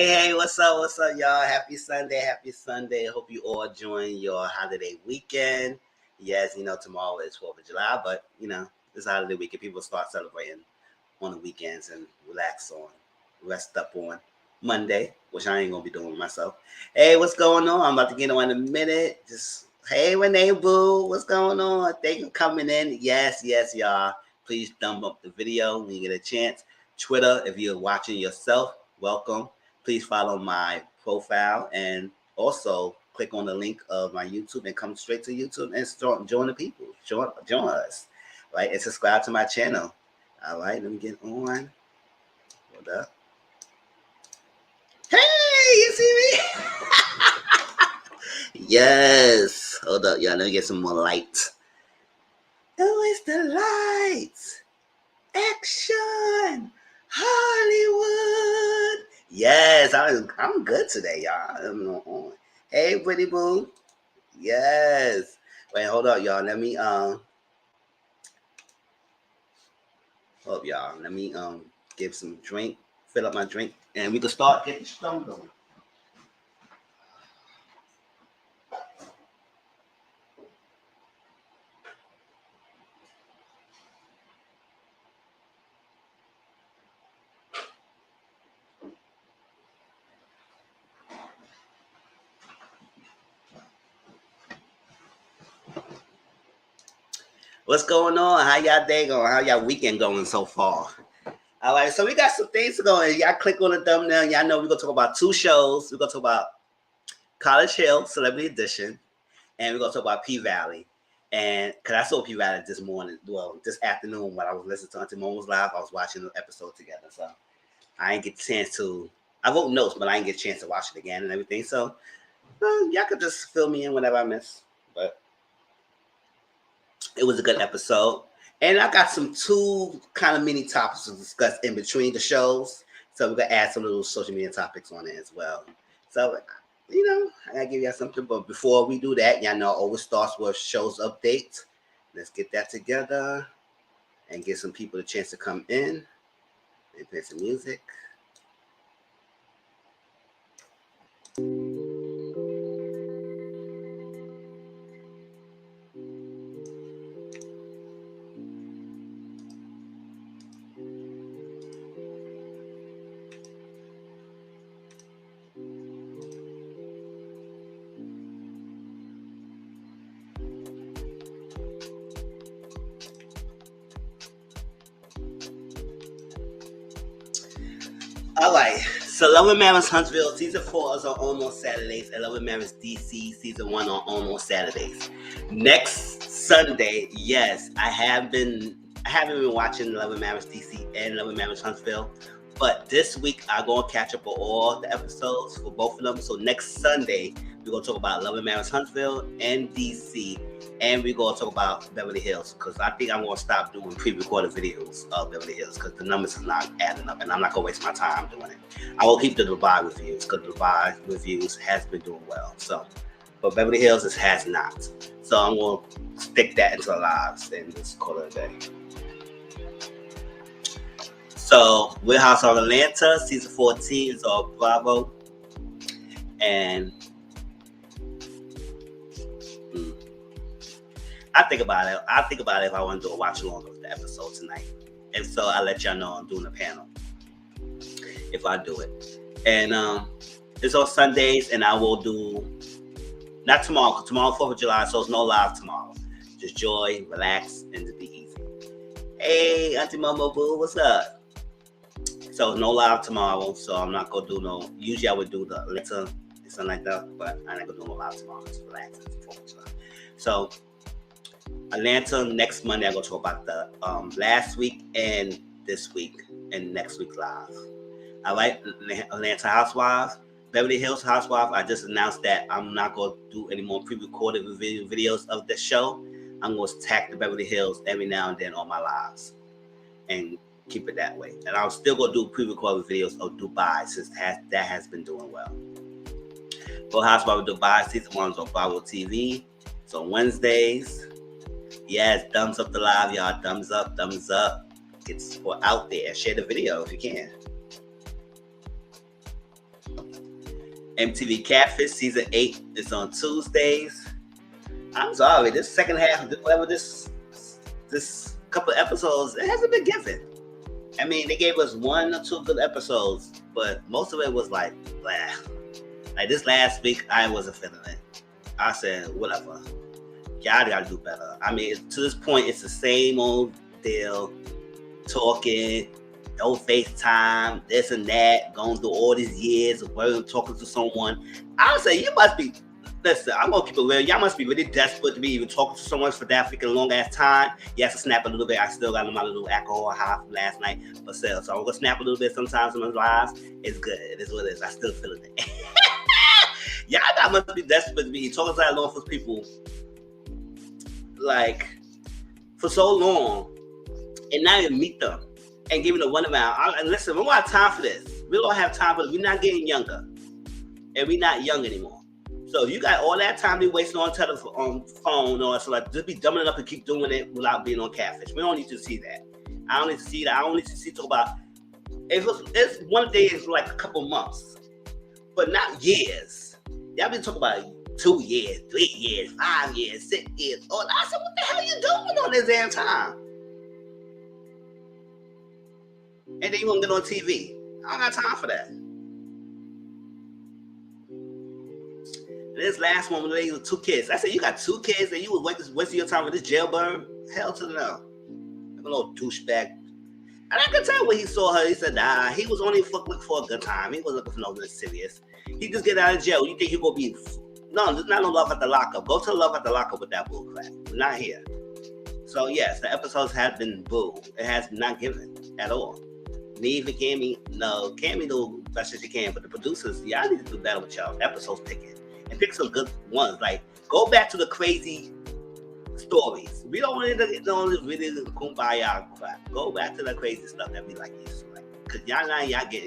Hey, what's up, y'all? Happy Sunday. Hope you all enjoying your holiday weekend. Yes, tomorrow is 4th of July, but, this holiday weekend, people start celebrating on the weekends and rest up on Monday, which I ain't going to be doing myself. Hey, what's going on? I'm about to get on in a minute. Hey, Renee Boo, what's going on? Thank you for coming in. Yes, y'all. Please thumb up the video when you get a chance. Twitter, if you're watching yourself, welcome. Please follow my profile and also click on the link of my YouTube and come straight to YouTube and start join the people. Join us, right? And subscribe to my channel. All right, let me get on. Hold up. Hey, you see me? Yes. Hold up, y'all. Let me get some more light. Oh, it's the lights. Action. Hollywood. Yes, I'm good today, y'all. Hey, pretty boo. Yes. Wait, hold up, y'all. Let me Let me give some drink, fill up my drink, and we can start getting started going. What's going on? How y'all day going? How y'all weekend going so far? All right, so we got some things to go. Y'all click on the thumbnail. Y'all know we're going to talk about two shows. We're going to talk about College Hill, Celebrity Edition, and we're going to talk about PValley. And because I saw PValley this afternoon when I was listening to Auntie Momo's live, I was watching the episode together. So I didn't get a chance to, I wrote notes, but I didn't get a chance to watch it again and everything. So y'all could just fill me in whenever I miss. But it was a good episode. And I got two kind of mini topics to discuss in between the shows. So we're going to add some little social media topics on it as well. So, I got to give y'all something. But before we do that, y'all know always starts with shows updates. Let's get that together and give some people a chance to come in and play some music. All right, so Love and Marriage Huntsville Season 4 is on Saturdays, and Love and Marriage DC Season 1 on Saturdays. Next Sunday, yes, I haven't been watching Love and Marriage DC and Love and Marriage Huntsville, but this week I'm going to catch up on all the episodes for both of them. So next Sunday, we're going to talk about Love and Marriage Huntsville and DC, and we're going to talk about Beverly Hills, because I think I'm going to stop doing pre-recorded videos of Beverly Hills because the numbers are not adding up, and I'm not going to waste my time doing it. I will keep the Dubai reviews because Dubai reviews has been doing well. So, but Beverly Hills has not. So I'm going to stick that into the lives and just call it a day. So, Real House of Atlanta, Season 14 is on Bravo. And I think about it. If I want to do a watch along with the episode tonight. And so I'll let y'all know I'm doing a panel if I do it. And it's on Sundays, and I will do, not tomorrow, because tomorrow 4th of July, so it's no live tomorrow. Just joy, relax, and just be easy. Hey, Auntie Momo Boo, what's up? So no live tomorrow, so I'm not going to do no, usually I would do the Atlanta and something like that, but I'm not going to do no live tomorrow. Just relax. It's 4th of July. So Atlanta, next Monday, I'm going to talk about the last week and this week and next week live. All right, Atlanta Housewives, Beverly Hills Housewives. I just announced that I'm not going to do any more pre-recorded videos of the show. I'm going to tack the Beverly Hills every now and then on my lives and keep it that way. And I'm still going to do pre-recorded videos of Dubai since that has been doing well. Real Housewives of Dubai, Season 1 is on Bravo TV. It's on Wednesdays. Yes, thumbs up the live, y'all. Thumbs up. Get support out there. Share the video if you can. MTV Catfish season 8 is on Tuesdays. I'm sorry, this second half, whatever this couple episodes, it hasn't been given. I mean, they gave us 1 or 2 good episodes, but most of it was like, blah. Like this last week, I wasn't feeling it. I said, whatever. Y'all gotta do better. I mean, to this point, it's the same old deal. Talking, no FaceTime, this and that, going through all these years of talking to someone. I would say you must be, listen, I'm gonna keep it real. Y'all must be really desperate to be even talking to someone for that freaking long ass time. Yes, I snap a little bit. I still got my little alcohol high from last night, but still, so I'm gonna snap a little bit sometimes in my lives. It's good. It is what it is. I still feeling it. Y'all must be desperate to be talking to that long for people like for so long and not even meet them and give it a runaround. And listen, we don't have time for this. We don't have time for this. We're not getting younger, and we're not young anymore. So you got all that time to be wasting on telephone, on phone, or so like just be dumbing it up and keep doing it without being on Catfish. We don't need to see that. I don't need to see that. I don't need to see talk about. It's one day is like a couple months, but not years. Y'all been talking about 2 years, 3 years, 5 years, 6 years. Oh, I said, what the hell are you doing on this damn time? And then you gonna get on TV. I don't got time for that. And this last one with 2 kids. I said, you got 2 kids and you would waste your time with this jailbird? Hell to the no. Like a little douchebag. And I could tell when he saw her, he said, nah, he was only looking for a good time. He wasn't looking for nothing serious. He just get out of jail. You think you're gonna be no, there's not no love at the lockup. Go to the love at the lockup with that bull crap. We're not here. So yes, the episodes have been boo. It has not given at all. Neve and Cammy, no, Cammy do the best as you can, but the producers, y'all need to do better with y'all episodes picking and pick some good ones. Like go back to the crazy stories. We don't want to get on this really kumbaya crap. Go back to the crazy stuff that we like used to like. Cause y'all running out of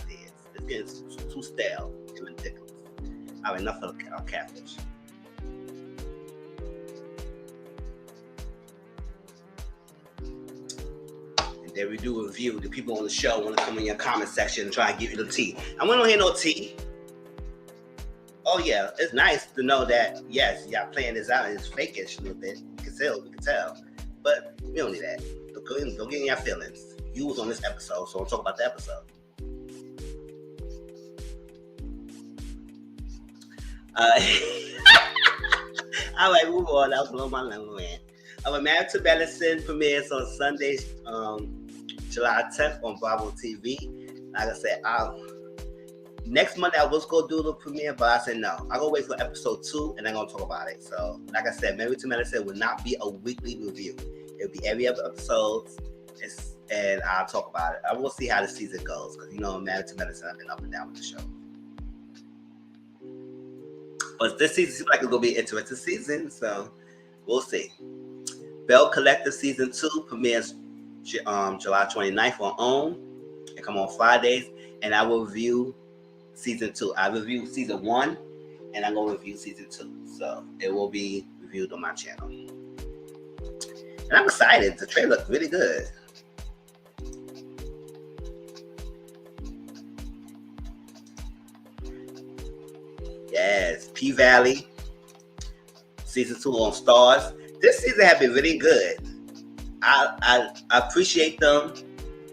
ideas. It's getting too stale and ridiculous. All right, enough of our Catfish. And then we do a review. The people on the show want to come in your comment section and try and give you the tea. And we don't hear no tea. Oh yeah, it's nice to know that yes, y'all playing this out and it's fakish a little bit. We can tell. But we don't need that. Don't get in your feelings. You was on this episode, so I'll talk about the episode. All right, move on. That was below my lemon rant. Married to Medicine premieres on Sunday, July 10th on Bravo TV. Like I said, next Monday I was going to do the premiere, but I said no. I'm going to wait for episode 2 and I'm going to talk about it. So, like I said, Married to Medicine will not be a weekly review. It'll be every other episode, and I'll talk about it. I will see how the season goes because, Married to Medicine, I've been up and down with the show. But this season seems like it's going to be an interesting season, so we'll see. Bell Collector Season 2 premieres July 29th on OWN. It come on Fridays, and I will review Season 2. I reviewed Season 1, and I'm going to review Season 2. So it will be reviewed on my channel. And I'm excited. The trailer looks really good. Yes, PValley Season 2 on Stars. This season has been really good. I appreciate them.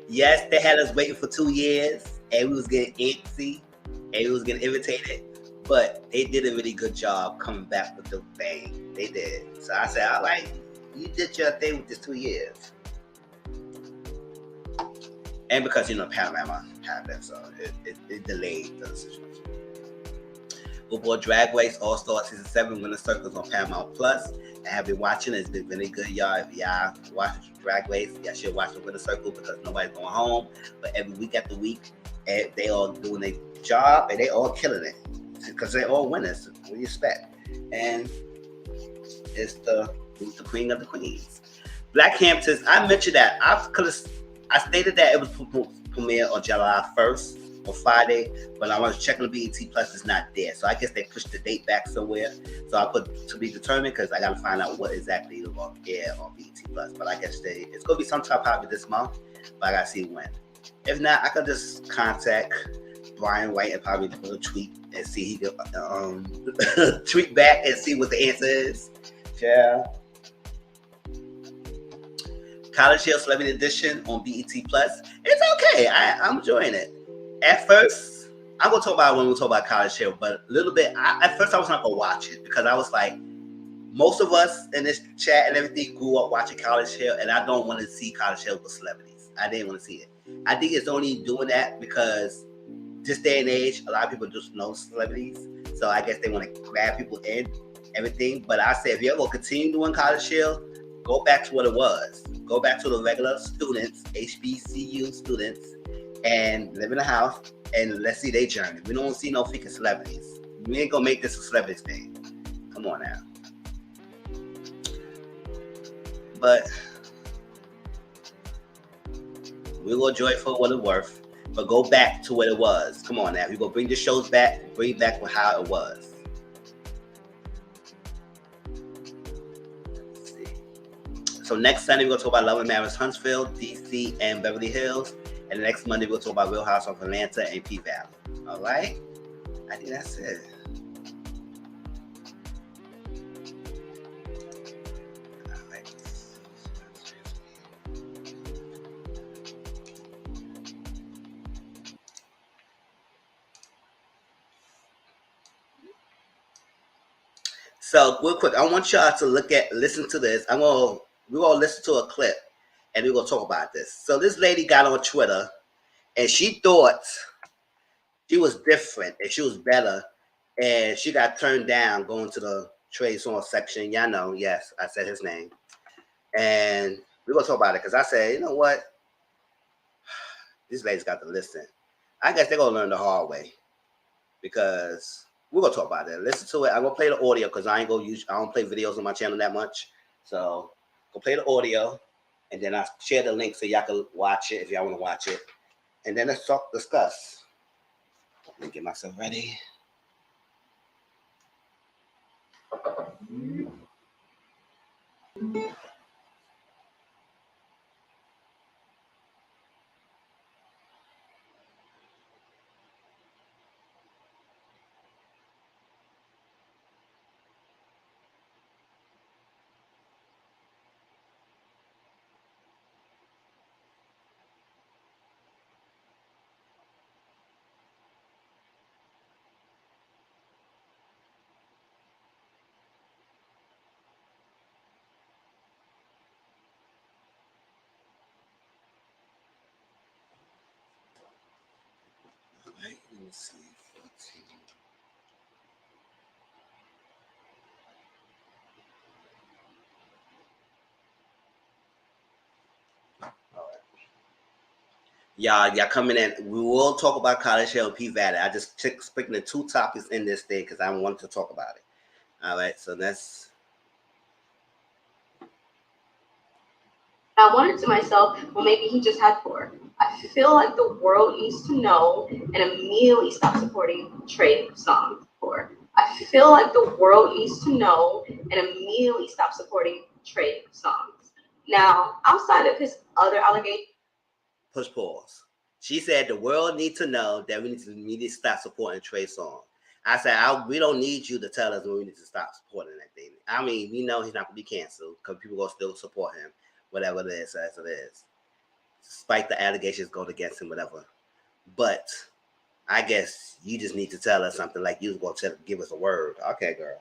Yes, they had us waiting for 2 years, and we was getting antsy, and we was getting irritated, but they did a really good job coming back with the bang. They did. So I said, all right, you did your thing with this 2 years. And because, Paramount had that, so it delayed the situation. RuPaul Drag Race All-Star Season 7 Winner Circles on Paramount Plus. I have been watching it. It's been really good, y'all. If y'all watch Drag Race, y'all should watch the Winner Circle because nobody's going home. But every week after week, they all doing their job and they all killing it because they're all winners. What do you expect? And it's the queen of the queens. Black Hamptons. I mentioned that. I stated that it was premiere on July 1st. On Friday, but I was checking the BET Plus is not there, so I guess they pushed the date back somewhere. So I put to be determined because I got to find out what exactly is going to air on BET Plus. But I guess it's going to be sometime probably this month, but I got to see when. If not, I could just contact Brian White and probably put a tweet and see he can tweet back and see what the answer is. Yeah. College Hill Celebrity Edition on BET Plus. It's okay. I'm enjoying it. At first, I'm gonna talk about it when we talk about College Hill, but a little bit. At first, I was not gonna watch it because I was like, most of us in this chat and everything grew up watching College Hill, and I don't want to see College Hill with celebrities. I didn't want to see it. I think it's only doing that because this day and age, a lot of people just know celebrities, so I guess they want to grab people in everything. But I said, if you're gonna continue doing College Hill, go back to what it was. Go back to the regular students, HBCU students, and live in a house, and let's see their journey. We don't see no freaking celebrities. We ain't gonna make this a celebrity thing. Come on now. But we will enjoy it for what it's worth. But go back to what it was. Come on now. If you're gonna bring the shows back, bring it back with how it was. So next Sunday, we're going to talk about Love and Marriage Huntsville, DC, and Beverly Hills. And the next Monday, we'll talk about Real House of Atlanta and PValley. All right? I think that's it. All right. So real quick, I want y'all to listen to this. We're going to listen to a clip, and we're going to talk about this. So this lady got on Twitter, and she thought she was different, and she was better, and she got turned down going to the Trey Songz section. Y'all know, yes, I said his name. And we're going to talk about it, because I said, you know what? This lady's got to listen. I guess they're going to learn the hard way, because we're going to talk about it. Listen to it. I'm going to play the audio, because I don't play videos on my channel that much. So go play the audio, and then I'll share the link so y'all can watch it if y'all want to watch it. And then let's discuss. Let me get myself ready. Let me see. 14. Y'all coming in. We will talk about College Hill and PValley. I just picking the two topics in this thing because I wanted to talk about it. All right, so that's. I wondered to myself, well, maybe he just had four. I feel like the world needs to know and immediately stop supporting Trey Songz. I feel like the world needs to know and immediately stop supporting Trey Songz. Now, outside of his other allegations. Push pause. She said the world needs to know that we need to stop supporting Trey Songz. I said, we don't need you to tell us when we need to stop supporting that thing. I mean, we know he's not going to be canceled because people going to still support him, whatever it is, as it is. Despite the allegations going against him, whatever. But I guess you just need to tell us something like you was going to give us a word. Okay, girl.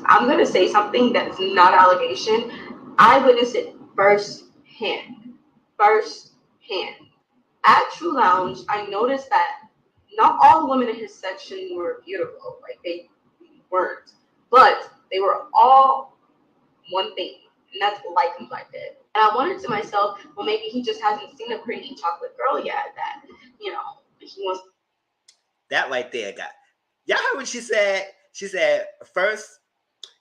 I'm going to say something that's not allegation. I witnessed it firsthand. At True Lounge, I noticed that not all the women in his section were beautiful. Like, they weren't. But they were all one thing, and that's light complected. And I wondered to myself, well, maybe he just hasn't seen a pretty chocolate girl yet that, he wants. That right there, guy. Y'all heard what she said? She said, first,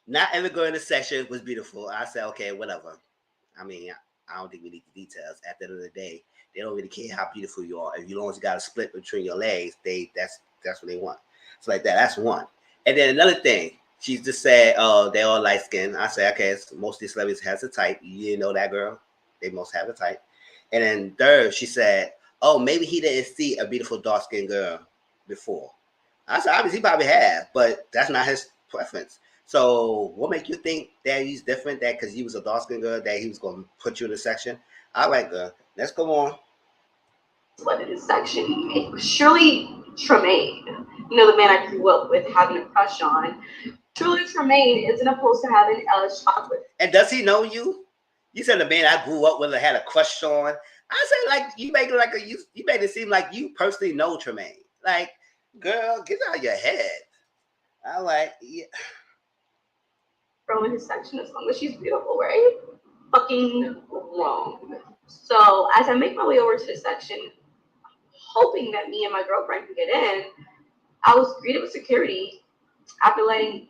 not every girl in the section was beautiful. I said, okay, whatever. I mean, I don't think we need the details. At the end of the day, they don't really care how beautiful you are. If you long as you got a split between your legs, that's what they want. So like that, that's one. And then another thing, she just said, oh, they all light skinned. I said, okay, most of these celebrities has a type. You didn't know that, girl? they most have a type. And then third, she said, oh, maybe he didn't see a beautiful dark-skinned girl before. I said, obviously, he probably have, but that's not his preference. So what make you think that he's different, that because he was a dark-skinned girl, that he was going to put you in the section? All right, girl, let's go on. What in his section? Surely Tremaine, the man I grew up with having a crush on. Surely Tremaine isn't opposed to having chocolate. And does he know you? You said the man I grew up with and had a crush on. I said, like, you make it seem like you personally know Tremaine. Like, girl, get out of your head. I'm like, yeah. From his section, as long as she's beautiful, right? Fucking wrong. So as I make my way over to the section, hoping that me and my girlfriend can get in, I was greeted with security after letting,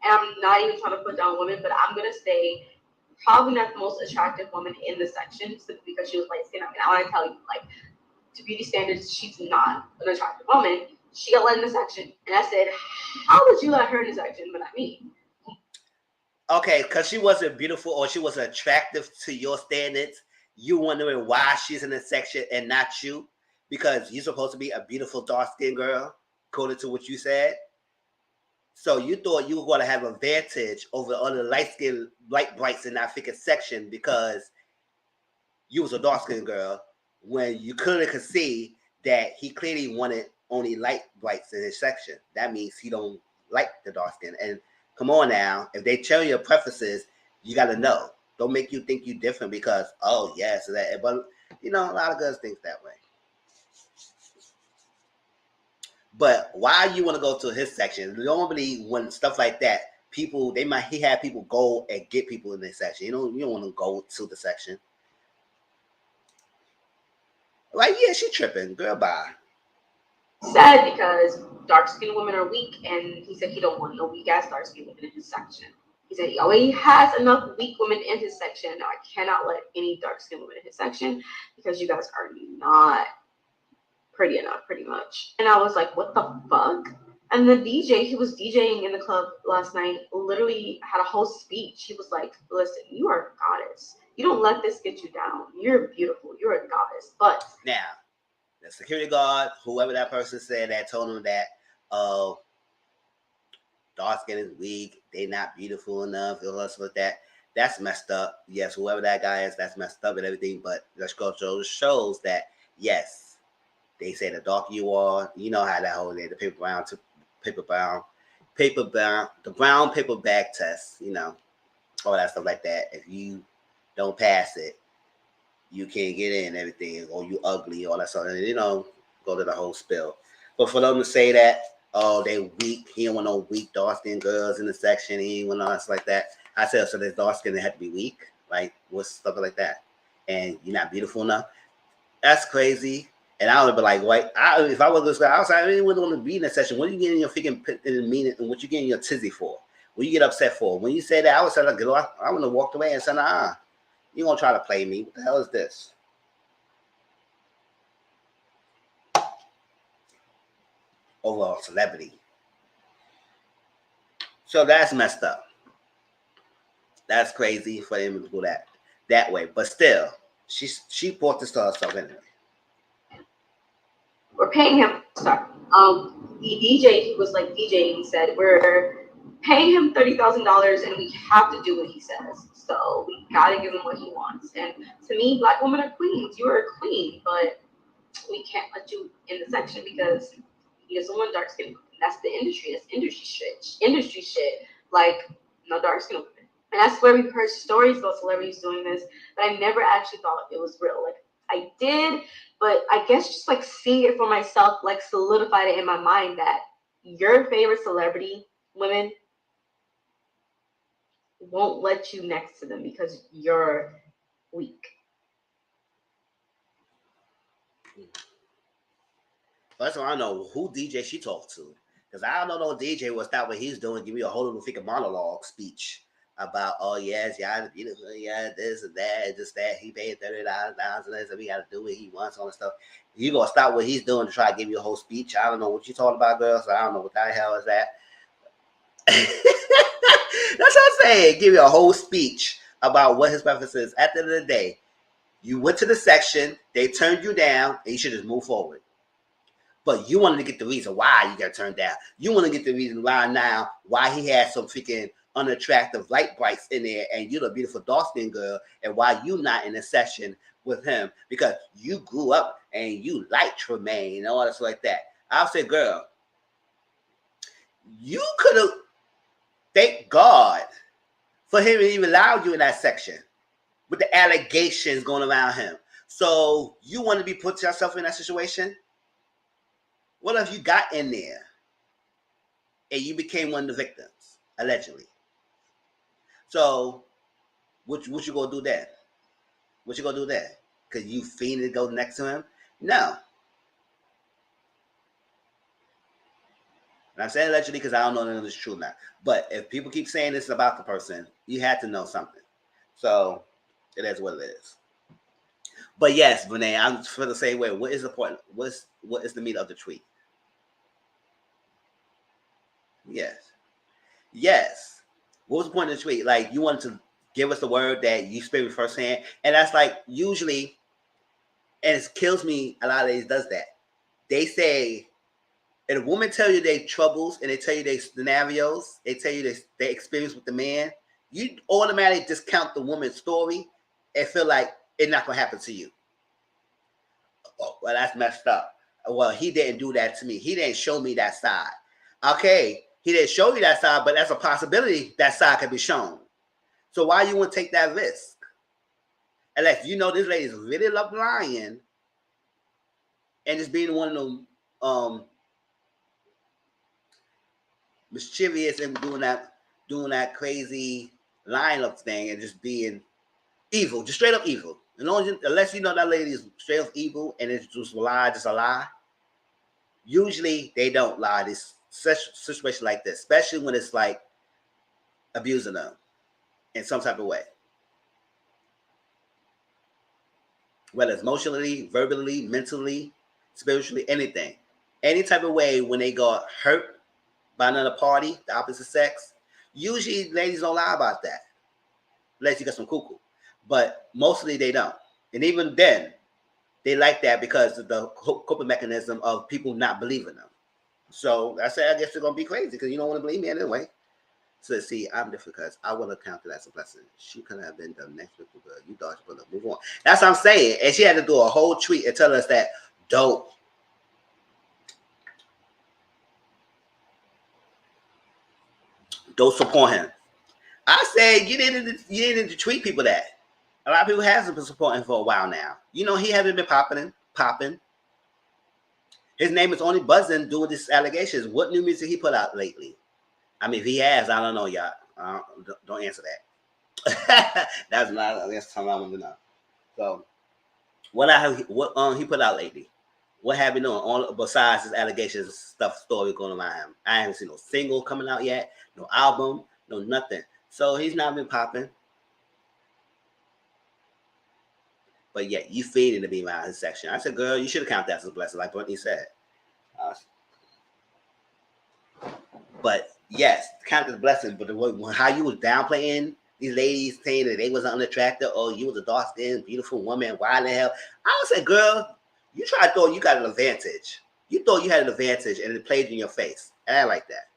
and I'm not even trying to put down women, but I'm gonna say probably not the most attractive woman in the section simply because she was light skinned. I mean, I want to tell you, like, to beauty standards, she's not an attractive woman. She got let in the section, and I said, how would you let her in the section, but not me? Okay, because she wasn't beautiful or she wasn't attractive to your standards. You wondering why she's in the section and not you? Because you're supposed to be a beautiful dark-skinned girl, according to what you said. So you thought you were going to have an advantage over other light-skinned, light brights in that freaking section because you was a dark-skinned girl, when you clearly could see that he clearly wanted only light brights in his section. That means he don't like the dark skin. And come on now, if they tell you your preferences, you got to know. Don't make you think you different because, oh, yes, that. But, a lot of girls think that way. But why you want to go to his section? Normally, when stuff like that, he had people go and get people in this section. You don't want to go to the section. Like, yeah, she tripping. Girl, bye. Sad because dark-skinned women are weak, and he said he don't want no weak-ass dark-skinned women in his section. He said he already has enough weak women in his section. Now, I cannot let any dark-skinned women in his section because you guys are not pretty enough, pretty much. And I was like, what the fuck? And the DJ, he was DJing in the club last night, literally had a whole speech. He was like, listen, you are a goddess. You don't let this get you down. You're beautiful. You're a goddess. But now, the security guard, whoever that person said that, told him that dark skin is weak, they not beautiful enough, or stuff like that. That's messed up. Yes, whoever that guy is, that's messed up and everything. But the culture shows that, yes, they say the darker you are, you know how that whole day, the brown paper bag test, all that stuff like that. If you don't pass it, you can't get in and everything, or you ugly, all that stuff, go to the whole spill. But for them to say that, oh, they weak, he don't want no weak dark-skinned girls in the section, he ain't want no stuff like that. I said, so there's dark-skinned that have to be weak? Like, what's stuff like that? And you're not beautiful enough? That's crazy. And I would be like, wait, if I was this guy, I really wouldn't want to be in that section. What are you getting your freaking meaning, and what you getting your tizzy for? What you get upset for? When you say that, I would say, like, I would have walked away and said, nah, you gonna try to play me? What the hell is this? Over a celebrity. So that's messed up. That's crazy for him to do that way. But still, she brought this to herself anyway. We're paying him. Sorry. The DJ, he was like DJing, said we're paying him $30,000 and we have to do what he says. So we gotta give him what he wants. And to me, black women are queens. You are a queen, but we can't let you in the section because he doesn't want dark skin. That's the industry. That's industry shit. Industry shit. Like, no dark skin women. And I swear we've heard stories about celebrities doing this, but I never actually thought it was real. Like, I did, but I guess just like seeing it for myself, like solidified it in my mind that your favorite celebrity women won't let you next to them because you're weak. First of all, I don't know who DJ she talked to, because I don't know DJ was that what he's doing. Give me a whole little freaking monologue speech about, oh yes, yeah, beautiful, yeah, this and that, this that. He paid $30,000 and we got to do what he wants, all that stuff. You gonna stop what he's doing to try to give you a whole speech? I don't know what you talking about, girl. So I don't know what the hell is that. That's what I'm saying. Give you a whole speech about what his preference is. At the end of the day, You went to the section, they turned you down, and you should just move forward. But you wanted to get the reason why you got turned down. You want to get the reason why he had some freaking unattractive light brights in there, and you're the beautiful dark-skinned girl, and why you not in a session with him because you grew up and you like Tremaine and all that stuff like that. I'll say, girl, you could have, thank God for him to even allow you in that section with the allegations going around him. So you want to be put yourself in that situation? What if you got in there and you became one of the victims, allegedly? So what you gonna do then? What you gonna do then? Because you fiend to go next to him? No. And I'm saying allegedly because I don't know if it's true or not. But if people keep saying this about the person, you had to know something. So it is what it is. But yes, Renee, I'm for the same way. What is the point? What is the meat of the tweet? Yes. What was the point of the tweet? Like, you wanted to give us the word that you experienced firsthand. And that's like usually, and it kills me, a lot of ladies does that. They say, and a woman tell you their troubles and they tell you their scenarios, they tell you their experience with the man, you automatically discount the woman's story and feel like it's not going to happen to you. Oh, well, that's messed up. Well, he didn't do that to me. He didn't show me that side. Okay, he didn't show you that side, but that's a possibility that side could be shown. So why you want to take that risk? Unless you know this lady's really love lying and just being one of them mischievous and doing that crazy line-up thing and just being evil, just straight up evil. Unless you know that lady is straight up evil and it's just a lie. Usually they don't lie. This situation like this, especially when it's like abusing them in some type of way, whether it's emotionally, verbally, mentally, spiritually, anything, any type of way. When they got hurt by another party, the opposite sex, usually ladies don't lie about that, unless you got some cuckoo. But mostly they don't, and even then, they like that because of the coping mechanism of people not believing them. So I said, I guess they're gonna be crazy because you don't want to believe me anyway. So see, I'm different because I will account for that as a blessing. She could have been the next victim, girl. You thought you were gonna move on. That's what I'm saying. And she had to do a whole tweet and tell us that don't support him. I said you didn't tweet people that. A lot of people hasn't been supporting for a while now. You know, he hasn't been popping. His name is only buzzing doing these allegations. What new music he put out lately? I mean, if he has, I don't know, y'all. Don't answer that. That's not the time I want to know. So, what he put out lately? What have you doing on besides his allegations stuff story going around him? I haven't seen no single coming out yet, no album, no nothing. So he's not been popping. But yet you feeding to be around his section. I said, girl, you should have counted that as a blessing, like Brittany said. But yes, count as a blessing. But how you was downplaying these ladies, saying that they wasn't unattractive, or you was a dark-skinned, beautiful woman, why the hell? I would say, girl, you try to thought you got an advantage. You thought you had an advantage, and it played in your face. And I like that.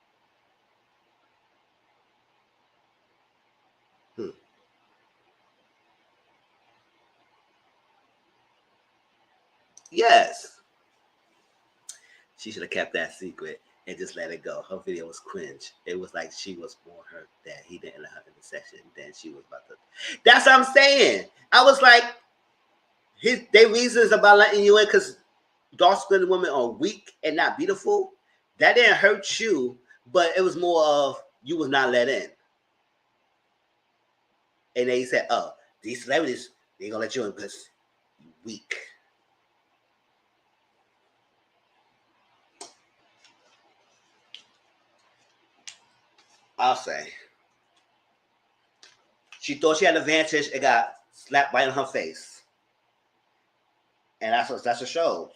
Yes. She should have kept that secret and just let it go. Her video was cringe. It was like she was more hurt that he didn't let her in the section than she was about to. That's what I'm saying. I was like, their reasons about letting you in because dark-skinned women are weak and not beautiful. That didn't hurt you, but it was more of you was not let in. And they said, oh, these celebrities, they ain't gonna let you in because you're weak. I'll say. She thought she had an advantage. It got slapped right in her face. And that's what shows.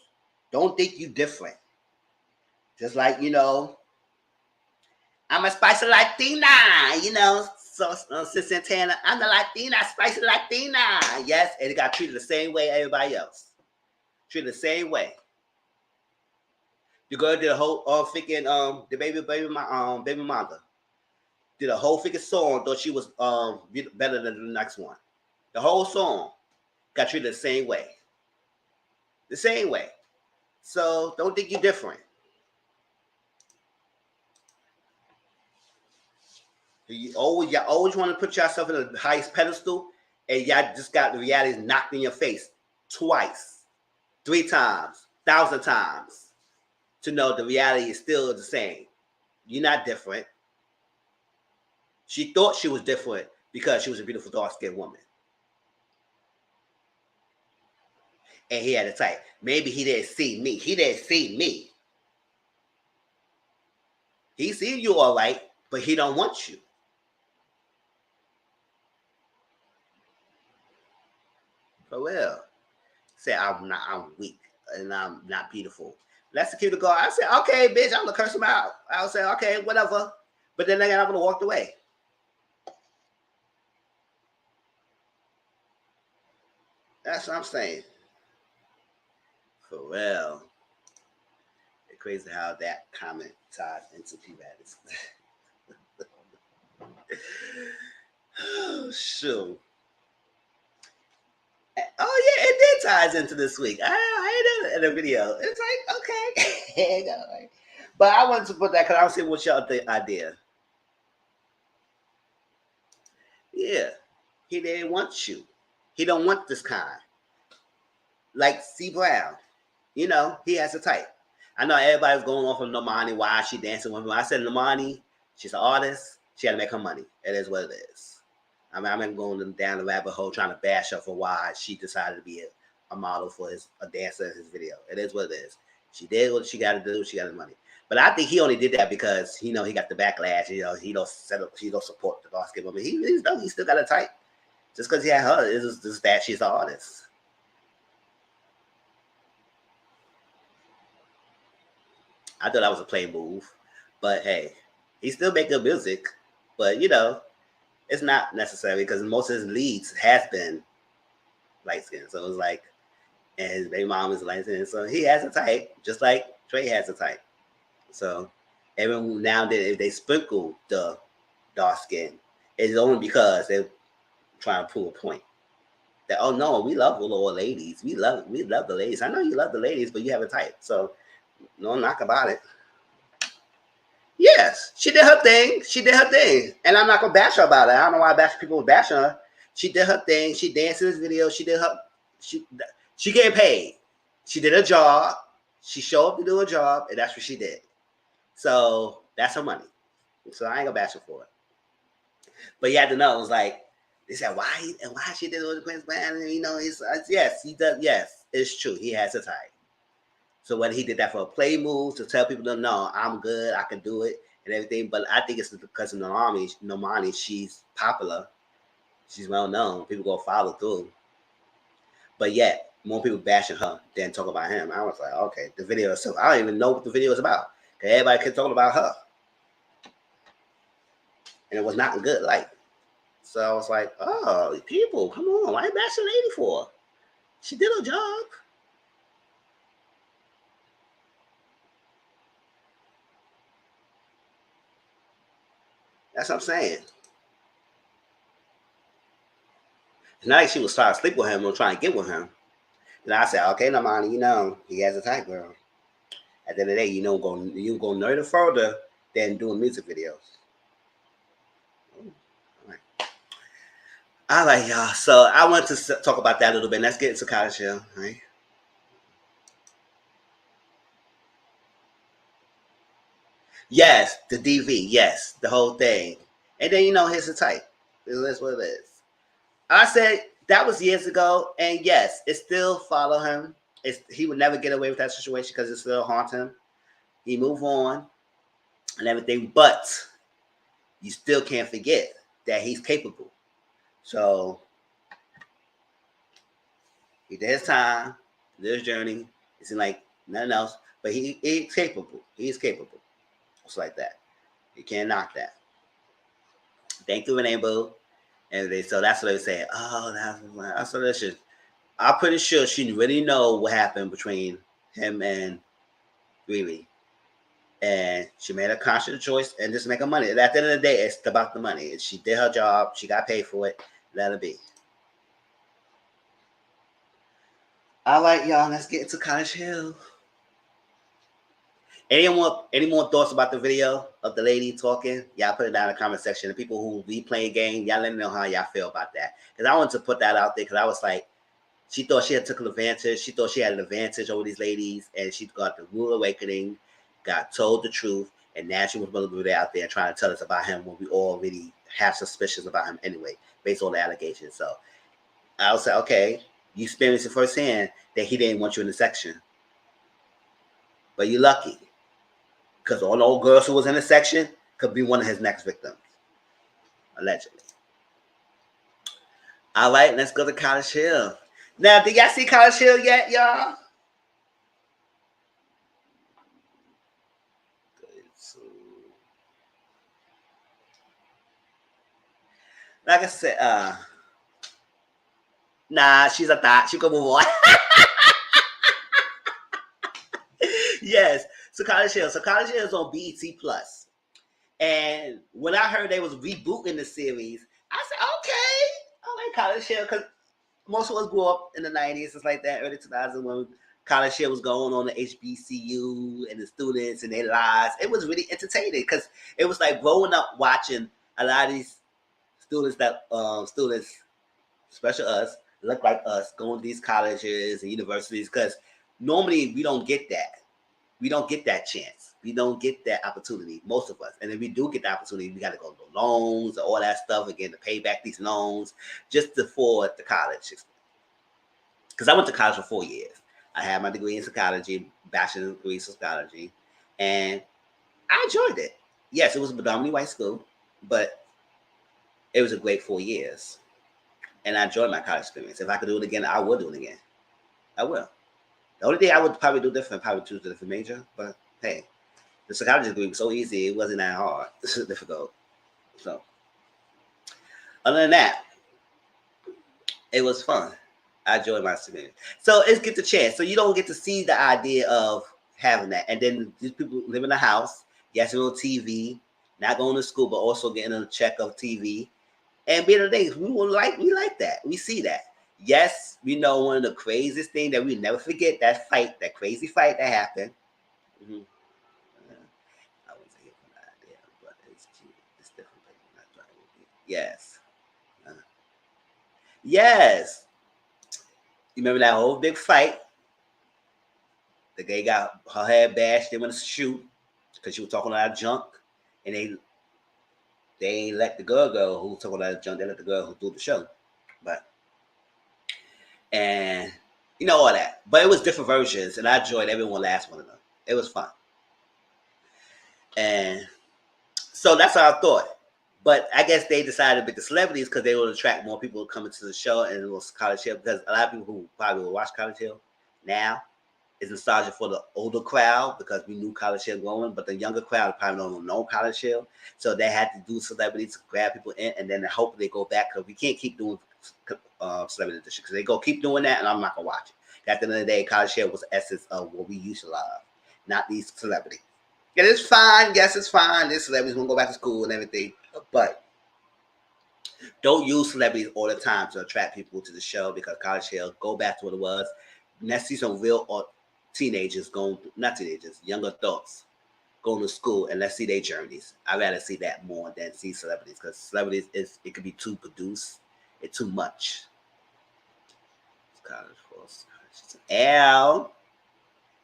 Don't think you different. Just like, I'm a spicy Latina, So, Sis Santana, I'm the Latina, spicy Latina. Yes, and it got treated the same way everybody else. Treated the same way. The girl did a whole freaking the baby mama did a whole freaking song. Thought she was better than the next one. The whole song got treated the same way. The same way. So don't think you're different. Y'all always want to put yourself in the highest pedestal, and y'all just got the reality knocked in your face twice, 3 times, 1,000 times to know the reality is still the same. You're not different. She thought she was different because she was a beautiful dark-skinned woman. And he had a type. Maybe he didn't see me. He didn't see me. He seen you all right, but he don't want you. For real. Say I'm weak and I'm not beautiful. Let's security guard. I said, okay, bitch, I'm gonna curse him out. I'll say, okay, whatever. But then again, I'm gonna walk away. That's what I'm saying. For real. It's crazy how that comment ties into PValley. Oh, shoot. Oh yeah, it did ties into this week. I did it in a video. It's like, okay. But I wanted to put that because I was seeing what y'all think idea. Yeah. He didn't want you. He don't want this kind. Like C. Brown. You know, he has a type. I know everybody's going off of Normani, why she dancing with him. I said Normani, she's an artist. She had to make her money. It is what it is. I mean, I'm going down the rabbit hole trying to bash her for why she decided to be a model for a dancer in his video. It is what it is. She did what she got to do. She got the money. But I think he only did that because he got the backlash. He don't support the basketball. But he still got a type. Just because he had her, it's just that she's an artist. I thought that was a play move. But hey, he still make good music. But it's not necessary because most of his leads has been light skinned. So it's like, and his baby mom is light skinned. So he has a type, just like Trey has a type. So every now and then, if they sprinkle the dark skin, it's only because they're trying to prove a point. That, oh no, we love little ladies. We love the ladies. I know you love the ladies, but you have a type. So no knock about it. Yes, she did her thing. And I'm not gonna bash her about it. I don't know why people were bashing her. She did her thing. She danced in this video. She getting paid. She did her job. She showed up to do her job, and that's what she did. So that's her money. So I ain't gonna bash her for it. But you have to know, it was like, they said, why she did it with the Queen's Band? Yes, he does. Yes, it's true. He has a type. So whether he did that for a play move to tell people, no, I'm good, I can do it and everything. But I think it's because of Normani, she's popular. She's well known. People go follow through. But yet, more people bashing her than talk about him. I was like, okay, the video itself, I don't even know what the video is about. Everybody kept talking about her. And it was not in good light. So I was like, oh, people, come on. Why you bashing the lady for? She did her job. That's what I'm saying. It's not like she was trying to sleep with him or trying to get with him. And I said, okay, Normani, he has a type, girl. At the end of the day, you go nerd further than doing music videos. All right, y'all. So I want to talk about that a little bit. Let's get into College Hill, right? Yes, the DV. Yes, the whole thing. And then, here's the type. That's what it is. I said that was years ago. And yes, it still follow him. He would never get away with that situation because it still haunt him. He move on and everything. But you still can't forget that he's capable. So he did his time, did his journey. It seemed like nothing else. But he's capable. He's capable. It's like that. You can't knock that. Thank you, Rainbow. And so that's what they say. Oh, that's delicious. I'm pretty sure she really know what happened between him and Riri. And she made a conscious choice and just make her money. At the end of the day, it's about the money. She did her job. She got paid for it. Let her be. All right, y'all. Let's get into College Hill. Any more thoughts about the video of the lady talking? Y'all put it down in the comment section. The people who be playing game, y'all let me know how y'all feel about that. Because I wanted to put that out there because I was like, she thought she had took an advantage. She thought she had an advantage over these ladies, and she got the rude awakening, got told the truth, and now she was going to be out there trying to tell us about him when we already have suspicions about him anyway, based on the allegations. So I was like, okay, you experienced it firsthand that he didn't want you in the section. But you're lucky. Because all the old girls who was in the section could be one of his next victims. Allegedly. All right, let's go to College Hill. Now, did y'all see College Hill yet, y'all? Like I said, nah, she's a thought. She can move on. Yes. So College Hill. So College Hill is on BET Plus. And when I heard they was rebooting the series, I said, okay, I like College Hill because most of us grew up in the 90s, it's like that, early 2000s when College Hill was going on the HBCU and the students and their lives. It was really entertaining because it was like growing up watching a lot of these students especially us, look like us, going to these colleges and universities because normally we don't get that. We don't get that chance. We don't get that opportunity, most of us. And if we do get the opportunity, we got to go to loans, all that stuff again to pay back these loans just to afford the college. Because I went to college for 4 years. I had my degree in psychology, bachelor's degree in psychology, and I enjoyed it. Yes, it was a predominantly white school, but it was a great 4 years. And I enjoyed my college experience. If I could do it again, I would do it again. I will. The only thing I would probably do different, probably choose a different major. But hey, the psychology degree was so easy, it wasn't that hard. It's difficult. So, other than that, it was fun. I enjoyed my experience. So it's get the chance. So you don't get to see the idea of having that. And then these people live in a house, yes, on TV, not going to school, but also getting a check of TV. And being the things we like that. We see that. Yes, we know one of the craziest things that we never forget, that crazy fight that happened. Mm-hmm. I wouldn't say it's an idea, but it's cute. It's different. Yes. Yes. You remember that whole big fight? The guy got her head bashed. They went to shoot because she was talking a lot of junk, and they ain't let the girl who was talking a lot of junk. They let the girl who do the show, and you know all that. But it was different versions, and I enjoyed every last one of them. It was fun, and so that's how I thought. But I guess they decided to pick the celebrities because they would attract more people coming to the show, and it was College Hill because a lot of people who probably will watch College Hill now is nostalgia for the older crowd because we knew College Hill going, but the younger crowd probably don't know College Hill. So they had to do celebrities to grab people in, and then hope they go back because we can't keep doing celebrity edition because they go keep doing that, and I'm not gonna watch it. At the end of the day, College Hill was the essence of what we used to love, not these celebrities. And it's fine. Yes, it's fine. These celebrities won't go back to school and everything, but don't use celebrities all the time to attract people to the show because College Hill, go back to what it was. Let's see some real teenagers young adults going to school, and let's see their journeys. I'd rather see that more than see celebrities because celebrities, it could be too produced. It's too much. College Force. L.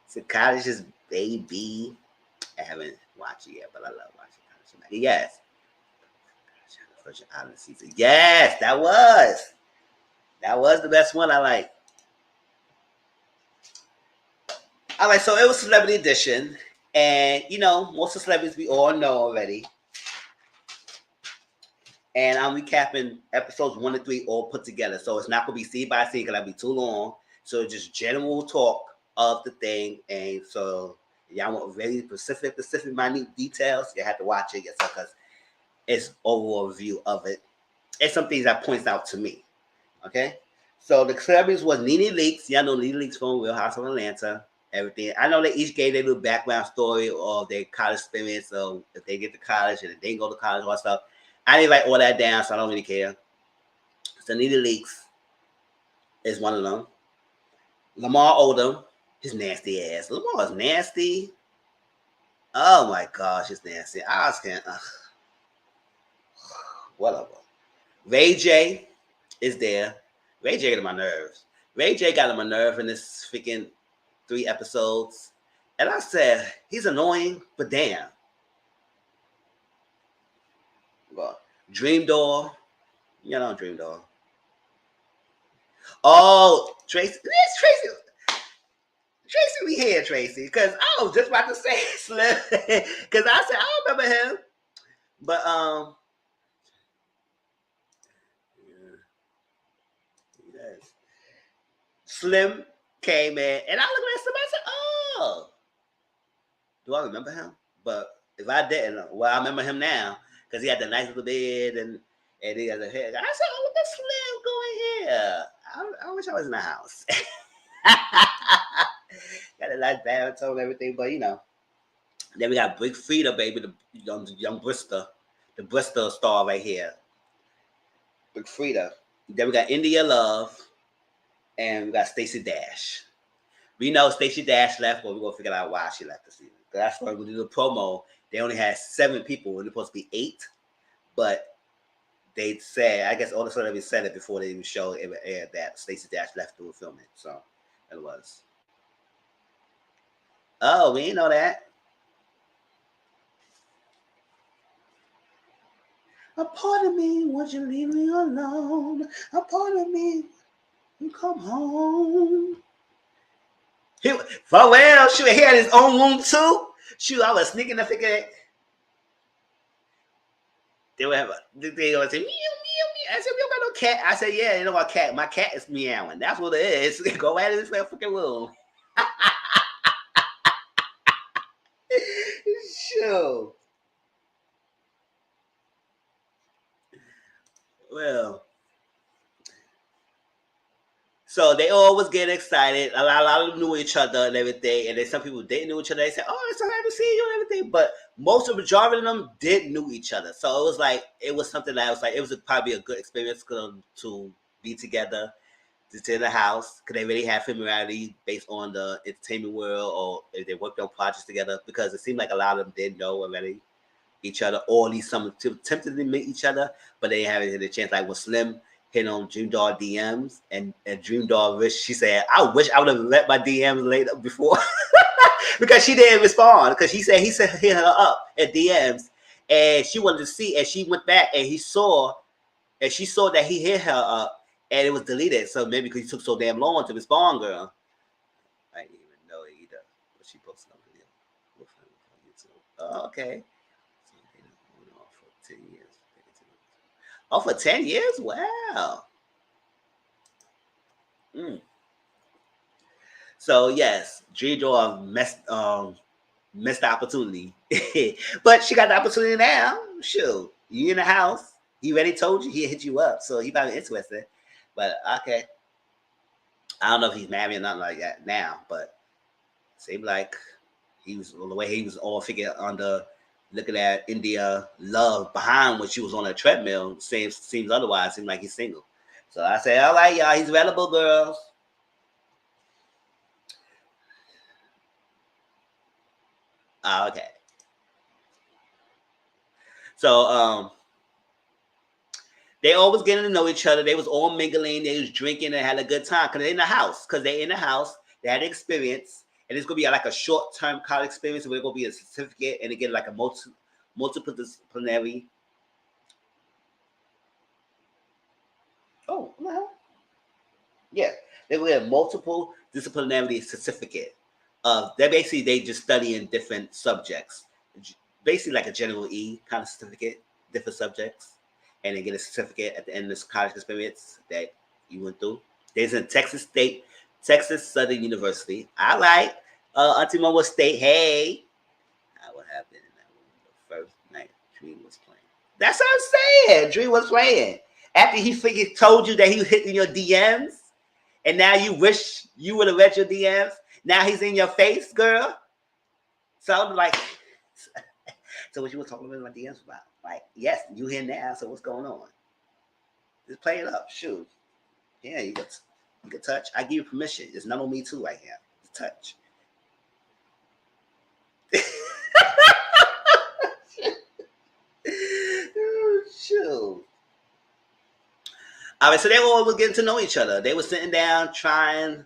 It's a college's baby. I haven't watched it yet, but I love watching College. Yes. Virgin Island season. Yes, that was the best one I like. All right, so it was Celebrity Edition, and most of the celebrities we all know already. And I'm recapping episodes 1 to 3 all put together, so it's not gonna be scene by scene because that'd be too long. So just general talk of the thing, and so y'all want very specific, minute details. You have to watch it yourself because its overall view of it and some things that points out to me. Okay, so the celebrities was Nene Leakes. Y'all know Nene Leakes from Real House of Atlanta. Everything. I know they each gave their little background story of their college experience. So if they get to college and if they go to college, all that stuff. I didn't write all that down, so I don't really care. So Nene Leakes is one of them. Lamar Odom, his nasty ass. Lamar is nasty. Oh my gosh, it's nasty. I was can't. Whatever. Ray J is there. Ray J got on my nerves. Ray J got on my nerve in this freaking 3 episodes. And I said, he's annoying, but damn. Well, Dream Doll. You know Dream Doll. Oh, Tracy. Yes, Tracy. Tracy, we here, Tracy. Because I was just about to say Slim. Because I said, I don't remember him. But, yes. Slim came in, and I looked at Slim, I said, oh. Do I remember him? But if I didn't, well, I remember him now. Because he had the nice little bed, and he had the hair. I said, oh, look at Slim going here. I wish I was in the house. Got a nice baritone and everything, but you know. Then we got Big Frida, baby, the young Bristol. The Bristol star right here. Big Frida. Then we got India Love. And we got Stacey Dash. We know Stacey Dash left, but we're going to figure out why she left the season. Because that's why we did the promo. They only had 7 people. When they're supposed to be 8. But they said, I guess all the celebrities said it before they even showed it aired that Stacey Dash left through filming. So, it was. Oh, we didn't know that. A part of me wants you to leave me alone. A part of me, you come home. For real, shoot, he had his own room too. Shoot, I was sneaking up thinking they would have they would say meow meow meow. I said, we don't got no cat. I said, yeah, you know what cat? My cat is meowing. That's what it is. Go out of this fucking room. Sure. Well, so they all was getting excited. A lot of them knew each other and everything. And then some people didn't know each other. They said, oh, it's so happy to see you and everything. But most of the majority of them did know each other. So it was like, it was something that was like, it was probably a good experience to be together, to in the house. Because they really have familiarity based on the entertainment world or if they worked on projects together. Because it seemed like a lot of them did know already each other. Or at least some attempted to meet each other. But they haven't had a chance. Like with Slim hit on Dream Doll DMs and Dream Doll wish she said, I wish I would have let my DMs later before because she didn't respond because he said hit her up at DMs and she wanted to see and she went back and she saw that he hit her up and it was deleted. So maybe because he took so damn long to respond, girl. I didn't even know it either. But she posted on video with him on YouTube. Oh, okay. So they been on for 10 years. Oh, for 10 years? Wow. So yes, Dream Doll missed the opportunity. But she got the opportunity now. Shoot. You in the house. He already told you he'll hit you up. So he probably interested. But okay. I don't know if he's married or nothing like that now, but seemed like he was the way he was all figured under looking at India Love behind when she was on a treadmill. Seems otherwise. Seems like he's single. So I say, all right, y'all, he's available, girls. Okay. So they all was getting to know each other. They was all mingling. They was drinking and had a good time because they're in the house. They had experience. And it's going to be like a short-term college experience where it's going to be a certificate and again like a multidisciplinary. Oh, what the hell? Yeah. They will have multiple disciplinary certificate. They just studying different subjects. Basically like a general E kind of certificate, different subjects. And they get a certificate at the end of this college experience that you went through. There's in Texas Southern University. I like Auntie State. Hey, what happened in that room the first night Dream was playing? That's what I'm saying. Dre was playing. After he figured told you that he was hitting your DMs, and now you wish you would have read your DMs. Now he's in your face, girl. So I'm like, so what you were talking about my DMs about? Like, yes, you here now. So what's going on? Just play it up. Shoot. Yeah, you can touch. I give you permission. It's not on me too right here. Touch. Oh, shoot. All right, so they all were getting to know each other. They were sitting down, trying,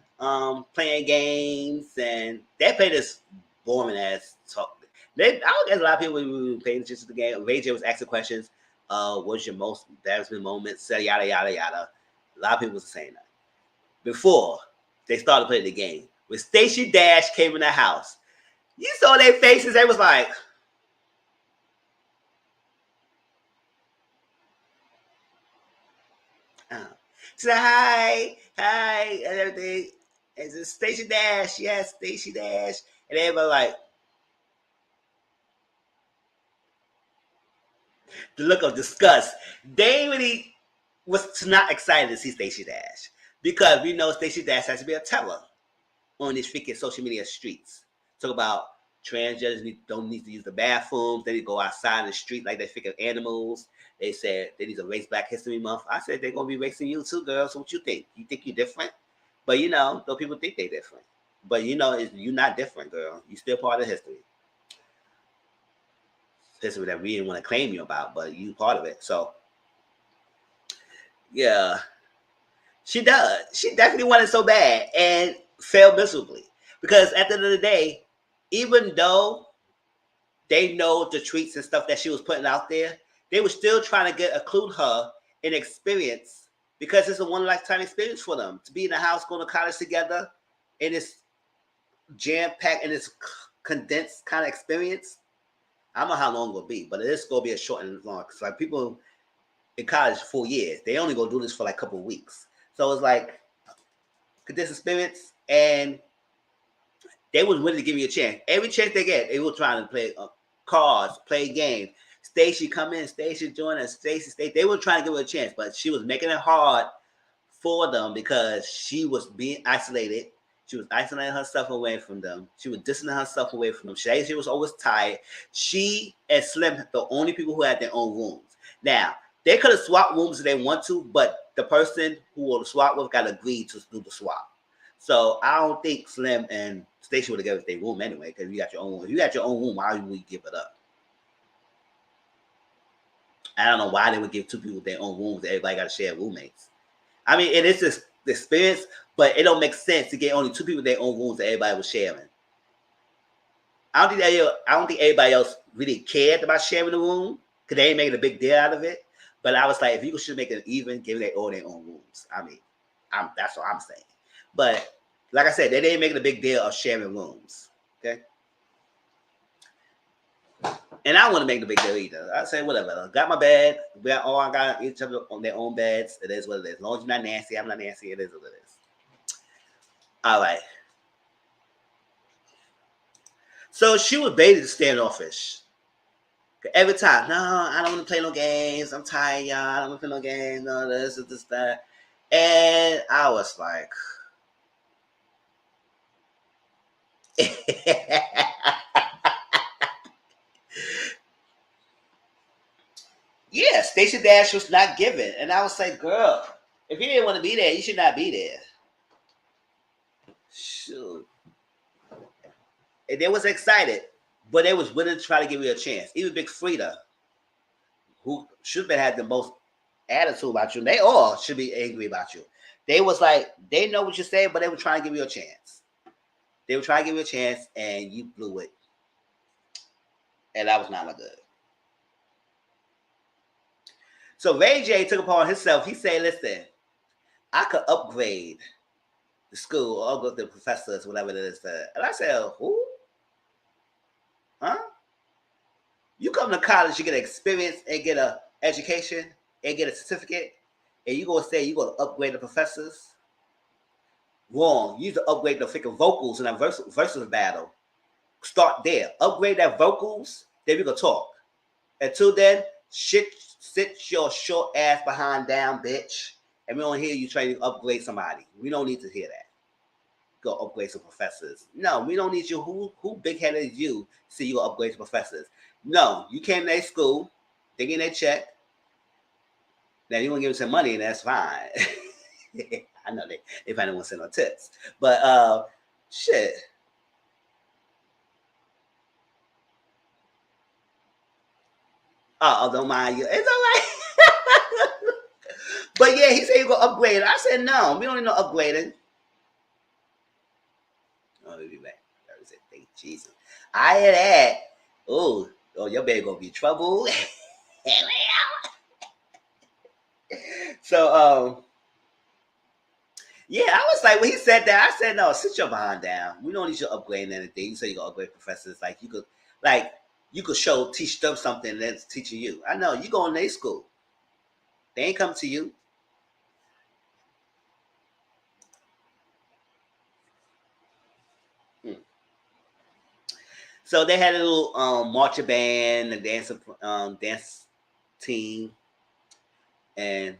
playing games, and they played this boring ass talk. I don't guess a lot of people were paying attention to the game. Ray J was asking questions. What's your most embarrassing moment? Yada yada yada. A lot of people was saying that before they started playing the game. When Stacey Dash came in the house, you saw their faces. They was like, she said, hi, and everything. And it's Stacey Dash, yes, Stacey Dash. And everybody like, the look of disgust. They really was not excited to see Stacey Dash because we know Stacey Dash has to be a terror on these freaking social media streets. Talk about transgenders don't need to use the bathrooms. They need to go outside in the street like they're freaking animals. They said they need to race Black History Month. I said they're going to be racing you too, girl. So what you think? You think you're different? But you know, though people think they're different. But you know, you're not different, girl. You're still part of history. History that we didn't want to claim you about, but you part of it. So, yeah. She does. She definitely wanted so bad and failed miserably. Because at the end of the day, even though they know the treats and stuff that she was putting out there, they were still trying to include her in experience because it's a one lifetime experience for them to be in the house, going to college together in this jam-packed and this condensed kind of experience. I don't know how long it will be, but it is going to be a short and long. Because like people in college 4 years, they only going to do this for like a couple of weeks. So it's like this experience, and they was willing to give you a chance. Every chance they get, they were trying to play cards, play games. Stacey come in, Stacey join us, Stacey. They were trying to give her a chance, but she was making it hard for them because she was being isolated. She was isolating herself away from them. She was distancing herself away from them. She was always tired. She and Slim, the only people who had their own rooms. Now, they could have swapped rooms if they want to, but the person who will swap with got agreed to do the swap. So I don't think Slim and Stacey would have given their room anyway, because you got your own room. If you got your own room, why would you give it up? I don't know why they would give two people their own rooms. Everybody got to share roommates. I mean, it is this experience, but it don't make sense to get only two people their own rooms that everybody was sharing. I don't think everybody else really cared about sharing the room because they ain't making a big deal out of it. But I was like, if you should make it even, give them all their own rooms. I mean, that's what I'm saying. But like I said, they didn't make it a big deal of sharing rooms. Okay. And I don't want to make the big deal either. I say whatever. Got my bed. We got each other on their own beds. It is what it is. As long as you're not nasty, I'm not nasty. It is what it is. All right. So she was basically standoffish. Every time, no, I don't want to play no games. I'm tired, y'all. I don't want to play no games. No, this, that. And I was like, yeah, Stacey Dash was not given. And I was like, girl, if you didn't want to be there, you should not be there. Shoot. And they was excited, but they was willing to try to give you a chance. Even Big Frida, who should have had the most attitude about you, they all should be angry about you. They was like, they know what you're saying, but they were trying to give you a chance. They were trying to give you a chance, and you blew it. And that was not good. So Ray J took upon himself. He said, listen, I could upgrade the school or go to the professors, whatever it is. And I said, who? Huh? You come to college, you get an experience and get an education and get a certificate, and you gonna say you gonna upgrade the professors? Wrong. You need to upgrade the freaking vocals in that versus battle. Start there. Upgrade that vocals, then we gonna talk. Until then, Sit your short ass behind down, bitch. And we don't hear you trying to upgrade somebody. We don't need to hear that. Go upgrade some professors. No, we don't need you. Who big headed is you? See you upgrade some professors. No, you came to their school, they get their check. Now you want to give them some money, and that's fine. I know they probably won't send no tips, but shit. Oh, don't mind you. It's all right. But yeah, he said you go upgrade. I said no, we don't need no upgrading. Oh, we'll be back. I said, thank Jesus. I hear that. Oh, your baby gonna be trouble. So yeah, I was like, when he said that, I said, no, sit your behind down. We don't need you upgrading anything. You say you gonna upgrade professors. You could teach them something that's teaching you. I know, you go in their school. They ain't come to you. So they had a little marching band, a dance team, and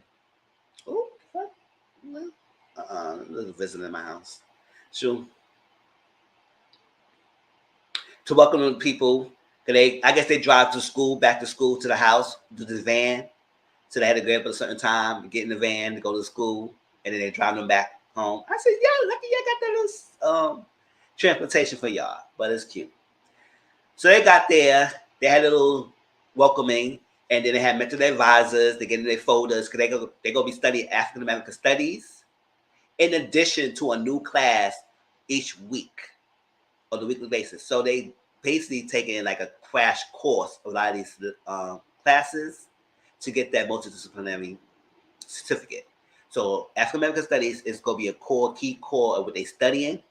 little visiting my house. So to welcome the people, I guess they drive to school, back to school, to the house, to the van. So they had to get up at a certain time, get in the van to go to school, and then they drive them back home. I said, "Yeah, lucky y'all got that little transportation for y'all, but it's cute." So they got there. They had a little welcoming, and then they had met to their advisors. They get in their folders because they go be studying African American studies, in addition to a new class each week on a weekly basis. So they basically taking like a crash course of a lot of these classes to get that multidisciplinary certificate. So African American studies is going to be a key core of what they're studying,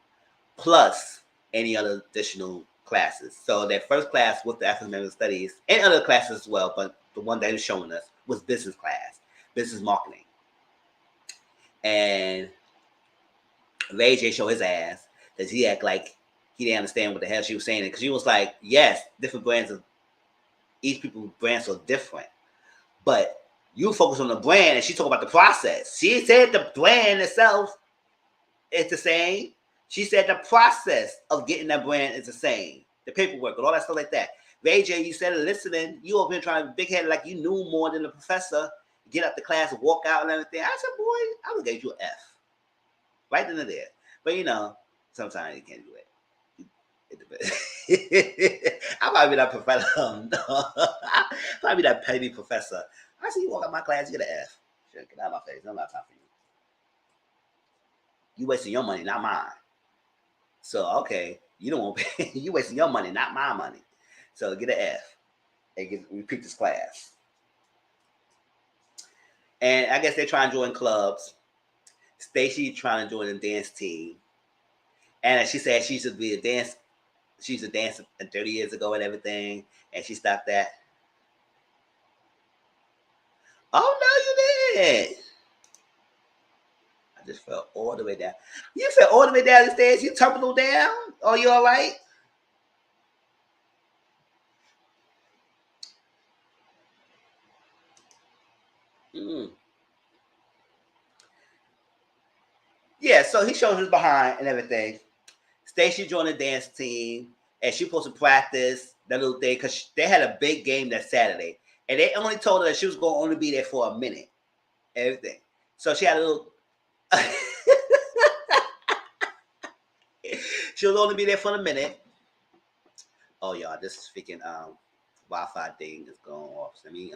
plus any other additional classes. So their first class with the African American studies and other classes as well, but the one that he was showing us was business class, business marketing. And Ray J showed his ass that he act like he didn't understand what the hell she was saying. Because she was like, yes, different brands each people's brands are different. But you focus on the brand and she talk about the process. She said the brand itself is the same. She said the process of getting that brand is the same. The paperwork and all that stuff like that. Ray J, you said listening, you over here trying to be big headed like you knew more than the professor, get up the class and walk out and everything. I said, boy, I would give you an F. Right then and there. But sometimes you can't do it. I might be that professor. I might be that petty professor. I see you walk out my class, you get an F. Shit, get out of my face. No time for you. You wasting your money, not mine. So okay, you don't want to pay. You wasting your money, not my money. So get an F and repeat this class. And I guess they're trying to join clubs. Stacy trying to join the dance team. And she said she should be a dance. She used to dance 30 years ago and everything, and she stopped that. Oh no, you didn't. I just fell all the way down. You fell all the way down the stairs. You tumbled down. Oh, you all right? Yeah, so he showed his behind and everything. Stacy joined the dance team, and she supposed to practice that little thing because they had a big game that Saturday, and they only told her that she was going to only be there for a minute. Everything. So she had a little. She'll only be there for a minute. Oh, y'all, this freaking Wi-Fi thing is going off. So let me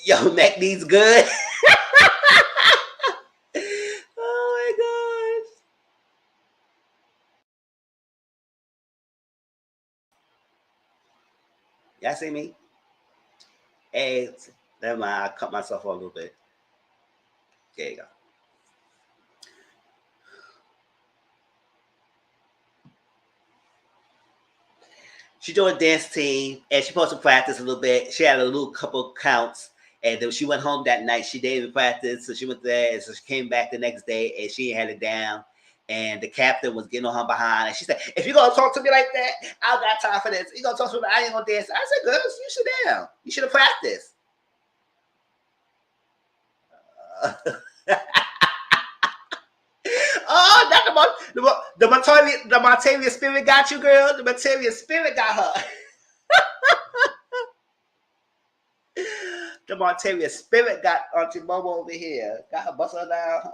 Yo, Mac needs good. Oh my gosh. Y'all see me? Hey, never mind. I cut myself off a little bit. There you go. She joined a dance team, and she supposed to practice a little bit. She had a little couple counts, and then she went home that night. She didn't even practice, so she went there, and so she came back the next day, and she had it down. and the captain was getting on her behind, and she said, "If you're gonna talk to me like that, I got time for this. You gonna talk to me? I ain't gonna dance." I said, "Girls, you sit down. You should have practiced." Oh, not the Montavious spirit got you, girl. The Montavious spirit got her. The Montavious spirit got Auntie Momo over here. Got her busting her down.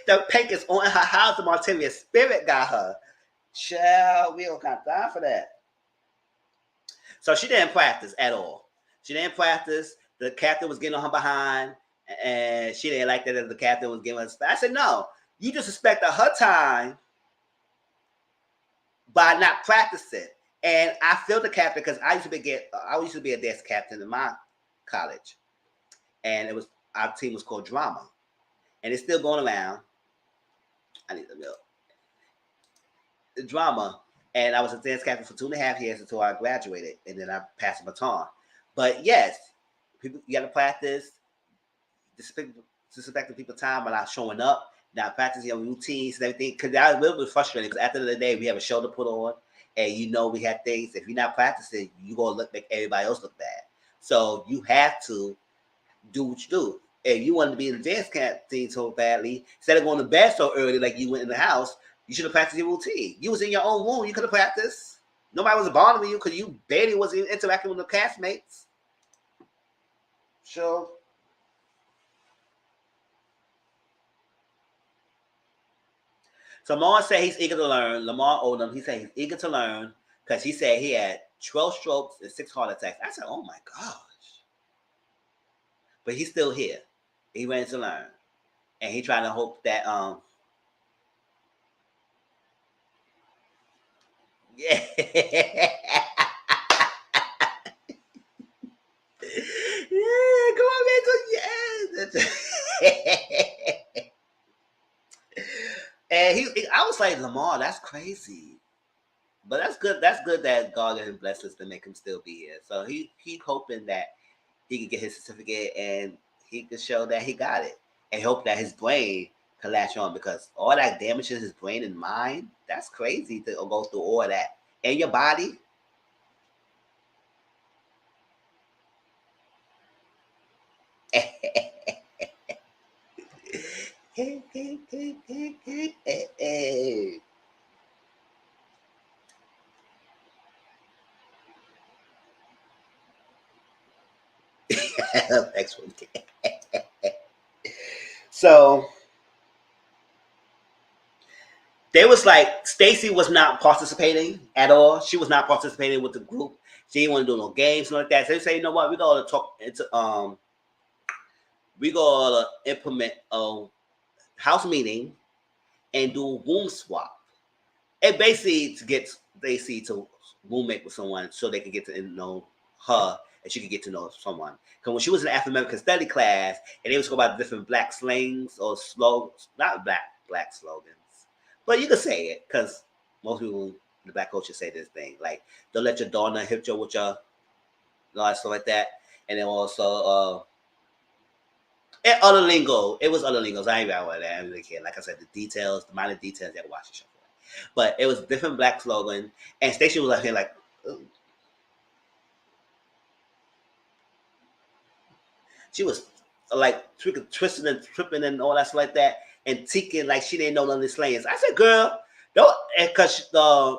The pink is on her house. The Montavious spirit got her. Child, we don't got time for that. So she didn't practice at all. She didn't practice. The captain was getting on her behind, and she didn't like that the captain was giving us. I said, "No, you disrespected her time by not practicing." And I feel the captain because I used to be a dance captain in my college, and our team was called Drama, and it's still going around. I need the milk. The Drama, and I was a dance captain for 2.5 years until I graduated, and then I passed the baton. But yes, people, you got to practice. Disrespecting people's time by not showing up, not practicing your routines and everything. Because that was a little bit frustrating. Because at the end of the day, we have a show to put on, and we have things. If you're not practicing, you're gonna make everybody else look bad. So you have to do what you do. If you wanted to be in the dance camp team so badly, instead of going to bed so early like you went in the house, you should have practiced your routine. You was in your own room. You could have practiced. Nobody was bothering you because you barely was interacting with the castmates. So, Lamar said he's eager to learn. Lamar Odom, he said he's eager to learn because he said he had 12 strokes and 6 heart attacks. I said, "Oh my gosh." But he's still here. He ready to learn. And he trying to hope that yeah. Yeah, come on, man. Yeah. And I was like, "Lamar, that's crazy." But that's good. That's good that God has blessed us to make him still be here. So he hoping that he can get his certificate and he can show that he got it. And hope that his brain can latch on, because all that damages his brain and mind, that's crazy to go through all that. And your body. Next one. So they was like, Stacy was not participating at all. She was not participating with the group. She didn't want to do no games like that. So they say, "You know what? We gotta talk into we gotta implement a house meeting and do a room swap." And basically to get Stacy to roommate with someone so they can get to know her and she could get to know someone. Because when she was in the African American study class and they was talking about different black slangs or slogans, not black slogans, but you could say it because most people, the black culture, say this thing like, "Don't let your daughter hit you with your," stuff like that. And then also and other lingo. It was other lingos. I ain't about that. I didn't really care. Like I said, the minor details, you had to watch the show for. But it was different black slogan. And Stacey was out here like, "Ooh." She was like twisting and tripping and all that stuff like that, and teaking like she didn't know none of the slangs. I said, "Girl, don't," because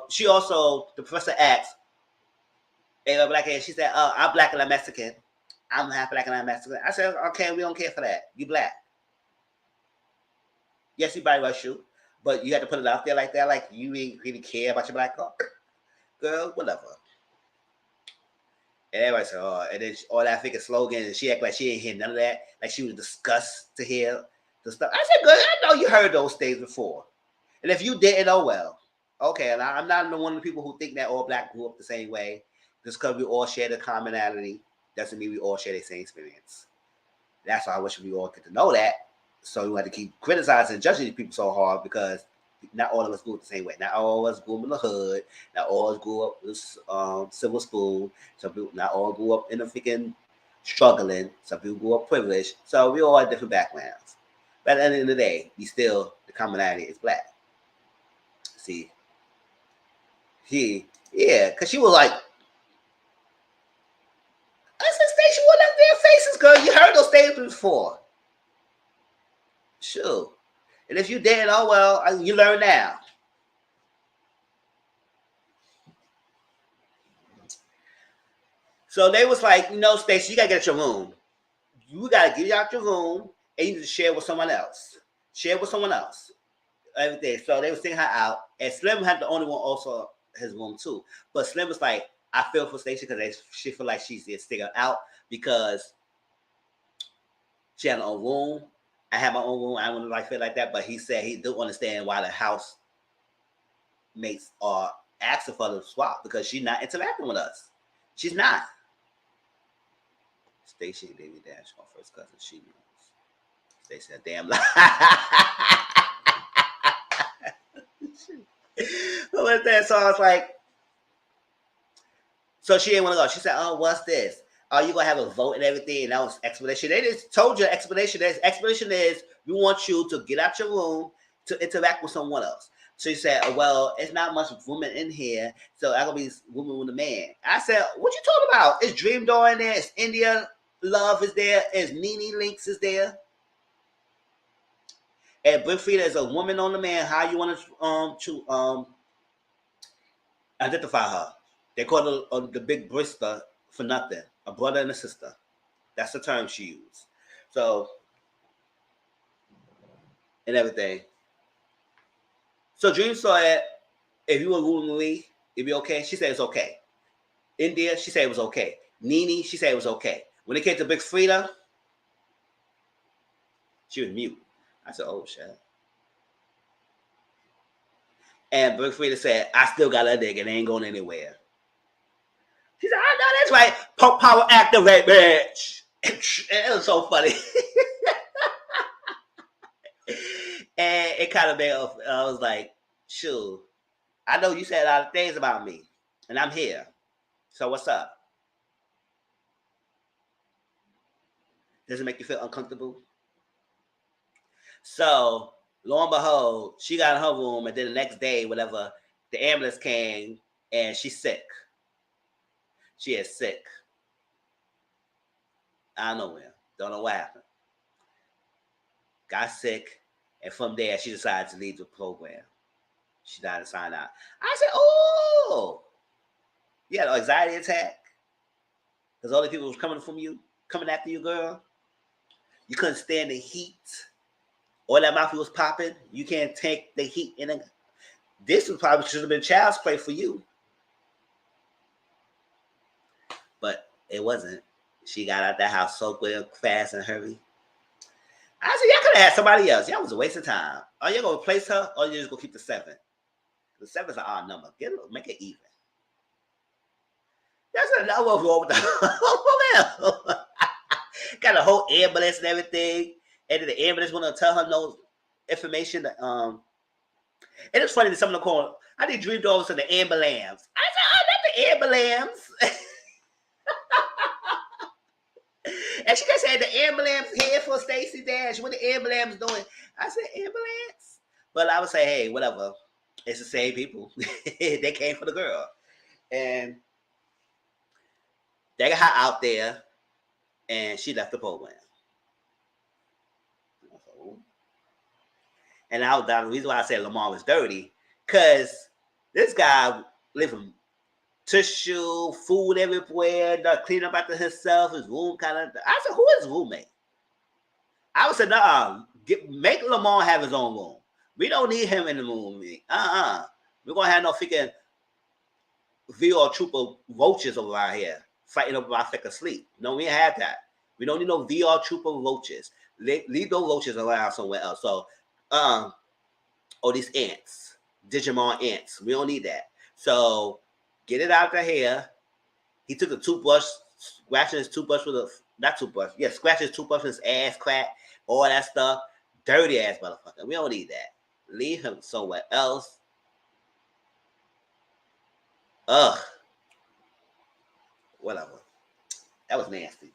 she also, the professor asked, "Hey, black," and she said, "I'm black and I'm Mexican. I'm half black and I'm Mexican." I said, "Okay, we don't care for that. You black. Yes, you body rush you, but you had to put it out there like that, like you ain't really care about your black girl, whatever." And everybody said, "Oh," and then all that freaking slogan, and she act like she ain't hear none of that, like she was disgusted to hear the stuff. I said, "Good, I know you heard those things before, and if you didn't, oh well." Okay, and I'm not one of the people who think that all black grew up the same way. Just because we all share the commonality doesn't mean we all share the same experience. That's why I wish we all get to know that. So we had to keep criticizing and judging these people so hard, because not all of us grew up the same way. Not all of us grew up in the hood. Not all of us grew up with silver spoon. Some people, not all grew up in a freaking struggling. Some people grew up privileged. So we all have different backgrounds. But at the end of the day, we still, the commonality is black. See, because she was like, I said, Stacey, what up their faces, girl? You heard those statements before. Sure. And if you did, oh well, you learn now. So they was like, Stacey, you gotta get out your room. You gotta get out your room and you need to share with someone else. Share with someone else. Everything. So they were sending her out. And Slim had the only one also his room too. But Slim was like, I feel for Stacey because she feel like she's sticking out because she had her own room. I have my own room. I don't feel like that. But he said he don't understand why the house mates are asking for the swap because she's not interacting with us. She's not. Stacey and David Dash, my first cousin. She knows. Stacey said, damn lie. What that? So I was like, so she didn't want to go. She said, oh, what's this? Oh, you going to have a vote and everything. And that was explanation. They just told you explanation. Explanation is we want you to get out your room to interact with someone else. So she said, oh, well, it's not much women in here. So I'm going to be woman with a man. I said, what you talking about? Is Dream Door in there? Is India Love is there? Is Nene Links is there? And Brick Frida is a woman on the man. How you want to identify her? They call her the big brister for nothing. A brother and a sister. That's the term she used. So, and everything. So Dream saw it. If you were ruling me, it'd be okay. She said it's okay. India, she said it was okay. Nene, she said it was okay. When it came to Big Frida, she was mute. I said, oh, shit. And Big Frida said, I still got a nigga and ain't going anywhere. She said, I know that's right. Punk power activate, bitch. It was so funny. And it kind of made I was like, shoot, I know you said a lot of things about me, and I'm here. So what's up? Does it make you feel uncomfortable? So, lo and behold, she got in her room, and then the next day, whatever, the ambulance came, and she's sick. She is sick. I don't know where. Don't know what happened. Got sick, and from there, she decided to leave the program. She died to sign out. I said, oh, you had an anxiety attack? Because all the people was coming after you, girl. You couldn't stand the heat. All that mouth was popping. You can't take the heat in it. This was probably should have been child's play for you. But it wasn't. She got out that house so quick, fast, and hurry. I said, y'all could have had somebody else. Y'all was a waste of time. Are you going to replace her, or you just going to keep the 7? The 7's an odd number. Make it even. That's another one wrong with the got a whole ambulance and everything. And then the ambulance want to tell her no information. That, and it's funny that some of them call, I did Dream Dogs in the ambulance. I said, oh, not the ambulance. And she just said the ambulance here for Stacey Dash. What the ambulance doing? I said, ambulance? But I would say, hey, whatever. It's the same people. They came for the girl. And they got her out there. And she left the program. And I was down. The reason why I said Lamar was dirty, because this guy living tissue, food everywhere, cleaning up after himself, his room kind of. I said, who is his roommate? I would say, make Lamar have his own room. We don't need him in the room with me. We're going to have no freaking VR trooper roaches over out here fighting over our thick asleep. No, we ain't have that. We don't need no VR trooper roaches. Leave those roaches around somewhere else. So, these ants, Digimon ants. We don't need that. So, get it out of here. He took a toothbrush, scratching his toothbrush scratching his toothbrush with his ass crack, all that stuff. Dirty ass motherfucker. We don't need that. Leave him somewhere else. Ugh. Whatever. That was nasty.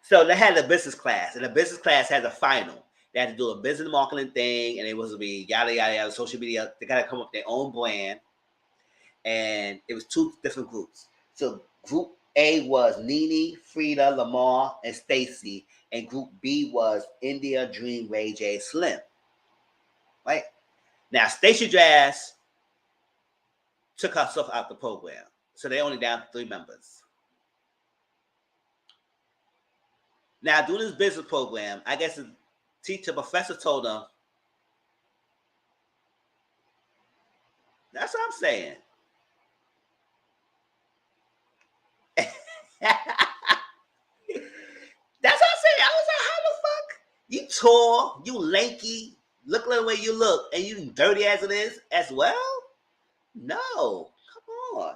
So they had a business class, and the business class had a final. They had to do a business marketing thing, and it was to be yada yada yada, social media. They got to come up with their own brand, and it was two different groups. So group A was Nene, Frida, Lamar, and Stacy, and group B was India, Dream, Ray J, Slim. Right now, Stacy Jazz took herself out the program, so they only down 3 members. Now, doing this business program, I guess the professor told them, that's what I'm saying. That's what I'm saying. I was like, how the fuck? You tall, you lanky, look like the way you look, and you dirty as it is as well? No. Come on.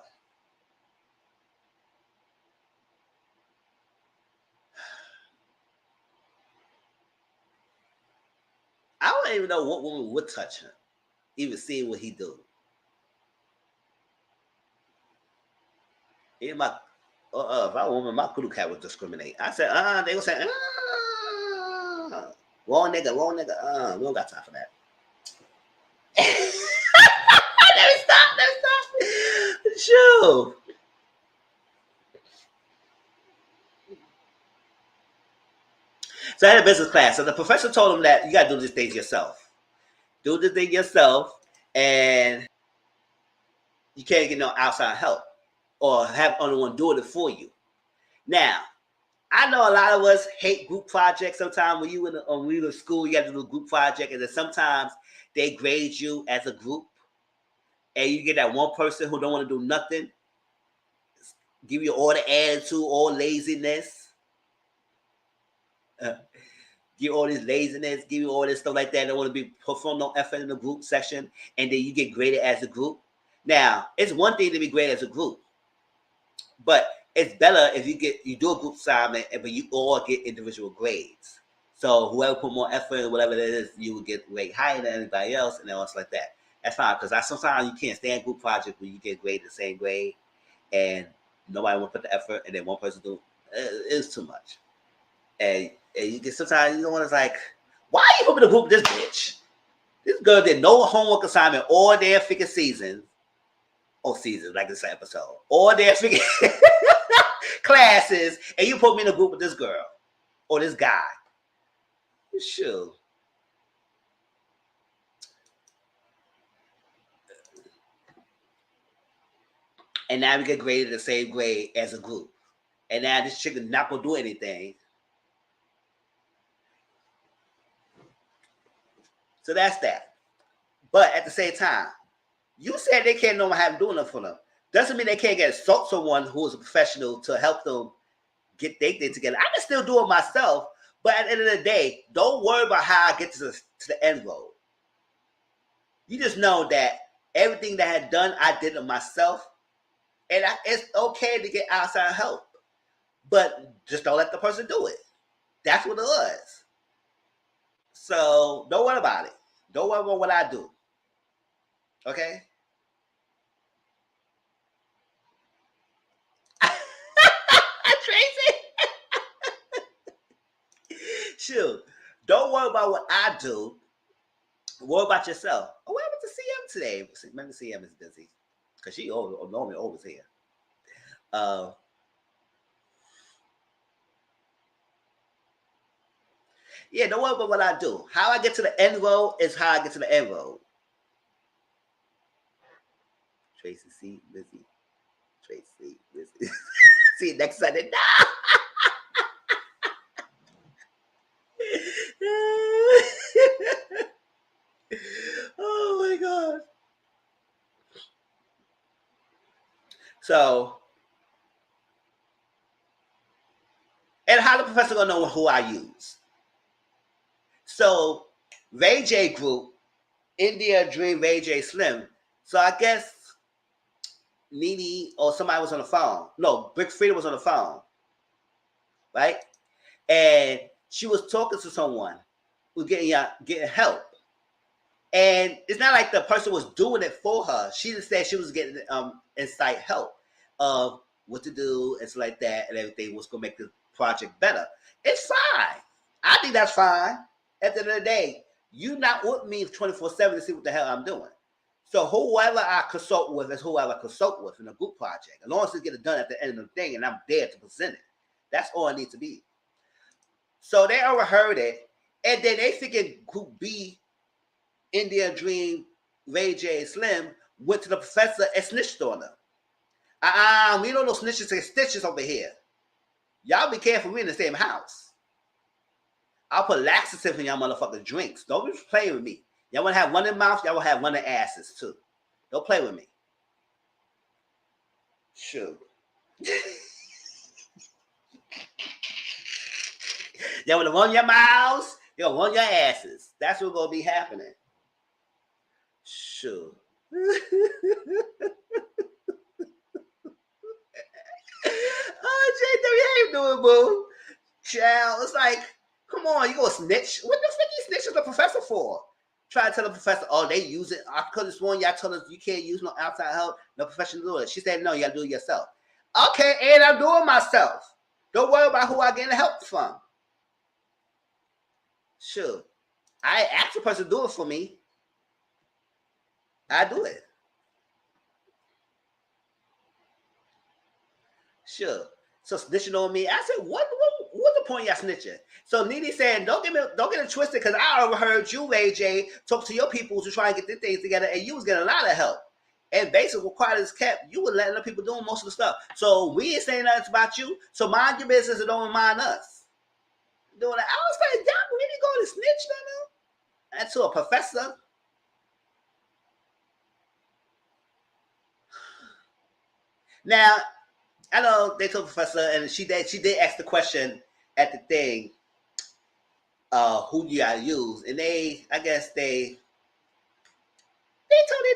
I don't even know what woman would touch him, even seeing what he do. Even my, if I were a woman, my kudu cat would discriminate. I said, they would say, wrong nigga, we don't got time for that. Let me stop. Sure. So I had a business class. So the professor told him that you got to do this thing yourself. Do the thing yourself, and you can't get no outside help or have anyone doing it for you. Now, I know a lot of us hate group projects. Sometimes when you in school, you got to do a group project, and then sometimes they grade you as a group, and you get that one person who don't want to do nothing, give you all the attitude, all laziness. Give you all this laziness, give you all this stuff like that. Don't want to perform no effort in the group section, and then you get graded as a group. Now, it's one thing to be graded as a group, but it's better if you do a group assignment, but you all get individual grades. So whoever put more effort in whatever it is, you will get grade higher than anybody else, and else like that. That's fine, because sometimes you can't stand group project where you get graded the same grade, and nobody will put the effort, and then one person do. It's too much. And you get sometimes you know when it's like, why are you putting a group with this bitch? This girl did no homework assignment all their freaking seasons. Oh, seasons, like this episode. All their freaking classes, and you put me in a group with this girl or this guy. Sure. And now we get graded the same grade as a group. And now this chick is not gonna do anything. So that's that. But at the same time, you said they can't know how to do enough for them. Doesn't mean they can't get someone who is a professional to help them get their thing together. I can still do it myself, but at the end of the day, don't worry about how I get to the end goal. You just know that everything that I had done, I did it myself. And it's okay to get outside help. But just don't let the person do it. That's what it was. So don't worry about it. Don't worry about what I do. Okay? Tracy? Sure. Don't worry about what I do. Worry about yourself. Oh, what happened to CM today? Maybe CM is busy. Because she normally always here. Yeah, don't worry about what I do. How I get to the end road is how I get to the end road. Tracy, see, busy. Tracy, busy. See you next Sunday. No! Oh my God. So, and how the professor gonna know who I use? So, Ray J group, India, Dream, Ray J, Slim. So I guess Nene or somebody was on the phone. No, Brick Frida was on the phone, right? And she was talking to someone who was getting help. And it's not like the person was doing it for her. She just said she was getting inside help of what to do, and stuff like that, and everything. What's gonna make the project better? It's fine. I think that's fine. At the end of the day, you not with me 24/7 to see what the hell I'm doing. So whoever I consult with is whoever I consult with in a group project. As long as it gets done at the end of the day, and I'm there to present it, that's all it needs to be. So they overheard it, and then they figured Group B, India Dream, Ray J, and Slim went to the professor and snitched on them. We don't know snitches and stitches over here. Y'all be careful, we in the same house. I'll put laxative in y'all motherfucking drinks. Don't be playing with me. Y'all want to have one in mouth, y'all will have one in asses too. Don't play with me. Sure. Y'all want to run your mouths, you're going to run your asses. That's what's going to be happening. Sure. Oh, JW, how you doing, boo? Child, it's like, come on, you gonna snitch? What the fuck you snitching the professor for? Try to tell the professor, oh, they use it. I could have sworn y'all told us you can't use no outside help, no professional do it. She said, no, you gotta do it yourself. Okay, and I'm doing myself. Don't worry about who I get the help from. Sure. I ask the person to do it for me. I do it. Sure. So snitching on me. I said, what's the point of y'all snitching? So Nene said, don't get it twisted, because I overheard you, Ray J, talk to your people to try and get their things together, and you was getting a lot of help. And basically, what quiet is kept, you were letting other people doing most of the stuff. So we ain't saying nothing about you. So mind your business and don't mind us. Doing that. I was like, y'all really going to snitch now? And to a professor. Now, I know they told the professor, and she did ask the question at the thing, who you gotta use, and they told the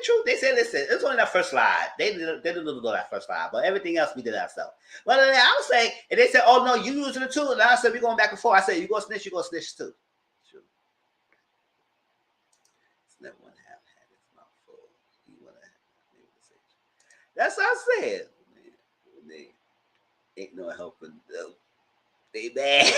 truth. They said, listen, it's only that first slide. They didn't do that first slide, but everything else we did ourselves. But I was like, and they said, oh no, you using it too, and I said, we're going back and forth. I said, you go snitch too. True. It's never one half had its mouth full. You wanna that's what I said. They ain't no helping them. They bad.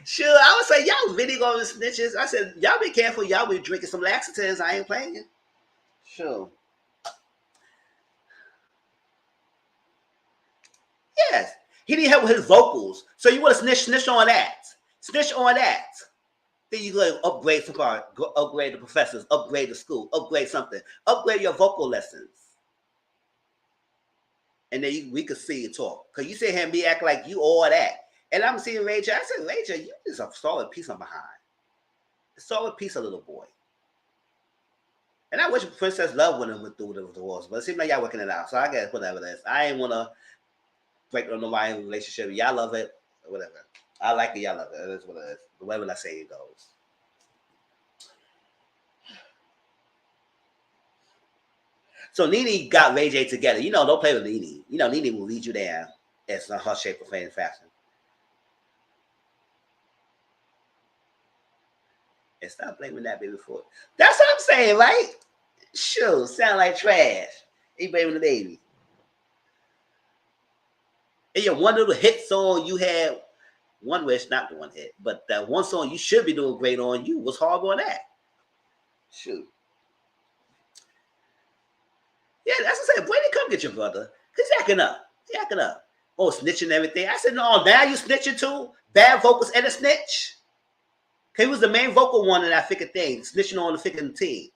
Sure, I was like, y'all really going to snitches. I said, y'all be careful. Y'all be drinking some laxatives. I ain't playing. Sure. Yes. He need help with his vocals. So you want to snitch on that. Snitch on that. Then you go upgrade somebody, upgrade the professors, upgrade the school, upgrade something. Upgrade your vocal lessons. And then we could see you talk. Because you sit here and be acting like you all that. And I'm seeing Ray J. I said, Ray J, you is a solid piece I'm behind. A solid piece of little boy. And I wish Princess Love wouldn't went through the divorce, but it seems like y'all working it out. So I guess whatever it is. I ain't want to break on nobody's relationship. Y'all love it, or whatever. I like it, y'all love it. It is what it is. Whatever I say, it goes. So Nene got Ray J together. You know, don't play with Nene. You know, Nene will lead you down. It's not her shape, or fame, and fashion. And stop blaming that baby for it. That's what I'm saying, right? Sure, sound like trash. He blaming the baby. And your one little hit song you had, One Wish, not the one hit, but that one song you should be doing great on, you was hard on that. Shoot. Yeah, that's what I said. Brady, come get your brother. He's acting up. Oh, snitching and everything. I said, no, now you snitching too? Bad vocals and a snitch? He was the main vocal one in that freaking thing, snitching on the freaking team.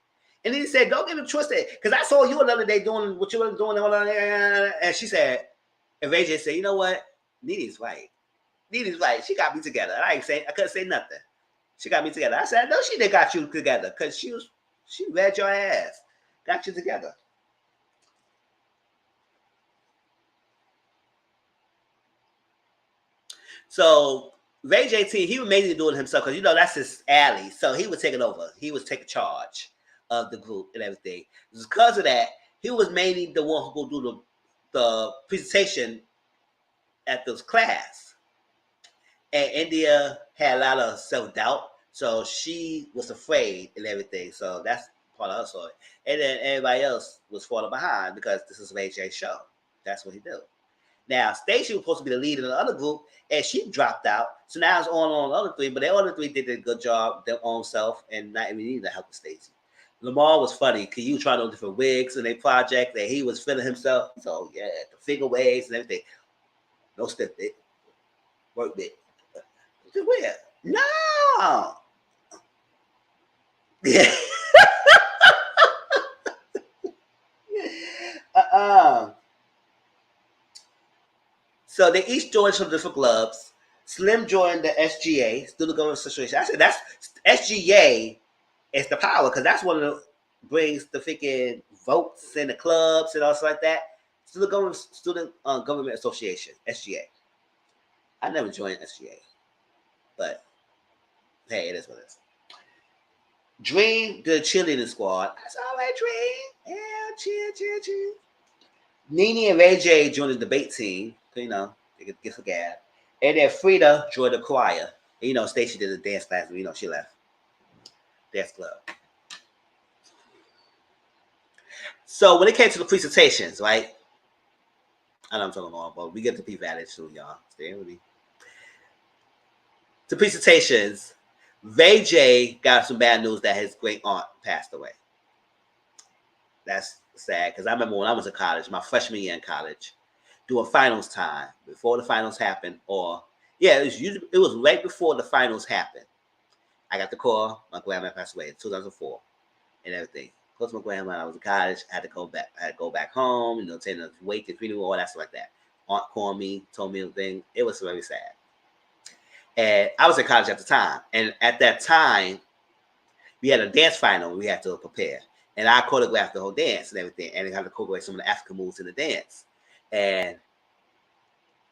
And then he said, don't get him twisted. Because I saw you another day doing what you were doing. And she said, and Ray J said, you know what? Nene's right. She got me together. I couldn't say nothing. She got me together. I said, no, she didn't got you together. Because she read your ass. Got you together. So Ray J T, he was mainly doing it himself because you know that's his alley. So he was taking over. He was taking charge of the group and everything. Because of that, he was mainly the one who would do the presentation at this class. And India had a lot of self-doubt, so she was afraid and everything. So that's part of her story. And then everybody else was falling behind because this is Ray J's show. That's what he did. Now, Stacey was supposed to be the lead in the other group, and she dropped out. So now it's on the other three, but the other three did a good job, their own self, and not even needed the help of Stacey. Lamar was funny because he was trying on different wigs in their project, and he was feeling himself. So, yeah, the figure waves and everything. No step it. Work bit. Where? No! Yeah. So they each joined some different clubs. Slim joined the SGA, Student Government Association. I said that's SGA is the power because that's one of the brings the freaking votes in the clubs and all stuff like that. Student Government Association, SGA. I never joined SGA, but hey, it is what it is. Dream, the cheerleading squad. That's all right, Dream. Yeah, cheer. Nene and Ray J joined the debate team. You know, they could get some gab. And then Frida joined the choir. And, you know, Stacey did a dance class, but you know, she left. Dance club. So when it came to the presentations, right? I know I'm talking about, but we get to PValley soon, y'all. Stay with me. The presentations, Ray J got some bad news that his great aunt passed away. That's sad because I remember when I was in college, my freshman year in college, doing finals time before the finals happened, it was right before the finals happened. I got the call. My grandma passed away in 2004, and everything. Close my grandma. I was in college. I had to go back. I had to go back home. You know, take the wait to funeral, all that stuff like that. Aunt called me, told me everything. It was very sad. And I was in college at the time, and at that time, we had a dance final. We had to prepare, and I choreographed the whole dance and everything, and I had to choreograph some of the African moves in the dance. And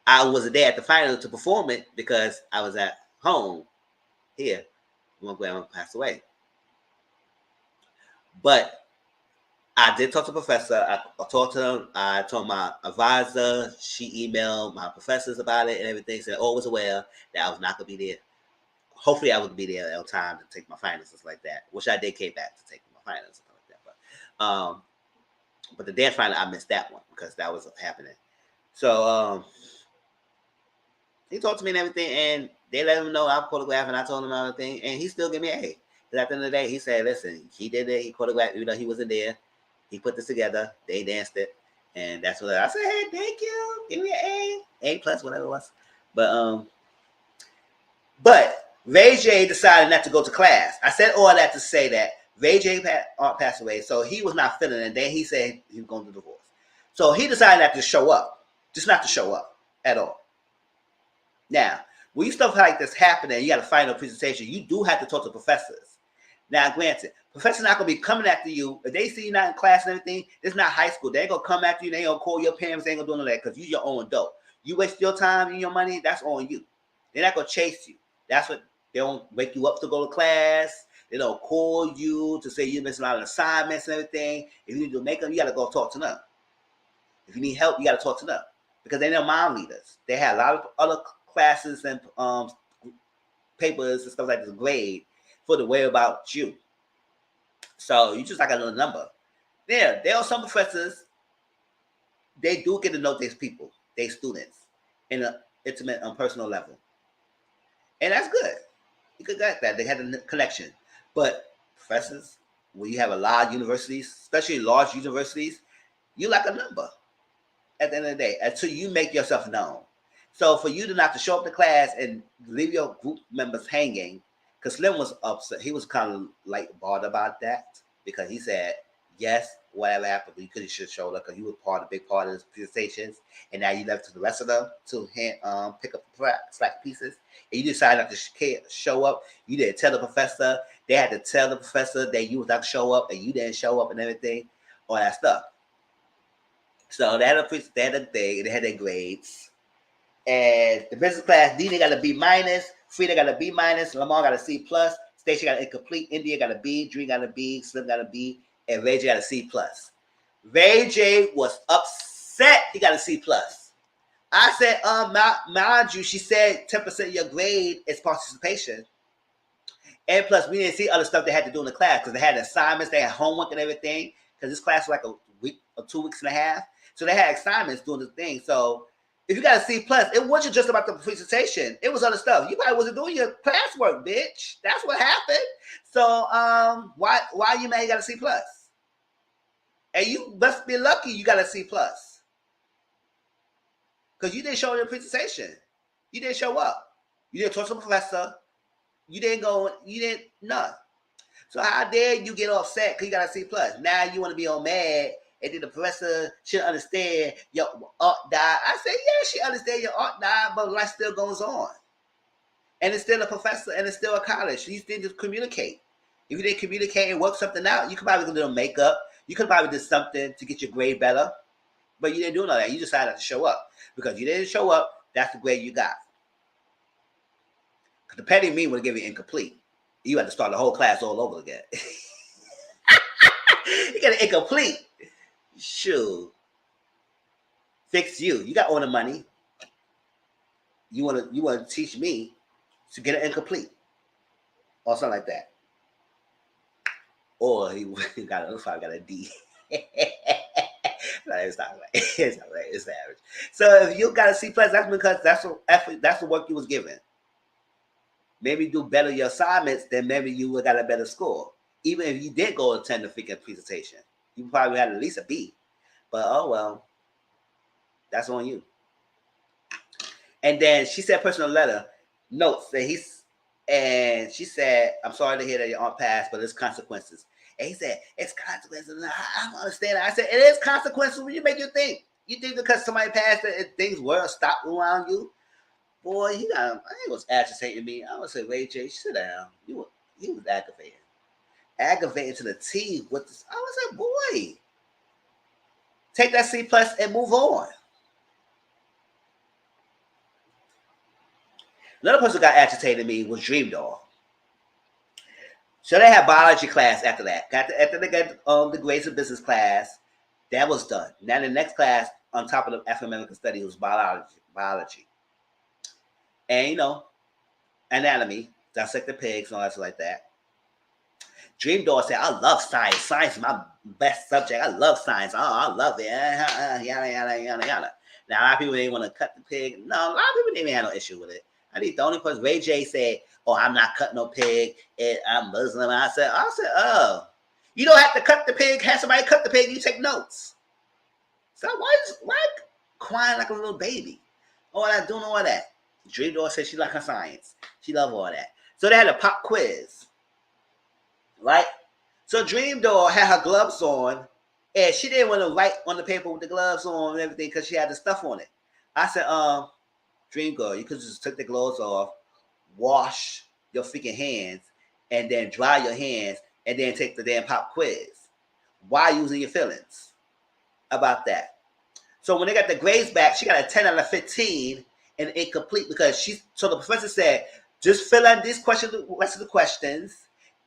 I wasn't there at the final to perform it because I was at home here when my grandma passed away. But I did talk to the professor. I talked to him. I told my advisor. She emailed my professors about it and everything. Said, "Oh, I was aware that I was not going to be there. Hopefully, I would be there at time to take my finals and stuff like that." Which I did came back to take my finals and stuff like that. But the dance final, I missed that one because that was happening. So he talked to me and everything, and they let him know I'm choreographing. I told him everything, and he still gave me an A. Because at the end of the day, he said, "Listen, he did it. He choreographed. Even though he wasn't there, he put this together. They danced it, and that's what I said. Hey, thank you. Give me an A plus, whatever it was." But Ray J decided not to go to class. I said all that to say that Ray J passed away, so he was not feeling it. And then he said he was going to divorce, so he decided not to show up, just not to show up at all. Now, when stuff like this happening, you got a final presentation, you do have to talk to professors. Now, granted, professors not going to be coming after you. If they see you not in class and everything, it's not high school. They ain't going to come after you. They ain't going to call your parents. They ain't going to do none of that because you your own adult. You waste your time and your money, that's on you. They're not going to chase you. That's what they don't wake you up to go to class. They don't call you to say you're missing out on assignments and everything. If you need to make them, you got to go talk to them. If you need help, you got to talk to them because they're their mom leaders. They have a lot of other classes and papers and stuff like this grade for the way about you. So you just like a little number. There are some professors, they do get to know these people, their students, in an intimate and personal level. And that's good. You could get that. They had a connection. But professors, when you have a lot of universities, especially large universities, you like a number at the end of the day until you make yourself known. So for you to not to show up to class and leave your group members hanging, because Slim was upset. He was kind of like bothered about that because he said, yes, whatever happened, but you could have showed up because you were a big part of his presentations, and now you left to the rest of them to pick up the slack pieces, and you decided not to show up. You didn't tell the professor. They had to tell the professor that you was not to show up, and you didn't show up and everything, all that stuff. So they had a thing. They had their grades. And the business class, Nina got a B minus, Frida got a B minus, Lamar got a C plus, Stacey got an incomplete, India got a B, Dream got a B, Slim got a B, and Ray J got a C plus. Ray J was upset he got a C plus. I said, mind you, she said 10% of your grade is participation. And plus, we didn't see other stuff they had to do in the class because they had assignments, they had homework and everything. Because this class was like a week or 2 weeks and a half, so they had assignments doing the thing. So if you got a C plus, it wasn't just about the presentation; it was other stuff. You probably wasn't doing your classwork, bitch. That's what happened. So why you mad? You got a C plus, and you must be lucky you got a C plus because you didn't show your presentation. You didn't show up. You didn't talk to the professor. You didn't go. You didn't none. So how dare you get upset because you got a C plus? Now you want to be all mad, and then the professor should understand your aunt died. I said, yeah, she understands your aunt died, but life still goes on. And it's still a professor, and it's still a college. You still just communicate. If you didn't communicate and work something out, you could probably do makeup. You could probably do something to get your grade better. But you didn't do none of that. You decided to show up. Because you didn't show up, that's the grade you got. Because the petty me would give you incomplete. You had to start the whole class all over again. You got it incomplete. Shoot. Fix you. You got all the money. You want to teach me to get it incomplete. Or something like that. Or he got a D. No, it's not right. It's not right. It's average. So if you got a C plus, that's because that's the work you was given. Maybe do better your assignments, then maybe you would got a better score. Even if you did go attend the freaking presentation, you probably had at least a B. But oh well, that's on you. And then she said, personal letter notes that she said, I'm sorry to hear that your aunt passed, but it's consequences. And he said, it's consequences. I don't understand. I said, it is consequences when you make you think. You think because somebody passed that things were stopped around you. Boy, he was agitating me. I would say, Ray J, sit down. He was aggravating. Aggravating to the T with this. I was like, boy, take that C plus and move on. Another person who got agitated me was Dream Doll. So they had biology class after that. After they got the grades of business class, that was done. Now the next class on top of the African American study was biology. And, anatomy, dissect the pigs and all that stuff like that. Dream Doll said, I love science. Science is my best subject. I love science. Oh, I love it. Yada, yada, yada, yada. Now, a lot of people didn't want to cut the pig. No, a lot of people didn't have no issue with it. I think the only person, Ray J said, oh, I'm not cutting no pig. I'm Muslim. I said, oh, you don't have to cut the pig. Have somebody cut the pig. You take notes. So why crying like a little baby? All that, doing all that. Dream Doll said she like her science. She love all that. So they had a pop quiz. Right? So Dream Doll had her gloves on, and she didn't want to write on the paper with the gloves on and everything because she had the stuff on it. I said, Dream Girl, you could just take the gloves off, wash your freaking hands, and then dry your hands, and then take the damn pop quiz. Why using your feelings about that? So when they got the grades back, she got a 10 out of 15 and incomplete because so the professor said, just fill out these questions, the rest of the questions,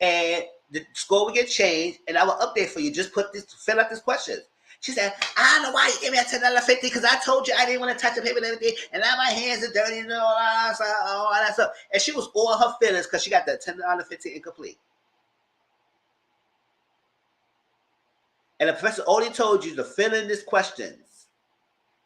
and the score will get changed, and I will update for you. Just fill out these questions. She said, I don't know why you gave me a 10 out of 15 because I told you I didn't want to touch the paper and everything, and now my hands are dirty and all that stuff. And she was all her feelings because she got that 10 out of 15 incomplete. And the professor only told you to fill in these questions,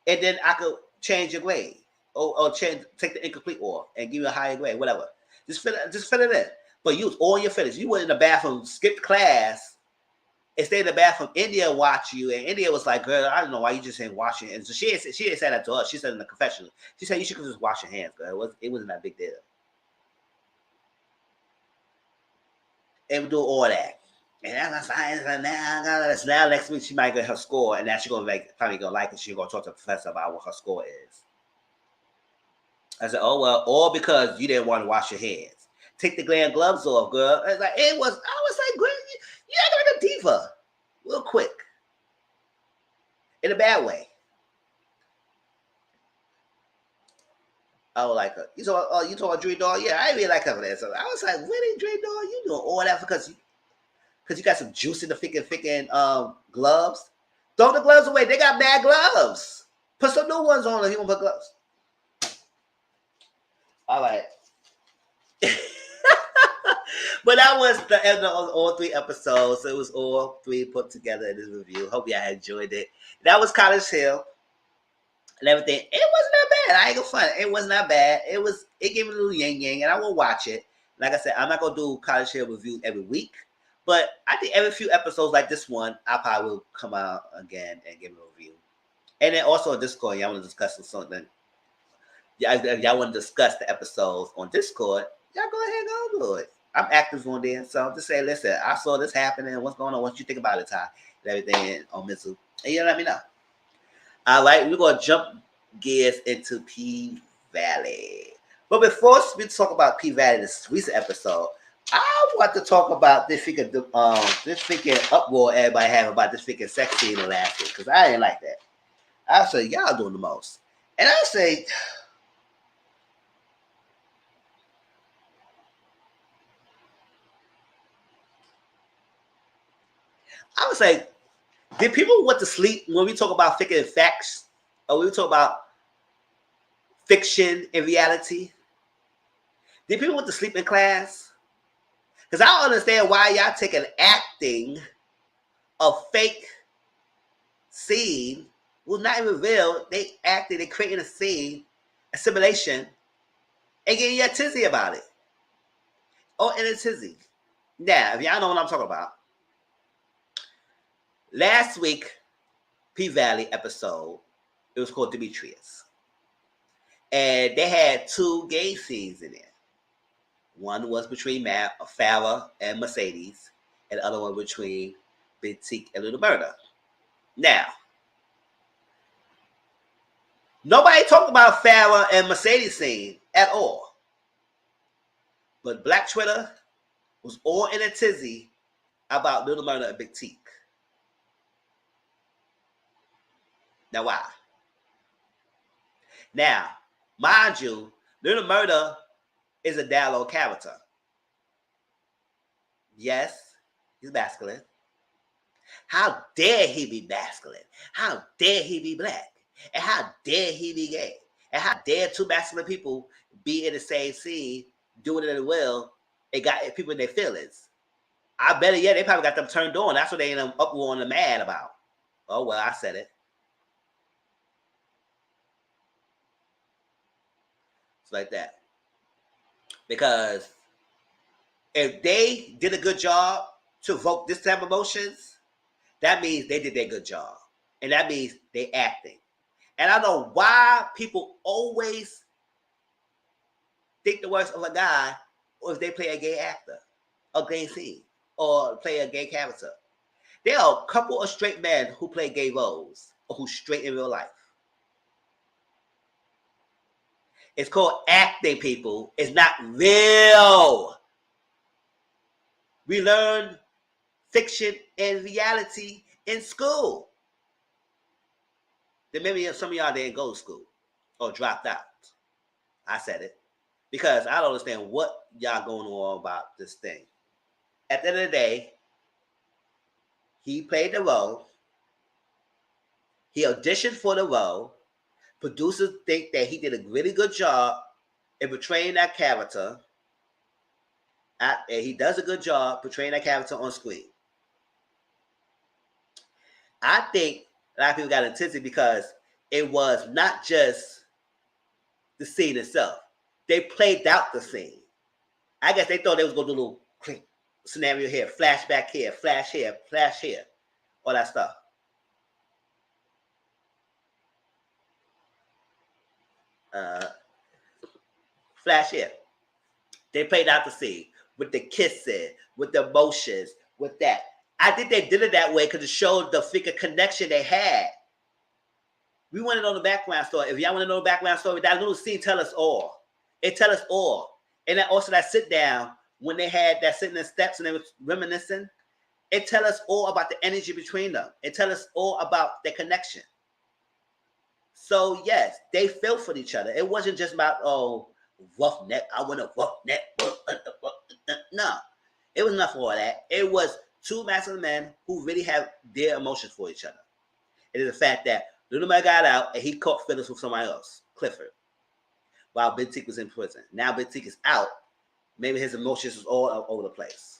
and then I could change your grade. Or take the incomplete off and give you a higher grade, whatever. Just fill it in. But use all your feelings. You went in the bathroom, skipped class, and stayed in the bathroom. India watched you, and India was like, girl, I don't know why you just ain't washing. And so she didn't say that to us. She said in the confessional. She said you should just wash your hands, girl. It wasn't that big deal. And we do all that. And that's my science. And now next week she might get her score, and now she's probably gonna like it. She's gonna talk to the professor about what her score is. I said, oh, well, all because you didn't want to wash your hands. Take the glam gloves off, girl. I was like, girl, you act like a diva real quick. In a bad way. I was like, you talking about Dream Doll? Yeah, I really like her for that. So I was like, really, Dream Doll? You doing all that because you got some juice in the freaking gloves? Throw the gloves away. They got bad gloves. Put some new ones on if you want to put gloves. All right. But that was the end of all 3 episodes. So it was all 3 put together in this review. Hope y'all enjoyed it. That was College Hill and everything. It wasn't that bad. I ain't gonna front. It was not bad. It gave me a little yang yang, and I will watch it. Like I said, I'm not gonna do College Hill review every week, but I think every few episodes like this one, I probably will come out again and give it a review. And then also on Discord, y'all want to discuss something. If y'all want to discuss the episodes on Discord, y'all go ahead and go do it. I'm active on there, so just say, listen, I saw this happening. What's going on? What you think about it, Ty? And everything on Mizzle. And you let me know. All right, we're going to jump gears into PValley. But before we talk about PValley, this recent episode, I want to talk about this freaking uproar everybody have about this freaking sex scene in last week, because I didn't like that. I say, y'all doing the most. And I say, I would say, did people want to sleep when we talk about freaking facts? Or when we talk about fiction and reality? Did people want to sleep in class? Because I don't understand why y'all taking acting of fake scene was not even real. They acted, they creating a scene, a simulation, and getting you a tizzy about it. Oh, and a tizzy. Now, if y'all know what I'm talking about, last week, PValley episode, it was called Demetrius. And they had 2 gay scenes in there. One was between Farrah and Mercedes, and the other one between Big Teak and Little Murder. Now, nobody talked about Farrah and Mercedes scene at all. But Black Twitter was all in a tizzy about Little Murder and Big Teak. Now, why? Now, mind you, Little Murder is a dialogue character. Yes, he's masculine. How dare he be masculine? How dare he be black? And how dare he be gay? And how dare 2 masculine people be in the same scene, doing it well, and got people in their feelings? I bet it, yeah, they probably got them turned on. That's what they end up uproaring and mad about. Oh, well, I said it. It's like that. Because if they did a good job to evoke this type of emotions, that means they did their good job. And that means they acting. And I know why people always think the worst of a guy or if they play a gay actor, a gay scene, or play a gay character. There are a couple of straight men who play gay roles or who's straight in real life. It's called acting, people. It's not real. We learn fiction and reality in school. Then maybe some of y'all didn't go to school or dropped out. I said it. Because I don't understand what y'all going on about this thing. At the end of the day, he played the role. He auditioned for the role. Producers think that he did a really good job in portraying that character. And he does a good job portraying that character on screen. I think a lot of people got intensity because it was not just the scene itself. They played out the scene. I guess they thought they was going to do a little quick scenario here, flashback here, flash here, all that stuff. Flash here. They played out the scene with the kissing, with the emotions, with that. I think they did it that way because it showed the freaking connection they had. We want to know the background story. If y'all want to know the background story, that little scene tell us all. It tell us all. And then also that sit down, when they had that sitting in steps and they was reminiscing, it tell us all about the energy between them. It tell us all about their connection. So yes, they felt for each other. It wasn't just about, oh, rough neck. I want a rough neck. No, it was not for all that. It was 2 masculine men who really have their emotions for each other. It is the fact that Little Man got out and he caught feelings with somebody else, Clifford, while Big Teak was in prison. Now Big Teak is out Maybe his emotions was all over the place.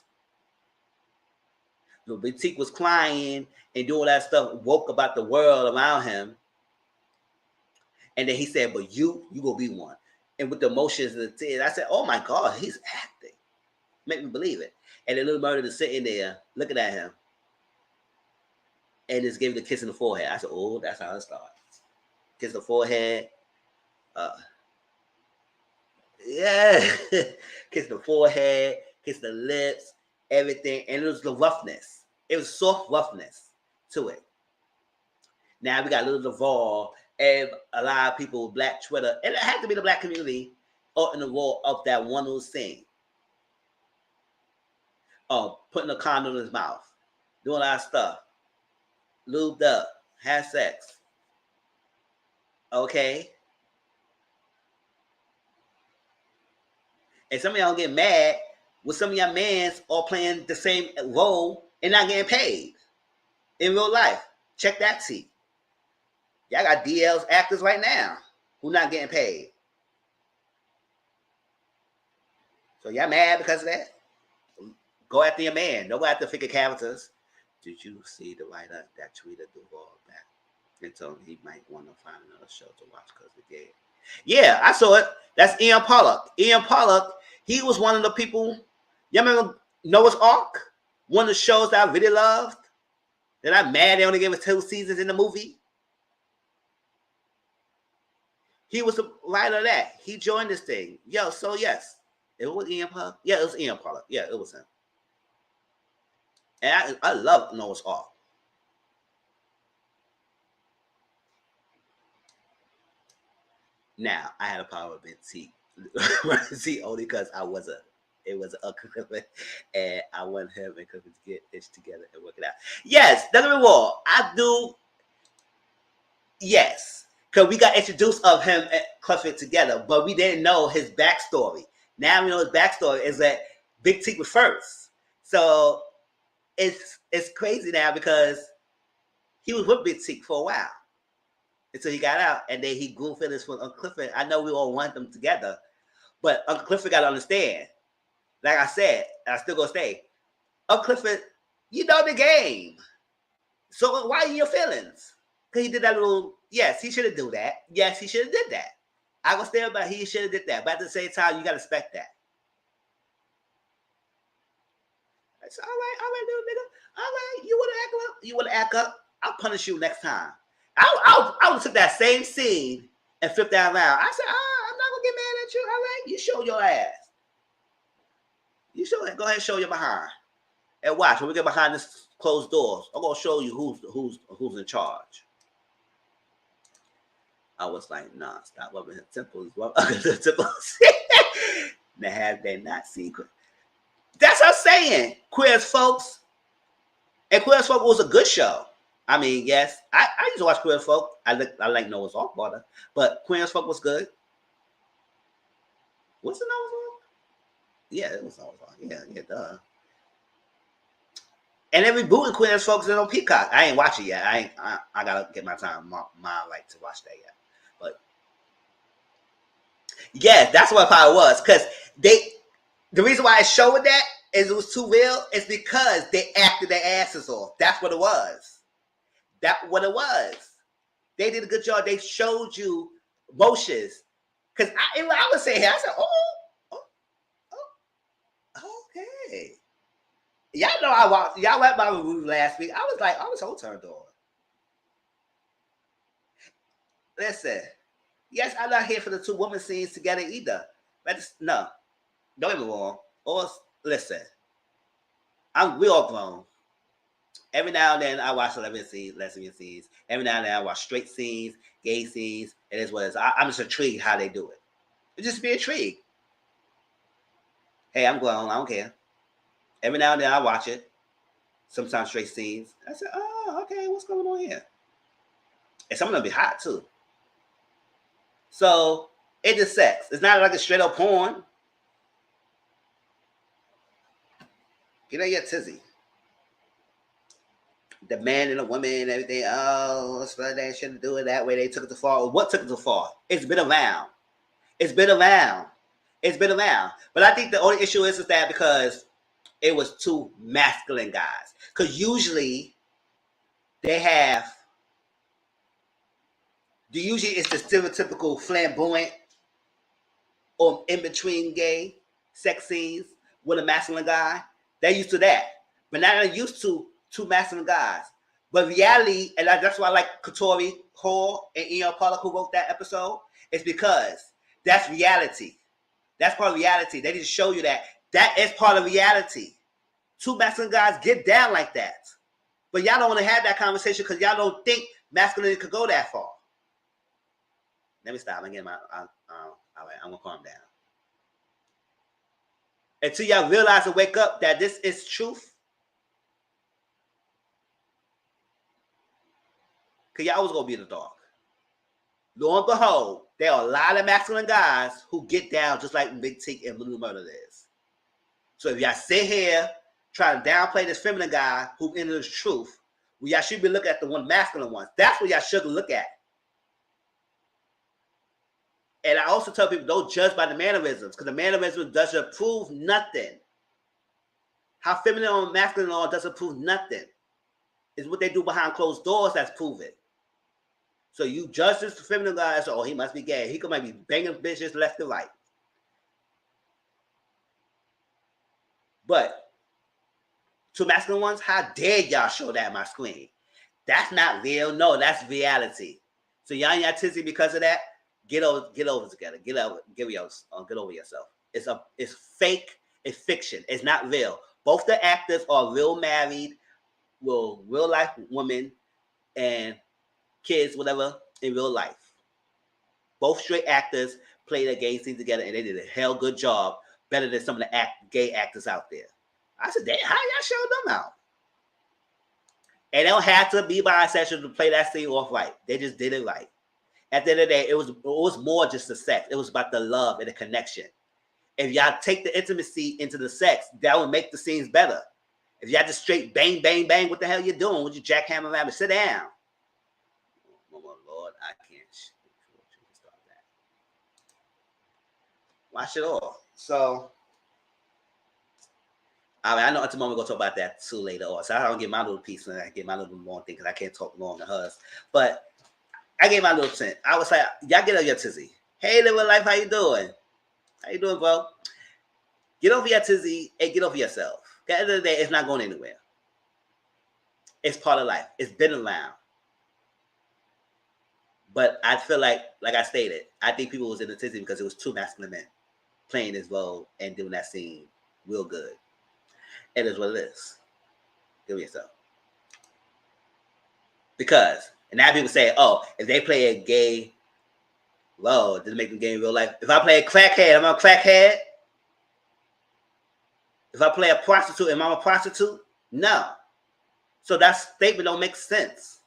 So Big Teak was crying and doing that stuff, woke about the world around him. And then he said, but you gonna be one. And with the emotions and the tears, I said, oh my God, he's acting. Make me believe it. And the little murder is sitting there looking at him and just gave him the kiss in the forehead. I said, oh, that's how it starts. Kiss the forehead. Yeah. Kiss the forehead, kiss the lips, everything. And it was the roughness. It was soft roughness to it. Now we got Little Duval and a lot of people with Black Twitter, and it had to be the Black community in the role of that one little scene. Putting a condom in his mouth, doing a lot of stuff, lubed up, had sex. Okay? And some of y'all get mad with some of y'all mans all playing the same role and not getting paid in real life. Check that tea. Y'all got DL's actors right now who not getting paid. So y'all mad because of that? Go after your man. Don't go after figure characters. Did you see the writer that tweeted Duval back and told him he might want to find another show to watch because we're gay? Yeah, I saw it. That's Ian Pollock. Ian Pollock, he was one of the people. You remember Noah's Ark? One of the shows that I really loved. That I'm mad they only gave us 2 seasons in the movie. He was the writer of that. He joined this thing. Yo, so yes. It was Ian Pollock. Yeah, it was Ian Pollock. Yeah, it was him. And I love Noah's Ark. Now, I had a problem with Big T. Only because it was a Clifford, and I want him and Clifford to get it together and work it out. Yes, don't get me wrong. I do. Yes, because we got introduced of him and Clifford together, but we didn't know his backstory. Now we know his backstory is that Big T was first. So it's crazy now because he was with Big T for a while until he got out, and then he grew feelings for Uncle Clifford. I know we all want them together, but Uncle Clifford got to understand. Like I said, I still gonna stay. Uncle Clifford, you know the game. So why are your feelings? Because he did that little. Yes, he should have done that. Yes, he should have did that. I gonna stay about he should have did that. But at the same time, you gotta respect that. I said, all right, little nigga. All right, you wanna act up? I'll punish you next time. I would took that same scene and flipped that around. I said, I'm not gonna get mad at you. All right, you show your ass. You show it. Go ahead and show your behind. And watch when we get behind this closed doors. I'm gonna show you who's in charge. I was like, nah, stop rubbing his temples. Now have they not seen? That's what I'm saying. Queer as Folks. And Queer as Folk was a good show. I mean, yes, I used to watch Queer as Folk. I like Noah's Ark better, but Queer as Folk was good. What's the Noah's Ark? Yeah, it was Noah's Ark. Yeah, duh. And then rebooting Queer as Folk is on Peacock. I ain't watch it yet. I gotta get my time, my like to watch that yet. But yeah, that's what probably was because the reason why I showed that is it was too real is because they acted their asses off. That's what it was. That's what it was. They did a good job. They showed you motions. Because I was saying, I said, okay. Y'all know y'all read my review last week. I was so turned on. Listen, yes, I'm not here for the 2 women scenes together either. No, don't get me wrong. Or listen, we all grown. Every now and then I watch lesbian scenes. Every now and then I watch straight scenes, gay scenes. It is what it is. I'm just intrigued how they do it. Just be intrigued. Hey, I'm grown. I don't care. Every now and then I watch it. Sometimes straight scenes. I said, oh, okay, what's going on here? And some of them be hot too. So it's just sex. It's not like a straight up porn. Get out your tizzy. The man and the woman and everything. Oh, they shouldn't do it that way. They took it too far. What took it too far? It's been around. It's been around. It's been around. But I think the only issue is that because it was two masculine guys. Because usually usually it's the stereotypical flamboyant or in between gay sex scenes with a masculine guy. They're used to that. But now they're used to two masculine guys. But reality, and that's why I like Katori Hall and Ian Pollock who wrote that episode, is because that's reality. That's part of reality. They need to show you that is part of reality. Two masculine guys get down like that. But y'all don't want to have that conversation because y'all don't think masculinity could go that far. Let me stop. All right, I'm going to calm down. Until y'all realize and wake up that this is truth. Because y'all always going to be in the dark. Lo and behold, there are a lot of masculine guys who get down just like Big T and Little Murder is. So if y'all sit here trying to downplay this feminine guy who into the truth, well, y'all should be looking at the one masculine ones. That's what y'all should look at. And I also tell people, don't judge by the mannerisms, because the mannerisms doesn't prove nothing. How feminine or masculine are doesn't prove nothing. It's what they do behind closed doors that's proven. So you judge this feminine guy as, oh, he must be gay. He might be banging bitches left and right. But two masculine ones, how dare y'all show that on my screen? That's not real. No, that's reality. So y'all tizzy because of that. Get over together. Get over yourself. It's fake. It's fiction. It's not real. Both the actors are real married, real life women and kids, whatever, in real life. Both straight actors play their gay scenes together, and they did a hell good job, better than some of the gay actors out there. I said, damn, how y'all showed them out? And they don't have to be bisexual to play that scene off right. They just did it right. At the end of the day, it was more just the sex. It was about the love and the connection. If y'all take the intimacy into the sex, that would make the scenes better. If y'all just straight bang, bang, bang, what the hell you doing? Would you jackhammer rabbit? Sit down. Oh, Lord, I can't. Stop that. Watch it all. So, I know at the moment we're going to talk about that too later on. So I don't get my little piece and I get my little more thing because I can't talk long to hers. But I gave my little cent. I was like, y'all get on your tizzy. Hey, living life, how you doing? How you doing, bro? Get over your tizzy and get over yourself. At the end of the day, it's not going anywhere. It's part of life. It's been around. But I feel like I stated, I think people was in the tizzy because it was two masculine men playing this role and doing that scene real good. It is what it is. Give yourself. Because, and now people say, oh, if they play a gay role, does it make them gay in real life? If I play a crackhead, am I a crackhead? If I play a prostitute, am I a prostitute? No. So that statement don't make sense.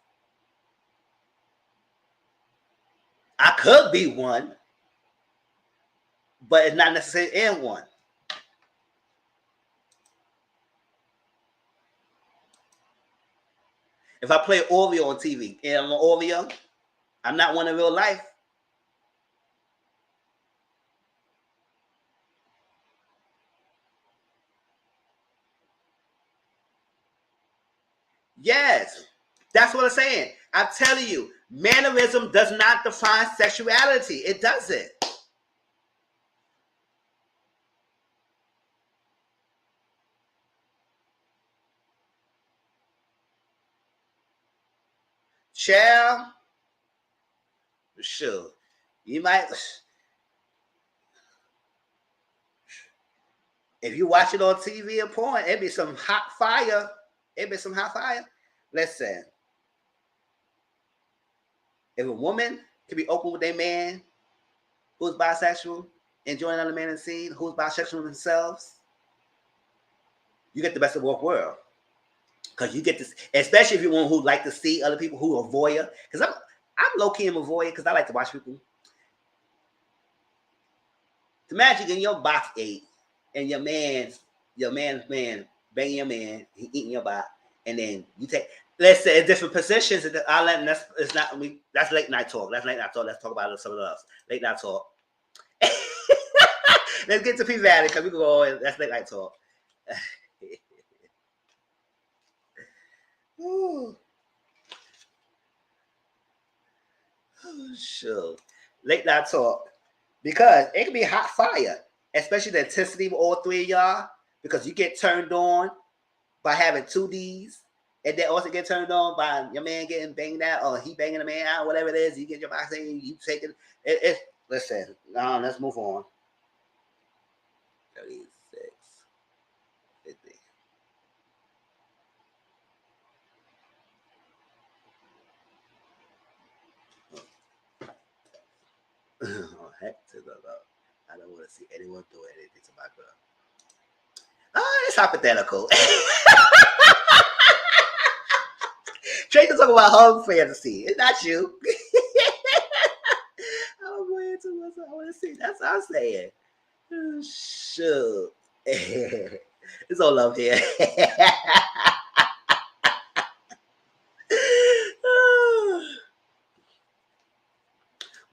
I could be one, but it's not necessarily in one. If I play Oreo on TV and I'm an Oreo, I'm not one in real life. Yes, that's what I'm saying. I'm telling you, mannerism does not define sexuality. It doesn't. Child, sure, you might. If you watch it on TV and porn, it'd be some hot fire. Listen, if a woman can be open with a man who's bisexual, enjoying another man in the scene, who's bisexual themselves, you get the best of both worlds. Because you get this, especially if you're one who like to see other people who are voyeur. Because I'm low-key a voyeur because I like to watch people. Imagine getting your box ate and your man's man banging your man, he eating your box, and then you take, let's say, different positions. That's late night talk. Let's talk about some of us. Late night talk. Let's get to PValley because we can go on. That's late night talk. Ooh. Oh, sure. Late night talk. Because it can be hot fire, especially the intensity of all three of y'all, because you get turned on by having two Ds, and then also get turned on by your man getting banged out, or he banging a man out, whatever it is. You get your boxing, you take it. Listen, let's move on. 36, 50. Oh, heck to the love. I don't want to see anyone do anything to my girl. Oh, it's hypothetical. Trey can talk about home fantasy. It's not you. I'm going to what I want to see. That's what I'm saying. Oh, sure. It's all love here.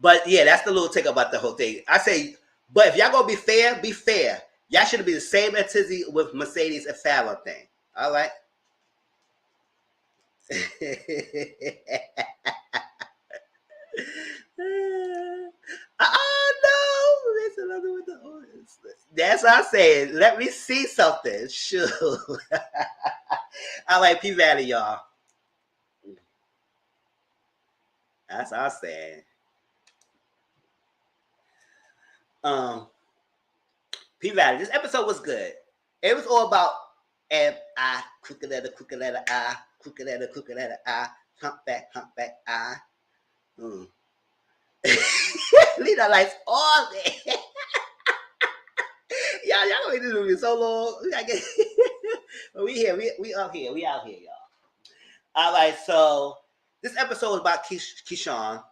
But yeah, that's the little take about the whole thing. I say, but if y'all gonna be fair, be fair. Y'all should be the same intensity with Mercedes and Farrah thing. All right. No, there's another with the orange. That's what I'm saying. Let me see something. Sure. All right, PValley, y'all. That's what I'm saying. PValley, this episode was good. It was all about M-I, crooked letter, I, crooked letter, I, humpback, I. Leave the lights on, man. Y'all gonna make this movie so long. We gotta get but we here, we out here, y'all. All right, so this episode was about Keyshawn,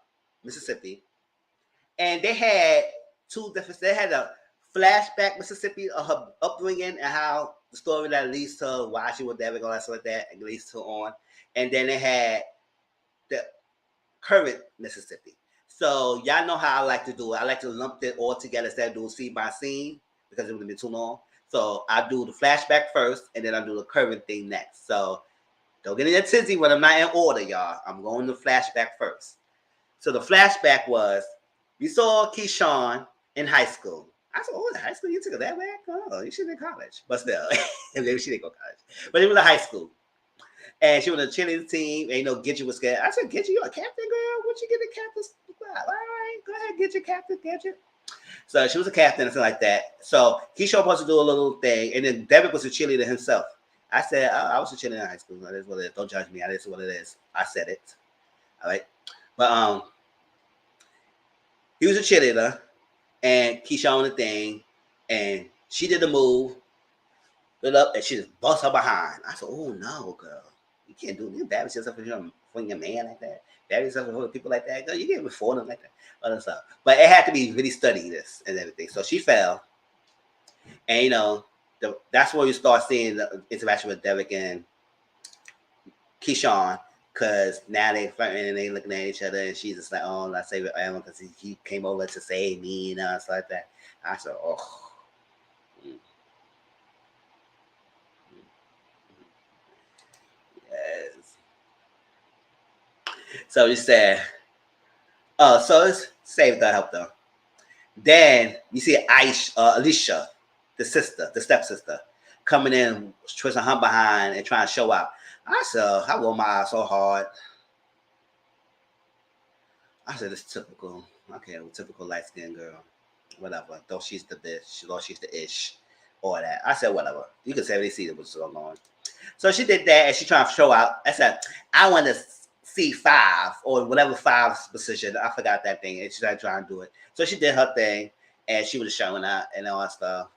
Mississippi, and they had two different. They had a flashback Mississippi of her upbringing and how the story that leads to why she was there and all that stuff like that, and leads to on, and then they had the current Mississippi. So y'all know how I like to do it. I like to lump it all together instead of doing scene by scene because it would be too long. So I do the flashback first, and then I do the current thing next. So don't get in a tizzy when I'm not in order, y'all. I'm going to flashback first. So the flashback was, we saw Keyshawn in high school. I said, oh, in high school? You took it that way? Oh, you should be in college. But still, maybe she didn't go to college. But it was a high school. And she was a cheerleading team, and Gidget was scared. I said, Gidget, you a captain, girl? What you get a captain spot? All right, go ahead, get your captain, Gidget. So she was a captain and something like that. So Keyshawn was supposed to do a little thing, and then Devin was a cheerleader himself. I said, I was a cheerleader in high school. That is what it is. Don't judge me. That is what it is. I said it. All right. But he was a cheerleader, and Keyshawn on the thing, and she did the move, stood up, and she just bust her behind. I said, oh, no, girl. You can't do it. You embarrass yourself for your man like that. Embarrass yourself for people like that. Girl, you can't afford them like that. Other stuff. But it had to be really studied this and everything. So she fell. And, that's where you start seeing the interaction with Derek and Keyshawn. Because now they fighting and they looking at each other. And she's just like, oh, let's save it because he came over to save me and stuff like that. I said, oh. Yes. So he said, oh, so it's saved the help though. Then you see Alicia, the stepsister, coming in, twisting her behind and trying to show out. I said, I rolled my eyes so hard. I said, it's typical. Okay, typical light skinned girl. Whatever. Though she's the bitch. Though she's the ish. All that. I said, whatever. You can say they see what's going on. So she did that and she trying to show out. I said, I want to see 5 or whatever 5's position. I forgot that thing. And she started trying to do it. So she did her thing and she was showing out and all that stuff.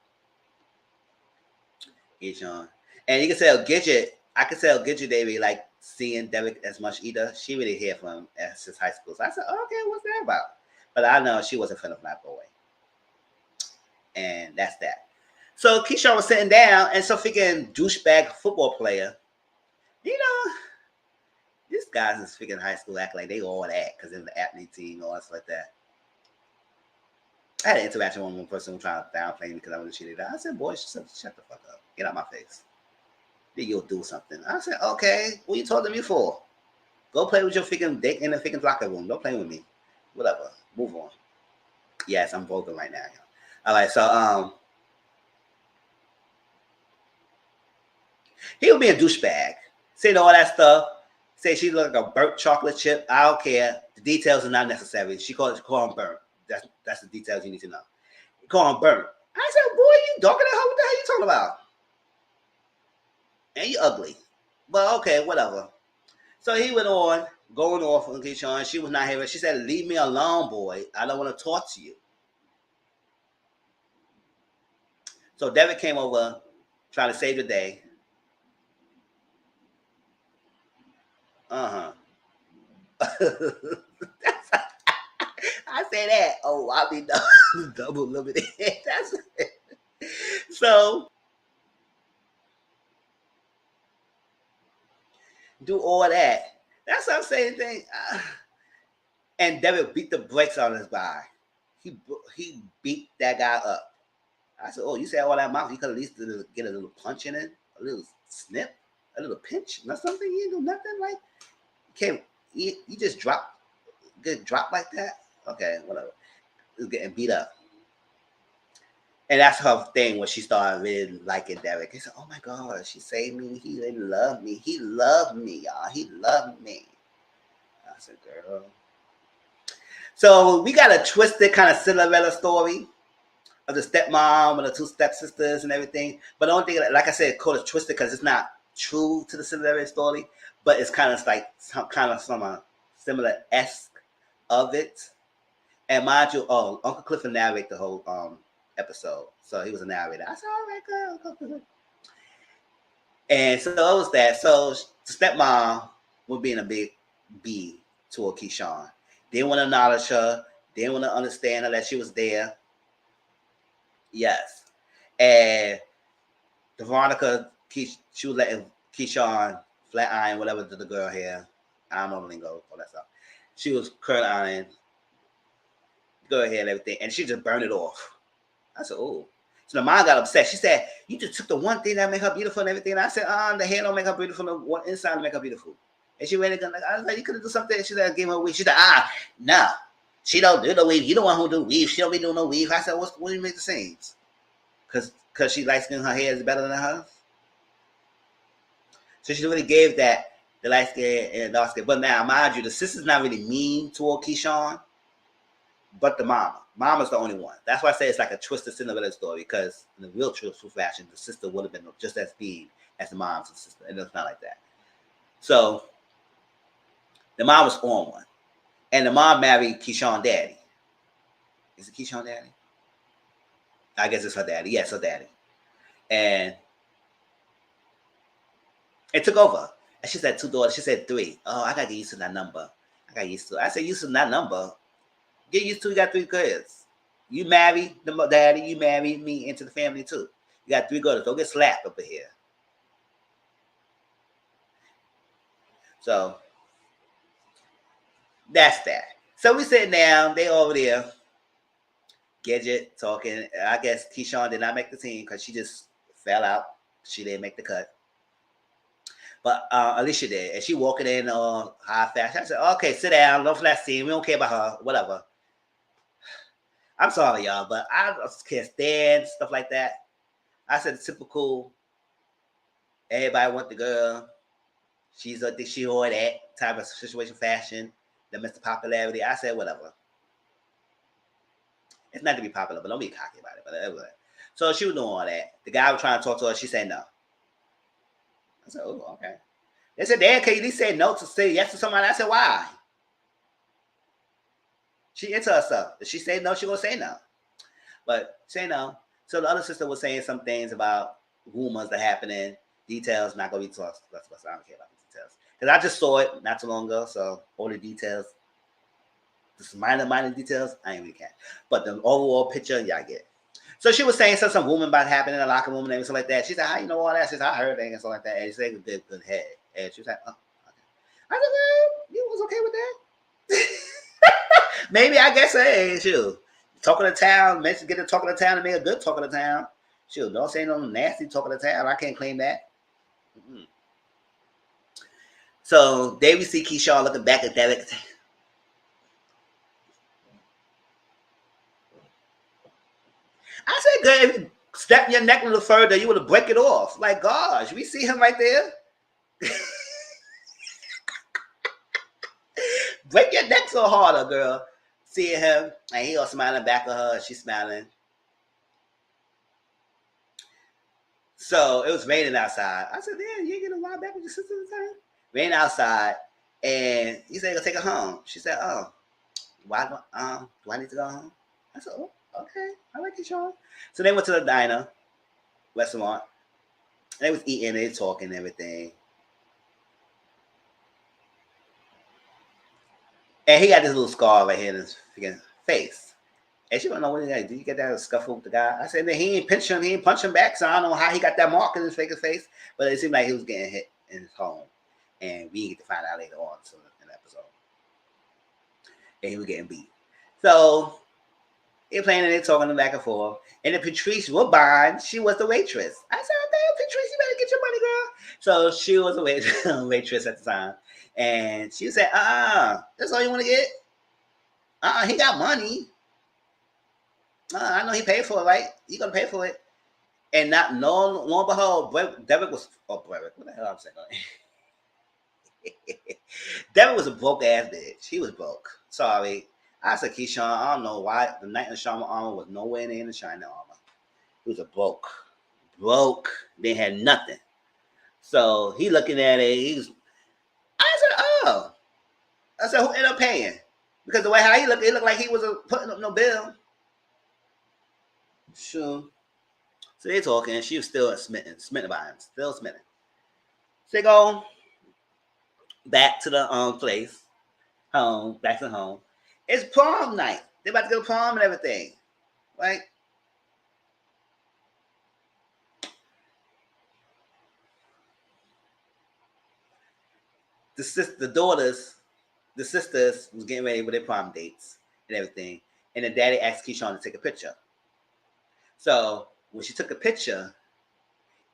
And you can tell Gidget, I can tell Gidget they really like seeing Derek as much either. She really hear from him since high school. So I said, okay, what's that about? But I know she wasn't finna black boy. And that's that. So Keyshawn was sitting down and some freaking douchebag football player, these guys is freaking high school act like they all that because they're the athlete team or stuff like that. I had an interaction with one person who tried to downplay me because I was a cheerleader. I said, boy, shut the fuck up. Get out my face. Then you'll do something. I said, okay, what you talking to me for? Go play with your freaking dick in the freaking locker room. Don't play with me. Whatever. Move on. Yes, I'm vocal right now. All right, so he'll be a douchebag. Saying all that stuff. Say she look like a burnt chocolate chip. I don't care. The details are not necessary. She call him burnt. That's the details you need to know. You call him burnt. I said, boy, you darker than her. What the hell you talking about? And you ugly. But okay, whatever. So he went on, going off on Keyshawn. She was not here. She said, leave me alone, boy. I don't want to talk to you. So David came over, trying to save the day. I say that. Oh, I'll be double limited. That's it. So do all that. That's what I'm saying. And David beat the brakes on his guy. He beat that guy up. I said, oh, you said all that mouth. You could at least get a little punch in it, a little snip, a little pinch, or something. You didn't do nothing. Like, you just get dropped like that. Okay, whatever. It's getting beat up. And that's her thing when she started really liking Derek. He said, oh my God, she saved me. He really loved me. He loved me, y'all. He loved me. I said, girl. So we got a twisted kind of Cinderella story of the stepmom and the two stepsisters and everything. But the only thing, like I said, called it twisted because it's not true to the Cinderella story, but it's kind of like some similar-esque of it. And mind you, Uncle Clifford narrated the whole episode. So he was a narrator. I said, all right, girl. And so it was that. So the stepmom was being a big B toward Keyshawn. Didn't want to acknowledge her. Didn't want to understand her that she was there. Yes. And the Veronica, she was letting Keyshawn flat iron whatever to the girl hair. I don't know the lingo, all that stuff. She was curl ironing girl hair and everything, and she just burned it off. I said, oh. So the mom got upset. She said, you just took the one thing that make her beautiful and everything. And I said, the hair don't make her beautiful, the one inside make her beautiful. And she went and I was like, you could have done something. She said, I gave her a weave. She said, no. She don't do the weave. You the one who do weave. She don't be doing no weave. I said, what do you make the scenes? Because she light skin, her hair is better than hers. So she really gave that the light skin and dark skin. But now, mind you, the sister's not really mean toward Keyshawn, but the mama. Mama's the only one. That's why I say it's like a twisted Cinderella story, because in the real true fashion, the sister would have been just as big as the mom's sister. And it's not like that. So the mom was on one. And the mom married Keyshawn daddy. Is it Keyshawn daddy? I guess it's her daddy. Yes, her daddy. And it took over. And she said 2 daughters. She said 3. Oh, I got to get used to that number. I said, used to that number. Get used to, you got 3 kids. You married the daddy, you married me into the family too. You got 3 girls. Don't get slapped up in here. So that's that. So we sitting down, they over there, Gidget talking. I guess Keyshawn did not make the team because she just fell out. She didn't make the cut. But Alicia did. And she walking in high fashion. I said, okay, sit down. No flat scene. We don't care about her. Whatever. I'm sorry, y'all, but I just can't stand stuff like that. I said, typical, everybody want the girl. She's a she or that type of situation fashion that makes the popularity. I said, whatever. It's not to be popular, but don't be cocky about it. But anyway. So she was doing all that. The guy was trying to talk to her. She said no. I said, oh, okay. They said, Dad, can you at least say no to say yes to somebody? I said, why? She into herself. If she say no, she gonna say no. But say no. So the other sister was saying some things about rumors that happening. Details not gonna be talked. I don't care about the details. Because I just saw it not too long ago. So all the details, just minor details, I ain't really care. But the overall picture, y'all get. So she was saying some woman about happening in the locker room and everything like that. She said, how you know all that? She said, I heard things and stuff like that. And she said, good head. And she was like, oh, okay. I said, well, you was okay with that? Maybe I guess, hey, shoot. talk of the town. Mention get the talk of the town and make a good talk of the town. Shoot, don't say no nasty talk of the town. I can't claim that. Mm-hmm. So there we see Keyshawn looking back at Derek. I said, good, if you step your neck a little further, you would have break it off. Like, gosh, we see him right there. Break your neck so harder, girl. Seeing him, and he all smiling back at her. She's smiling. So it was raining outside. I said, damn, you ain't gonna ride back with your sister this time? Rain outside, and he said, he'll take her home. She said, oh, why do I need to go home? I said, oh, okay, I like you, Sean. So they went to the diner, restaurant. They was eating, they talking and everything. And he got this little scar right here in his freaking face. And she don't know what he got. Did you get that scuffle with the guy? I said, he ain't pinch him, he ain't punch him back, so I don't know how he got that mark in his face. But it seemed like he was getting hit in his home. And we get to find out later on in the episode. And he was getting beat. So they're playing and they're talking back and forth. And then Patrice Woodbine, she was the waitress. I said, damn, Patrice, you better get your money, girl. So she was a waitress at the time. And she said, that's all you want to get? He got money. I know he paid for it, right? He gonna pay for it. And not long behold, Derek was what the hell I'm saying? Derek was a broke ass bitch. He was broke. Sorry. I said, Keyshawn, I don't know why the Knight in Shama armor was nowhere near the China armor. He was a broke. They had nothing. So he looking at it, I said, oh. I said, who ended up paying? Because the way how he looked, it looked like he wasn't putting up no bill. Sure. So they talking. She was still smitten by him. Still smitten. So they go back to the place. Back to home. It's prom night. They're about to go to prom and everything. Right? The sisters was getting ready with their prom dates and everything. And the daddy asked Keyshawn to take a picture. So when she took a picture,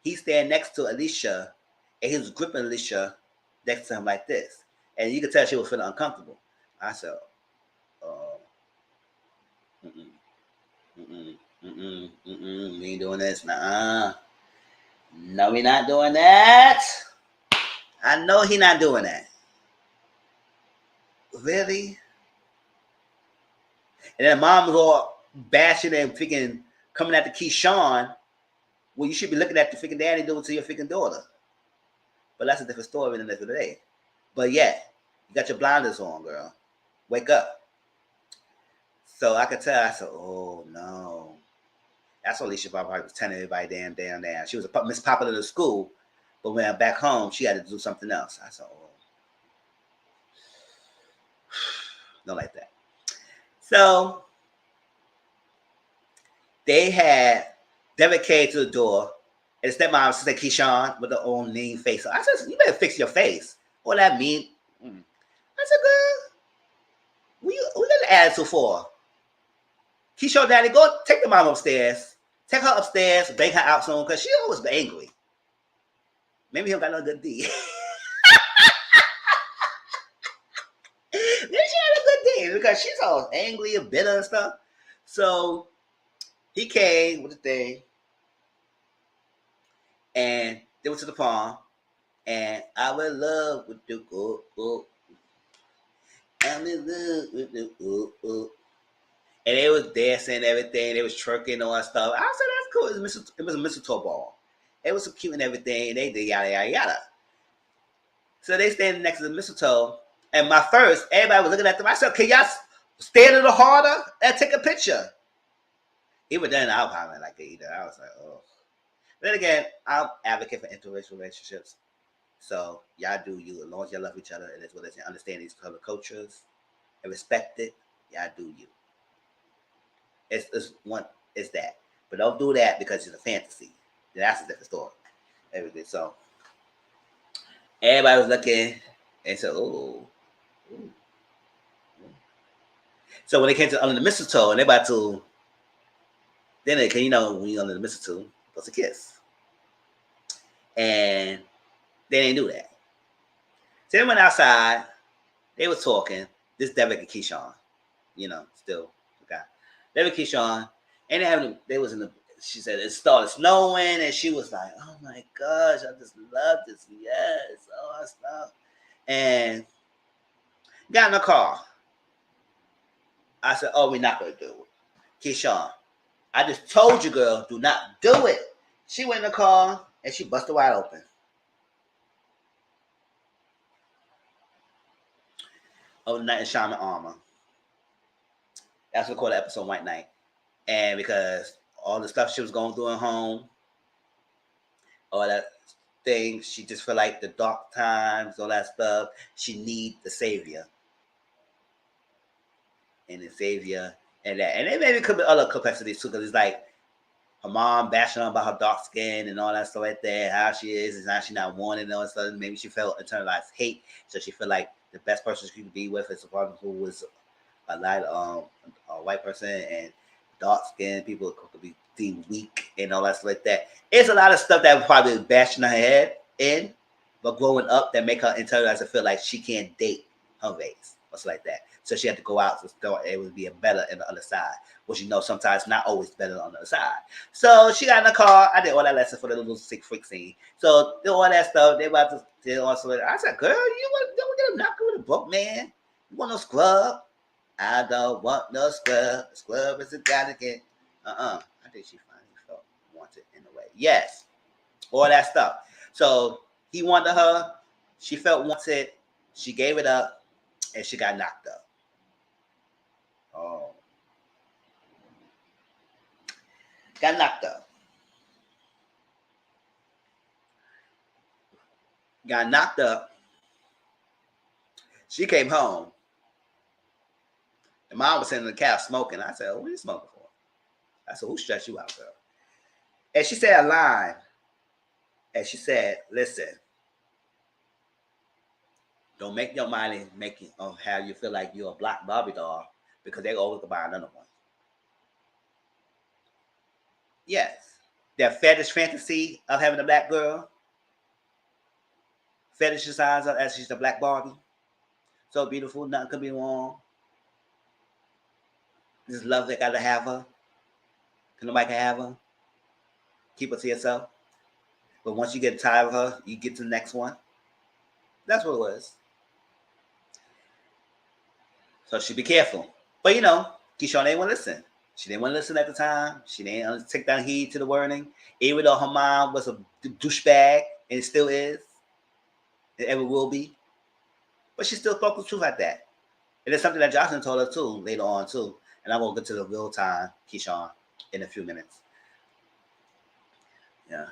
he stand next to Alicia, and he was gripping Alicia next to him like this. And you could tell she was feeling uncomfortable. I said, we ain't doing this. Nuh-uh. No, we not doing that. I know he not doing that. Really? And then mom was all bashing and freaking coming at the Keyshawn. Well, you should be looking at the freaking daddy doing to your freaking daughter. But that's a different story than the day. But yeah, you got your blinders on, girl. Wake up. So I could tell. I said, oh no. That's what Alicia probably was telling everybody damn. She was a Miss Popular to school. But when I'm back home, she had to do something else. I said, oh. Don't like that. So they had Derek came to the door, and the stepmom said, Keyshawn, with her own mean face. I said, you better fix your face. All that mean. I said, girl, what got the attitude for? Keyshawn, daddy, go take the mom upstairs. Take her upstairs, bring her out soon, because she always be angry. Maybe he don't got no good deed. Maybe she had a good day because she's all angry and bitter and stuff. So he came with the thing, and they went to the prom, and I will love with the I'm in love with the and they was dancing and everything. They was twerking and all that stuff. I said, that's cool. It was a mistletoe ball. It was so cute and everything. And they did yada, yada, yada. So they standing next to the mistletoe. And everybody was looking at them. I said, can y'all stand a little harder and take a picture? Even then, I was probably like it either. I was like, oh. But then again, I'm advocate for interracial relationships. So y'all do you. As long as y'all love each other and as well as you understand these other cultures and respect it, y'all do you. It's that. But don't do that because it's a fantasy. That's a different story. Everything. So everybody was looking and said, oh. So when they came to under the mistletoe and they about to, then they can, when you under the mistletoe, supposed to kiss. And they didn't do that. So they went outside. They was talking. This Derek and Keyshawn, still okay. Derek and Keyshawn, and they was in the. She said it started snowing, and she was like, "Oh my gosh, I just love this. Yes, all that stuff." And got in the car. I said, "Oh, we're not gonna do it, Keyshawn. I just told you, girl, do not do it." She went in the car and she busted wide open. Over the night in Shaman Armor. That's what we call the episode White Night. And because all the stuff she was going through at home, all that thing, she just felt like the dark times, all that stuff, she need the savior. And the savior and that. And it maybe could be other complexities too, because it's like her mom bashing on about her dark skin and all that stuff right there, how she is, and how she not wanted and all that stuff. Maybe she felt internalized hate, so she felt like the best person she could be with is a person who was a light, a white person, and dark skinned people could be deemed weak and all that stuff like that. It's a lot of stuff that probably bashing her head in, but growing up that make her internalize and feel like she can't date her race or something like that. So she had to go out so it would be a better on the other side, which sometimes not always better on the other side. So she got in the car. I did all that lesson for the little sick freak scene. So did all that stuff. They about to did all stuff. I said, "Girl, you want to knock with a broke man? You want no scrub? I don't want no scrub. Scrub is a guy to get." I think she finally felt wanted in a way. Yes, all that stuff. So he wanted her. She felt wanted. She gave it up, and she got knocked up. Oh. Got knocked up. Got knocked up. She came home. And mom was sitting in the couch smoking. I said, "Oh, what are you smoking for?" I said, "Who stressed you out, girl?" And she said a line. And she said, "Listen, don't make your money make you have you feel like you're a black Barbie doll because they always could buy another one." Yes. That fetish fantasy of having a black girl. Fetishize her as she's a black Barbie. So beautiful, nothing could be wrong. This love that gotta have her. Nobody can have her. Keep her to yourself. But once you get tired of her, you get to the next one. That's what it was. So she be careful. But Keyshawn didn't want to listen. She didn't want to listen at the time. She didn't take down heed to the wording. Even though her mom was a douchebag, and it still is, it ever will be. But she still spoke the truth like that. And it's something that Jocelyn told her too later on too. And I'm gonna get to the real time, Keyshawn, in a few minutes. Yeah.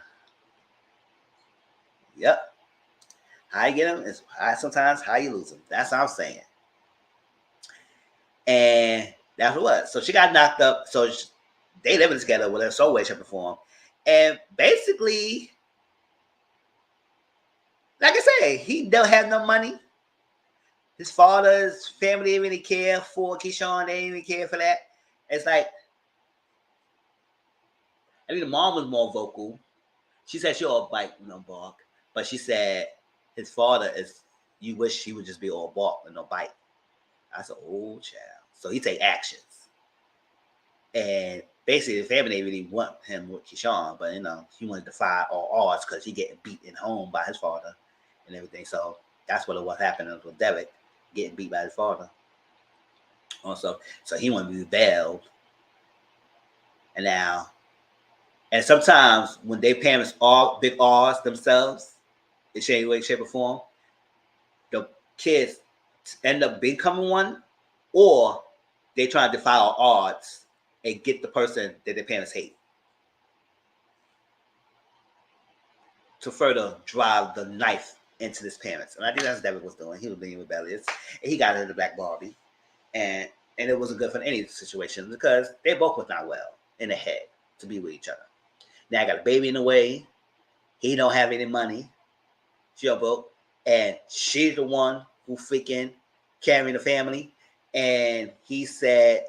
Yep. How you get them is sometimes how you lose them. That's what I'm saying. And that's what it was. So she got knocked up. So they living together with her some way, shape, or form. And basically, like I say, he don't have no money. His father's family didn't really care for Keyshawn. They didn't even care for that. It's like, I think the mom was more vocal. She said she all bite, bark. But she said his father is, you wish he would just be all bark and no bite. I said, "Oh, child." So he take actions. And basically the family didn't really want him with Keyshawn, but he wanted to defy all odds because he getting beaten home by his father and everything. So that's what it was happening with Derek, getting beat by his father. Also, so he wanted to be rebelled. And sometimes when their parents are big odds themselves, in any way, shape, or form, the kids end up becoming one, or they try to defy all odds and get the person that their parents hate to further drive the knife into his parents. And I think that's what David was doing. He was being rebellious. And he got into the Black Barbie. And it wasn't good for any situation because they both was not well in the head to be with each other. Now I got a baby in the way. He don't have any money. She broke. And she's the one who freaking carrying the family. And he said,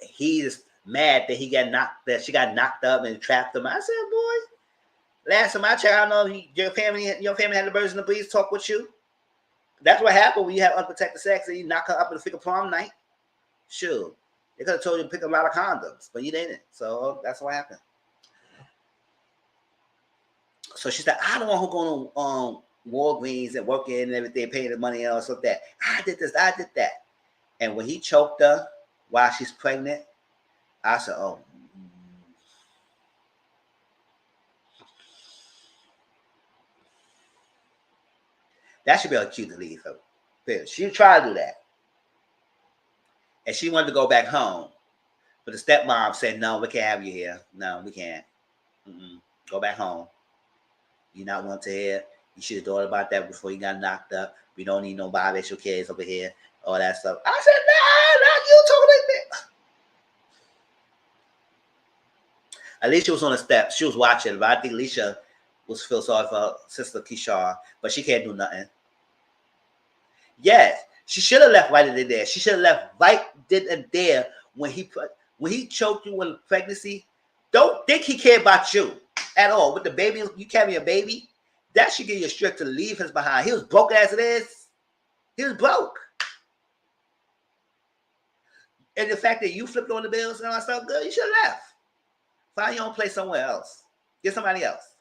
he's mad that she got knocked up and trapped him. I said, boy, last time I checked, I don't know your family had the birds and the bees talk with you. That's what happened when you have unprotected sex and you knock her up in the figure prom night. Sure. They could have told you to pick a lot of condoms, but you didn't. So that's what happened. So she said, I don't want her going to Walgreens and working and everything, paying the money and all stuff like that. I did this, I did that. And when he choked her while she's pregnant, I said, oh. That should be a cue to leave her. She tried to do that. And she wanted to go back home. But the stepmom said, no, we can't have you here. No, we can't. Go back home. You're not wanted here. You should have thought about that before you got knocked up. We don't need no biracial kids over here. All that stuff. I said, nah, not you talking like that. Alicia was on the steps. She was watching. But I think Alicia was feel sorry for her sister Kishar. But she can't do nothing. Yes. She should have left right in there. She should have left right then and there when he choked you in pregnancy. Don't think he cared about you at all. With the baby, you carry a baby, that should give you a strict to leave his behind. He was broke as it is. He was broke. And the fact that you flipped on the bills and all that stuff, good, you should have left. Find your own place somewhere else. Get somebody else.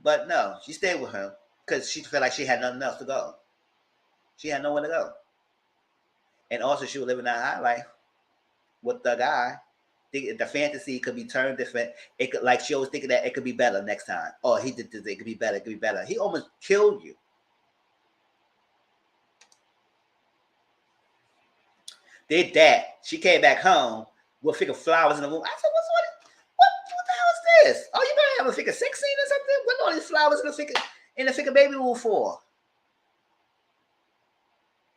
But no, she stayed with him because she felt like she had nothing else to go. She had nowhere to go. And also she was living that high life with the guy. The fantasy could be turned different. It could, like she always thinking that it could be better next time. Oh, he did this, it could be better, it could be better. He almost killed you. Did that. She came back home with figure flowers in the room. I said, what the hell is this? Oh, you gonna have a figure 16 or something? What are all these flowers in the figure baby room for?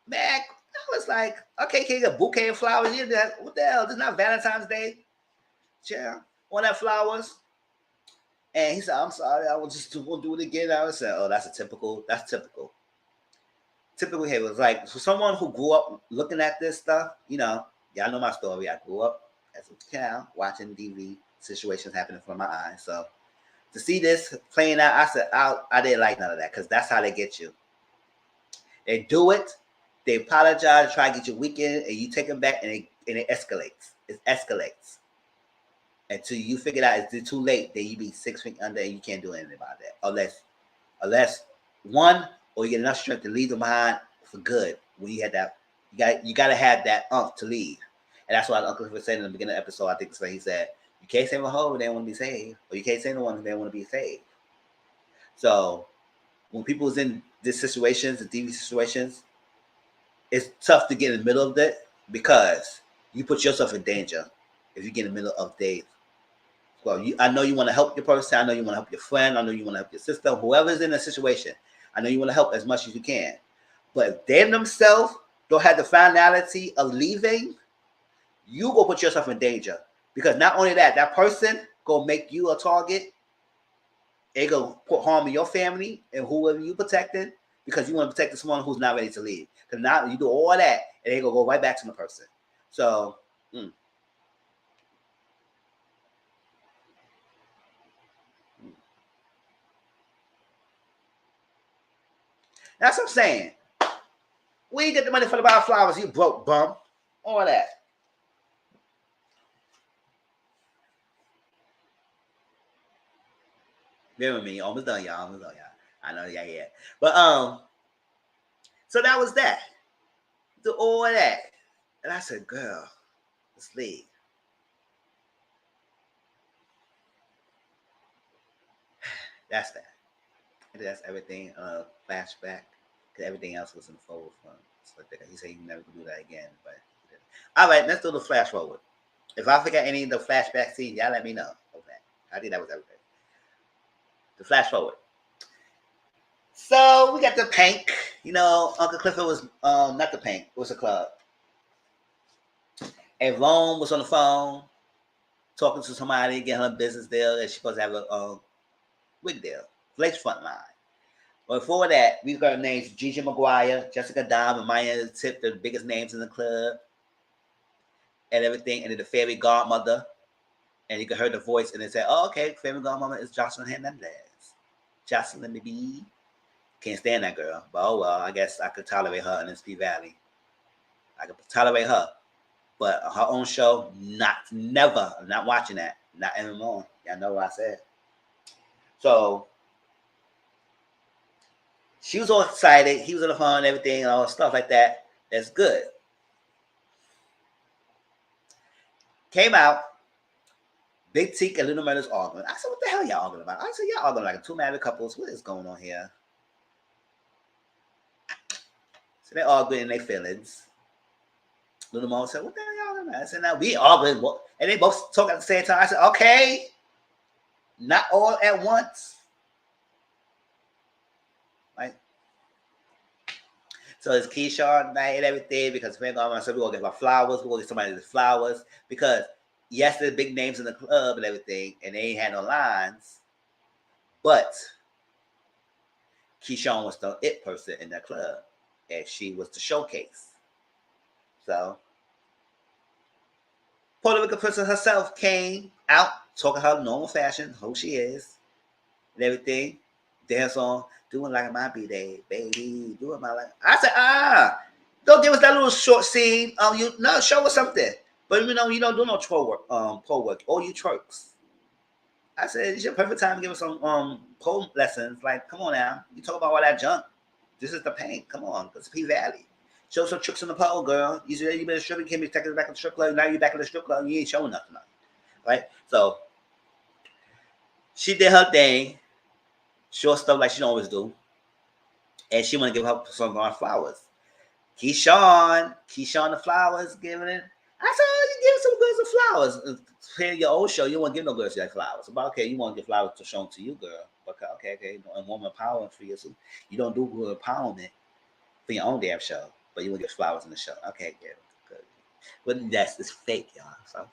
Man, I was like, okay, can you get a bouquet of flowers? What the hell? This is not Valentine's Day. Yeah, all that flowers. And he said, I'm sorry, I was just going to do it again. I was saying, oh, that's typical. Typical behavior. It's like, for someone who grew up looking at this stuff, y'all know my story. I grew up as a child watching TV situations happening in front of my eyes. So to see this playing out, I said, I didn't like none of that because that's how they get you. They do it. They apologize, try to get you weakened, and you take them back, and it escalates. It escalates. Until you figure it out it's too late, then you be 6 feet under and you can't do anything about that. Unless one, or you get enough strength to leave them behind for good. When you had that, you gotta have that to leave. And that's why Uncle was saying in the beginning of the episode, I think it's what he said, you can't save a hoe if they want to be saved, or you can't save no one if they want to be saved. So when people's in these situations, the DV situations, it's tough to get in the middle of that because you put yourself in danger if you get in the middle of days. Well, I know you want to help your person. I know you want to help your friend. I know you want to help your sister. Whoever's in a situation, I know you want to help as much as you can. But if they themselves don't have the finality of leaving, you go put yourself in danger. Because not only that person go make you a target. It go put harm in your family and whoever you protecting because you want to protect someone who's not ready to leave. Because now you do all that and they go right back to the person. So, That's what I'm saying. Where you get the money for the buy flowers? You broke bum. All that. Bear with me. Almost done, y'all. I know y'all here. But so that was that. Do all that. And I said, girl, let's leave. That's that. And that's everything flashback. Because everything else was in forward front. So he said he never could do that again. But all right, let's do the flash forward. If I forget any of the flashback scenes, y'all let me know. Okay. I think that was everything. The flash forward. So we got the Pink. Uncle Clifford was not the Pink. It was a club. And Rome was on the phone talking to somebody, getting her business deal, and she's supposed to have a wig deal. Lace front line. Before that, we got names Gigi McGuire, Jessica Dime, and Maya Tip, the biggest names in the club and everything. And then the fairy godmother. And you could hear the voice and they said, oh, okay, fairy godmother is Jocelyn Hernandez. Jocelyn, maybe. Can't stand that girl. But oh well, I guess I could tolerate her in this PValley. I could tolerate her. But her own show, never. I'm not watching that. Not anymore. Y'all know what I said. So she was all excited. He was on the phone and everything and all stuff like that. That's good. Came out. Big Teak and Little Murder's arguing. I said, what the hell y'all arguing about? I said, y'all arguing like two married couples. What is going on here? So they're arguing in their feelings. Little Mo said, what the hell y'all arguing about? I said, now we arguing. And they both talk at the same time. I said, okay. Not all at once. Right? So it's Keyshawn night and everything because I said, we're going to get our flowers. We're going to get somebody the flowers because yes, there's big names in the club and everything, and they ain't had no lines. But Keyshawn was the it person in that club, and she was the showcase. So Puerto Rican person herself came out talking her normal fashion, who she is, and everything. Dance on, doing like my B-Day, baby, doing my life. I said, don't give us that little short scene. Show us something. But you don't do no pole work. All you twerks. I said, it's your perfect time to give us some pole lessons. Like, come on now. You talk about all that junk. This is the paint. Come on. It's PValley. Show some tricks on the pole, girl. You said you been a stripper, you can't be taking us back to the strip club. Now you're back in the strip club. You ain't showing nothing. Right? So she did her thing. Short stuff like she don't always do. And she want to give her some flowers. Keyshawn the flowers, giving it. I said, oh, you give some girls some flowers. In your old show, you won't give no girls that flowers. But okay, you want to give flowers to show to you, girl. Okay. And woman empowerment for you. So you don't do good empowerment for your own damn show, but you want to give flowers in the show. Okay, good. But it's fake, y'all. So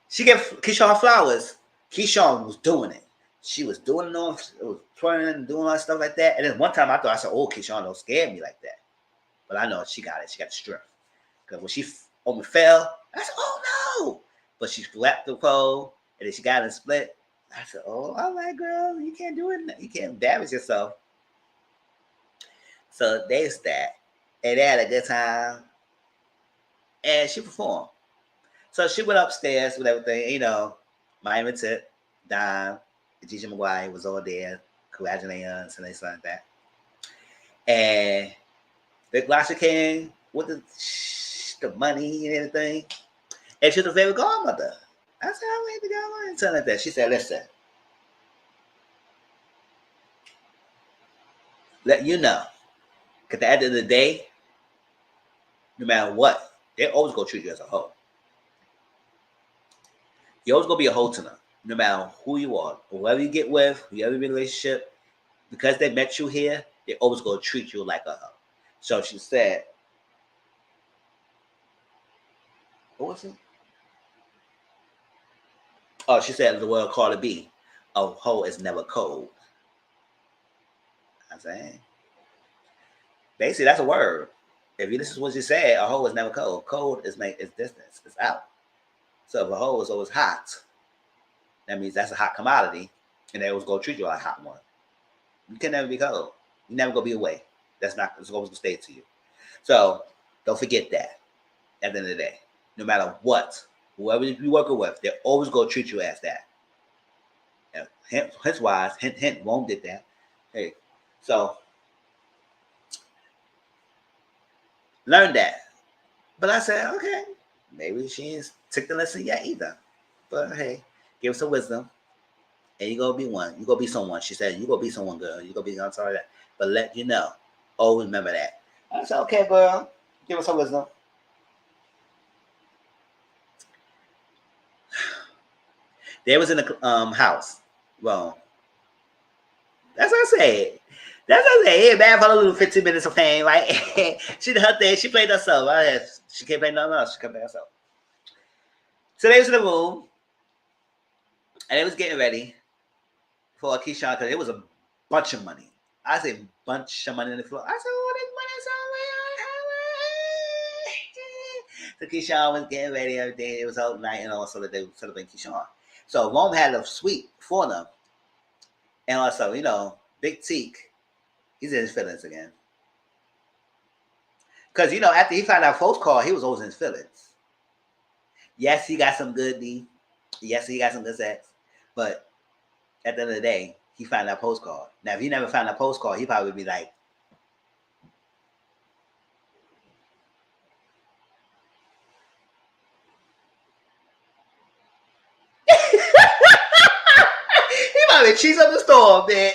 she gave Keyshawn flowers. Keyshawn was doing it. She was doing it was twirling and doing all that stuff like that. And then one time I said, oh, Keyshawn don't scare me like that. But I know she got it. She got the strength. Because when she almost fell, I said, oh no. But she slapped the pole and then she got it split. I said, oh, all right, girl. You can't do it. You can't damage yourself. So there's that. And they had a good time. And she performed. So she went upstairs with everything. Miami Tip, Dime, Gigi McGuire was all there. Congratulations and stuff like that. And Big Lasha came with the money and everything. And she was a favorite godmother. I said, I went to godmother and something like that. She said, listen, let you know. Because at the end of the day, no matter what, they're always going to treat you as a hoe. You're always going to be a hoe to them, no matter who you are. Whoever you get with, whoever relationship, because they met you here, they're always going to treat you like a hoe. So she said, what was it? Oh, she said the word Cardi B. A hoe is never cold. I'm saying. Basically, that's a word. If this is what she said, a hoe is never cold. Cold is distance. It's out. So if a hoe is always hot, that means that's a hot commodity, and they always go treat you like a hot one. You can never be cold. You never gonna be away. It's always gonna stay to you. So don't forget that. At the end of the day, no matter what, whoever you're working with, they're always gonna treat you as that. And hence why, hint, won't did that. Hey, so learn that. But I said, okay, maybe she ain't took the lesson yet either. But hey, give her some wisdom. And you're gonna be one. You're gonna be someone. She said, you're gonna be someone, girl. You're gonna be I'm sorry that. But let you know. Always remember that. I said, okay, girl. Give her some wisdom. They was in the house. Well, that's what I said. That's what I said. Yeah, man, for a little 15 minutes of fame, right? She did her thing. She played herself. Right? She can't play nothing else. She can play herself. So they was in the room, and they was getting ready for Keyshawn because it was a bunch of money. I say bunch of money on the floor. I said, oh, this money's so Keyshawn was getting ready every day. It was all night and also they were celebrating Keyshawn. So Rome had a suite for them. And also, Big Teak, he's in his feelings again. Because, after he found out postcard, he was always in his feelings. Yes, he got some good D. Yes, he got some good sex. But at the end of the day, he found that postcard. Now, if he never found that postcard, he probably would be like, he probably cheese up the store, man.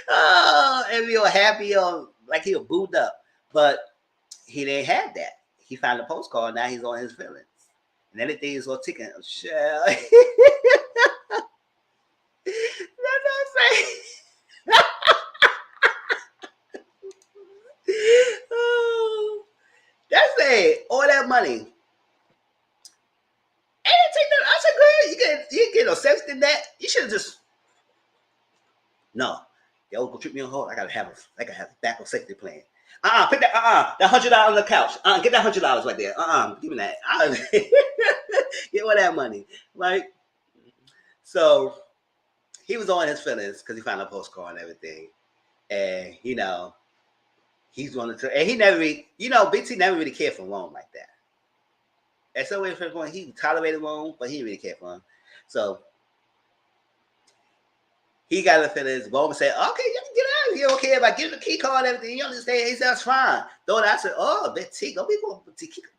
Oh, and be all happy or like he was booed up. But he didn't have that. He found the postcard. Now he's on his feelings. And everything is all ticking. Shell. That's what I'm saying. Oh, that's it. All that money. And take that. I said, girl, you get no sex in that. You should have just. No. Yo, go trip me on hold. I gotta have a backup safety plan. Pick that. That $100 on the couch. Get that $100 right there. Give me that. Get all that money, right? So he was on his feelings because he found a postcard and everything, and he's wanted to, and he never, Big T never really cared for Rome like that. At some way, first point, he tolerated Rome, but he didn't really care for him. So he got the feelings. Rome said, "Okay, you can get out. You don't care about giving the key card and everything. You understand?" He said, "That's fine." Though I said, "Oh, Big T, don't be going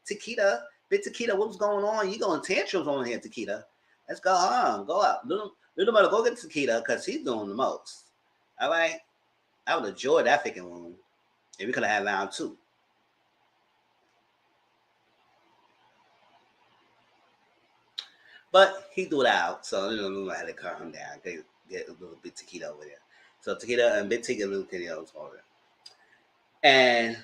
Tequita. Big Tequita, what's going on? You going tantrums on here, Tequita. Let's go home. Go out. Little mother, go get Tequita because he's doing the most. All right? I would enjoy that freaking room if we could have had round 2. But he threw it out, so I had to calm him down. Get a little bit Tequita over there. So Tequita and Big Tequita and little Tequita was over there. And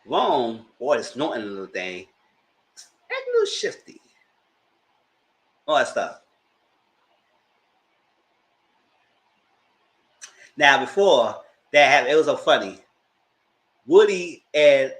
Rome, boy, snorting a little thing, acting a little shifty. All that stuff. Now, before that happened, it was so funny. Woody and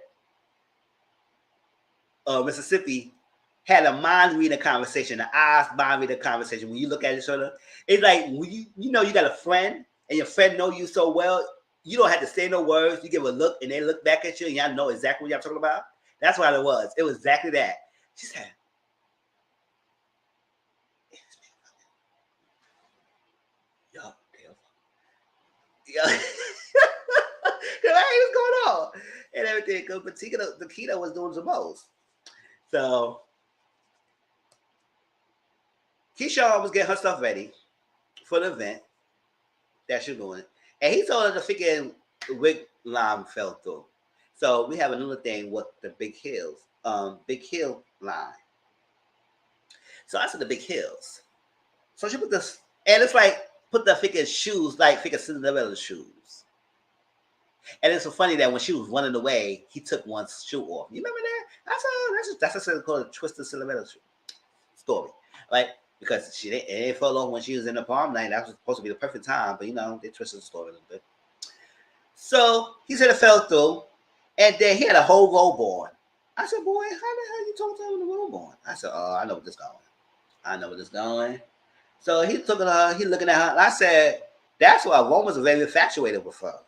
Mississippi had a mind reading conversation, an eyes mind reading conversation. When you look at each other, it's like when you got a friend and your friend know you so well, you don't have to say no words. You give a look and they look back at you and y'all know exactly what y'all talking about. That's what it was. It was exactly that. She said, "Yo, cause what's going on?" And everything. But Tequita was doing the most. So Keyshawn was getting her stuff ready for the event that she's doing. And he told her the freaking wig line fell through. So we have another thing with the big hill line. So I said the big hills. So she put this, and it's like put the freaking shoes, like freaking Cinderella shoes. And it's so funny that when she was running away, he took one shoe off. You remember that? That's called a twisted Cinderella story, right? Because it didn't fall off when she was in the prom night. That was supposed to be the perfect time, but they twisted the story a little bit. So he said it fell through, and then he had a whole robe on. I said, "Boy, how the hell you talking to him with a robe on?" I said, "Oh, I know what this going." So he took her, he looking at her, and I said, "That's why Rome was very infatuated with her.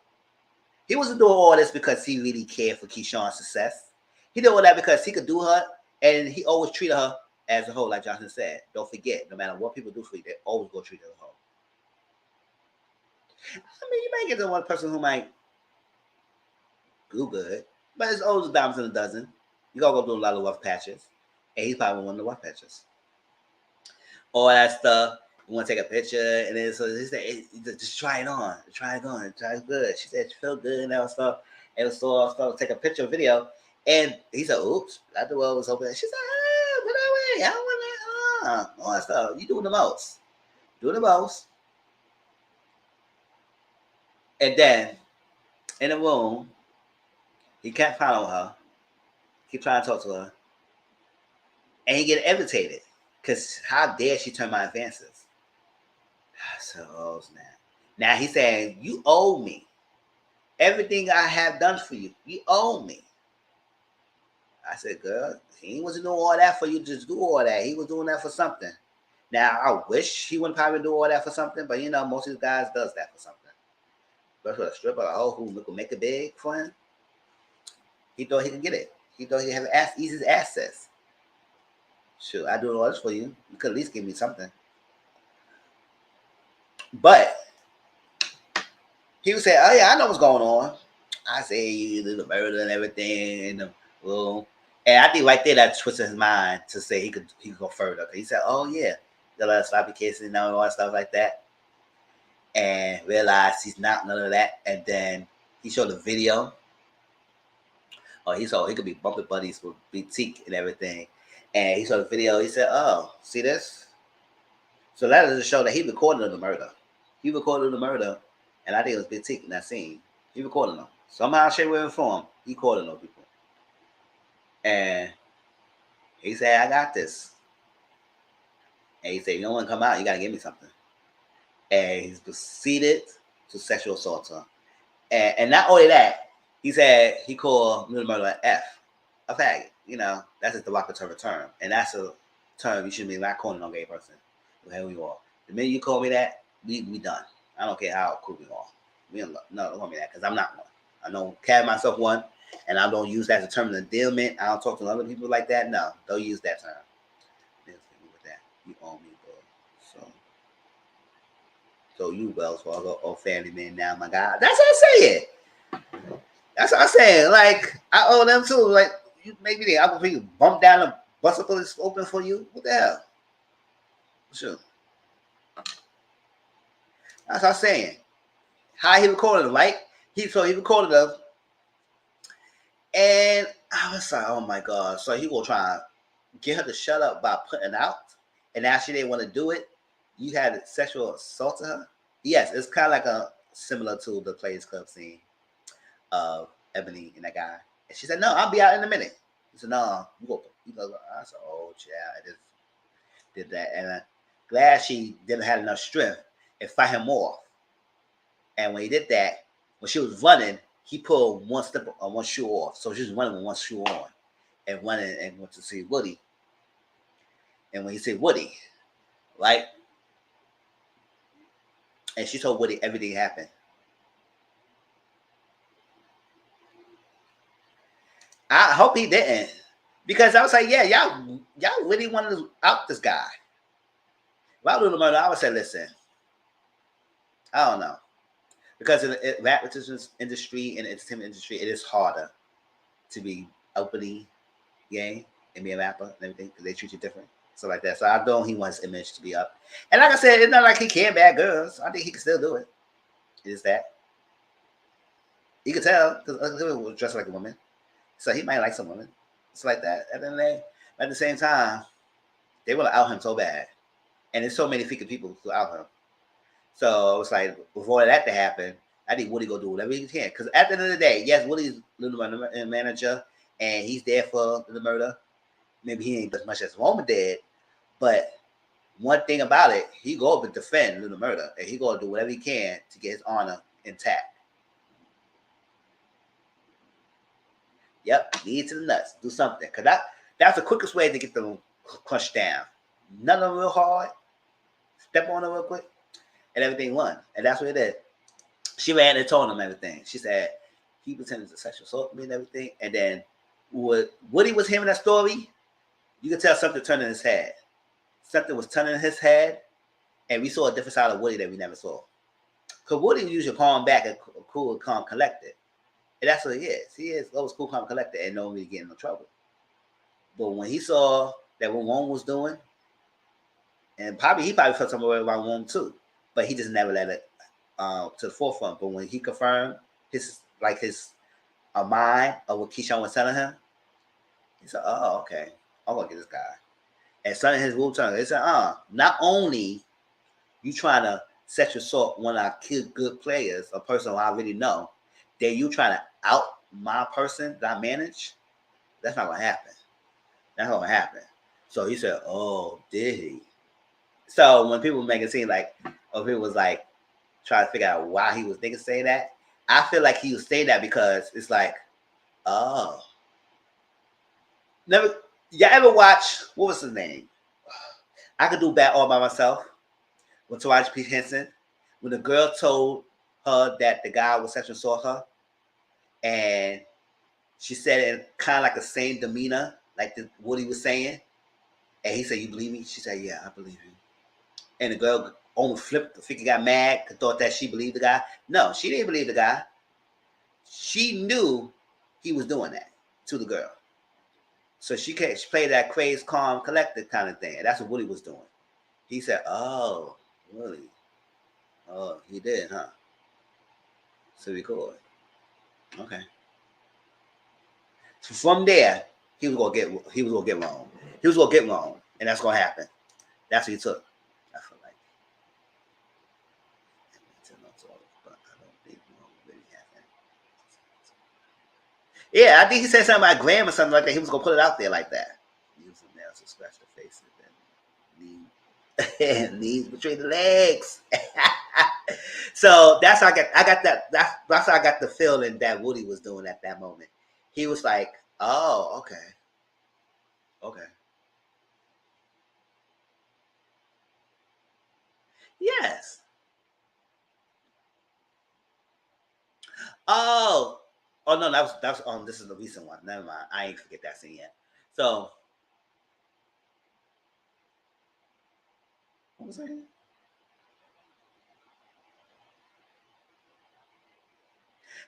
He wasn't doing all this because he really cared for Keyshawn's success. He did all that because he could do her, and he always treated her as a whole, like Johnson said. Don't forget, no matter what people do for you, they always go treat her as a whole. I mean, you might get the one person who might do good, but it's always diamonds in a dozen. You gotta go do a lot of rough patches, and he's probably one of the rough patches. All that stuff. You want to take a picture, and then so he said, "Just try it on, try it good." She said she felt good and that stuff, and so I started to take a picture, video, and he said, "Oops, that door was open." She said, "Put that away. I don't want that." All that stuff. You doing the most. And then in the room, he kept following her, keep trying to talk to her, and he get irritated because how dare she turn my advances? I said, oh, snap. Now he's saying, you owe me. Everything I have done for you, you owe me. I said, girl, he wasn't doing all that for you to just do all that. He was doing that for something. Now, I wish he wouldn't probably do all that for something, but you know, most of these guys does that for something. But for a stripper, who could make it big for him, he thought he could get it. He thought he'd have easy access. Shoot, I do all this for you. You could at least give me something. But he would say, oh yeah, I know what's going on. I say you did the murder and everything. And I think right there that twisted his mind to say he could go further. He said, oh yeah, the lot of sloppy kisses and all that stuff like that. And realized he's not none of that. And then he showed the video. Oh, he could be bumping buddies with Boutique and everything. And he saw the video. He said, oh, see this? So that is to show that he recorded the murder. He recorded the murder. And I think it was Boutique in that scene. He recorded them. Somehow, shape, way, or form, he recorded those people. And he said, I got this. And he said, you don't want to come out, you got to give me something. And he's proceeded to sexual assault her. And not only that, he said he called Little Murder an a faggot. You know, that's a derogatory term. And that's a term you shouldn't be not calling no gay person. Who you are. The minute you call me that, we done. I don't care how cool we are. Don't call me that because I'm not one. I don't carry myself one, and I don't use that as a term of endearment. I don't talk to other people like that. No, don't use that term. With that, you owe me, bro. So you Wells Fargo or family man now, my guy. That's what I'm saying. That's what I'm saying. Like I owe them too. Like maybe they Apple people bump down the bus up is open for you. What the hell? Sure. That's what I'm saying. How he recorded them, right? He recorded them, and I was like, oh my god. So he will try to get her to shut up by putting out, and now she didn't want to do it. You had sexual assault to her. Yes, it's kind of like a similar to the Players Club scene of Ebony and that guy. And she said, no, I'll be out in a minute. He said, no, you go. I said, oh, yeah, I just did that. And I'm glad she didn't have enough strength and fight him off. And when he did that, when she was running, he pulled one shoe off. So she was running with one shoe on and running and went to see Woody. And when he said Woody, right? And she told Woody everything happened. I hope he didn't. Because I was like, yeah, y'all really wanted to out this guy. If I was Little Murder, I would say, listen, I don't know. Because in the rap industry and the entertainment industry, it is harder to be openly gay and be a rapper and everything because they treat you different. So like that. So I don't he wants his image to be up. And like I said, it's not like he can't bad girls. I think he can still do it. It is that. You can tell because he was dressed like a woman. So he might like some women. It's like that. At the end of the day, at the same time, they want to out him so bad. And there's so many freaking people to out him. So it was like, before that to happen, I think Woody go do whatever he can. Because at the end of the day, yes, Woody's Little Murder manager, and he's there for the murder. Maybe he ain't as much as woman did, but one thing about it, he go up and defend Little Murder, and he go do whatever he can to get his honor intact. Yep, lead to the nuts. Do something. Because that's the quickest way to get them crushed down. None of them real hard. Step on them real quick. And everything won. And that's what it is. She ran and told him everything. She said he pretended to sexual assault me and everything. And then Woody was hearing that story. You could tell something turned in his head. Something was turning in his head. And we saw a different side of Woody that we never saw. Because Woody was usually calm back and cool, calm, collected. And that's what he is. He is always cool, calm, collected, and don't really get in no trouble. But when he saw that what Wong was doing, and he probably felt something about Wong too, but he just never let it to the forefront. But when he confirmed his mind of what Keyshawn was telling him, he said, "Oh, okay, I'm gonna get this guy." And something his woo tongue. He said, not only you trying to sexual assault one of our good players, a person who I really know, then you trying to out my person that I manage. That's not gonna happen. That's not gonna happen. So he said, "Oh, did he?" So when people make it seem like, or people was like trying to figure out why he was thinking saying that, I feel like he was saying that because it's like, oh, never. Y'all ever watch? What was his name? I Could Do Bad All by Myself with Taraji P. Henson. When the girl told her that the guy was sexually assault her, and she said it in kind of like the same demeanor, like what he was saying, and he said, "You believe me?" She said, "Yeah, I believe you." And the girl almost flipped. The figure got mad, thought that she believed the guy. No, she didn't believe the guy. She knew he was doing that to the girl. So she played that crazed, calm, collected kind of thing. And that's what Woody was doing. He said, "Oh, really? Oh, he did, huh?" So record. Okay. So from there, he was gonna get wrong. He was gonna get wrong, and that's gonna happen. That's what he took. I feel like. Yeah, I think he said something about Graham or something like that. He was gonna put it out there like that. Use the nails to scratch the faces and knees between the legs. So that's how I got that. That's how I got the feeling that Woody was doing at that moment. He was like, "Oh, okay." Yes. Oh, no, that was this is the recent one. Never mind. I ain't forget that scene yet. So what was I saying?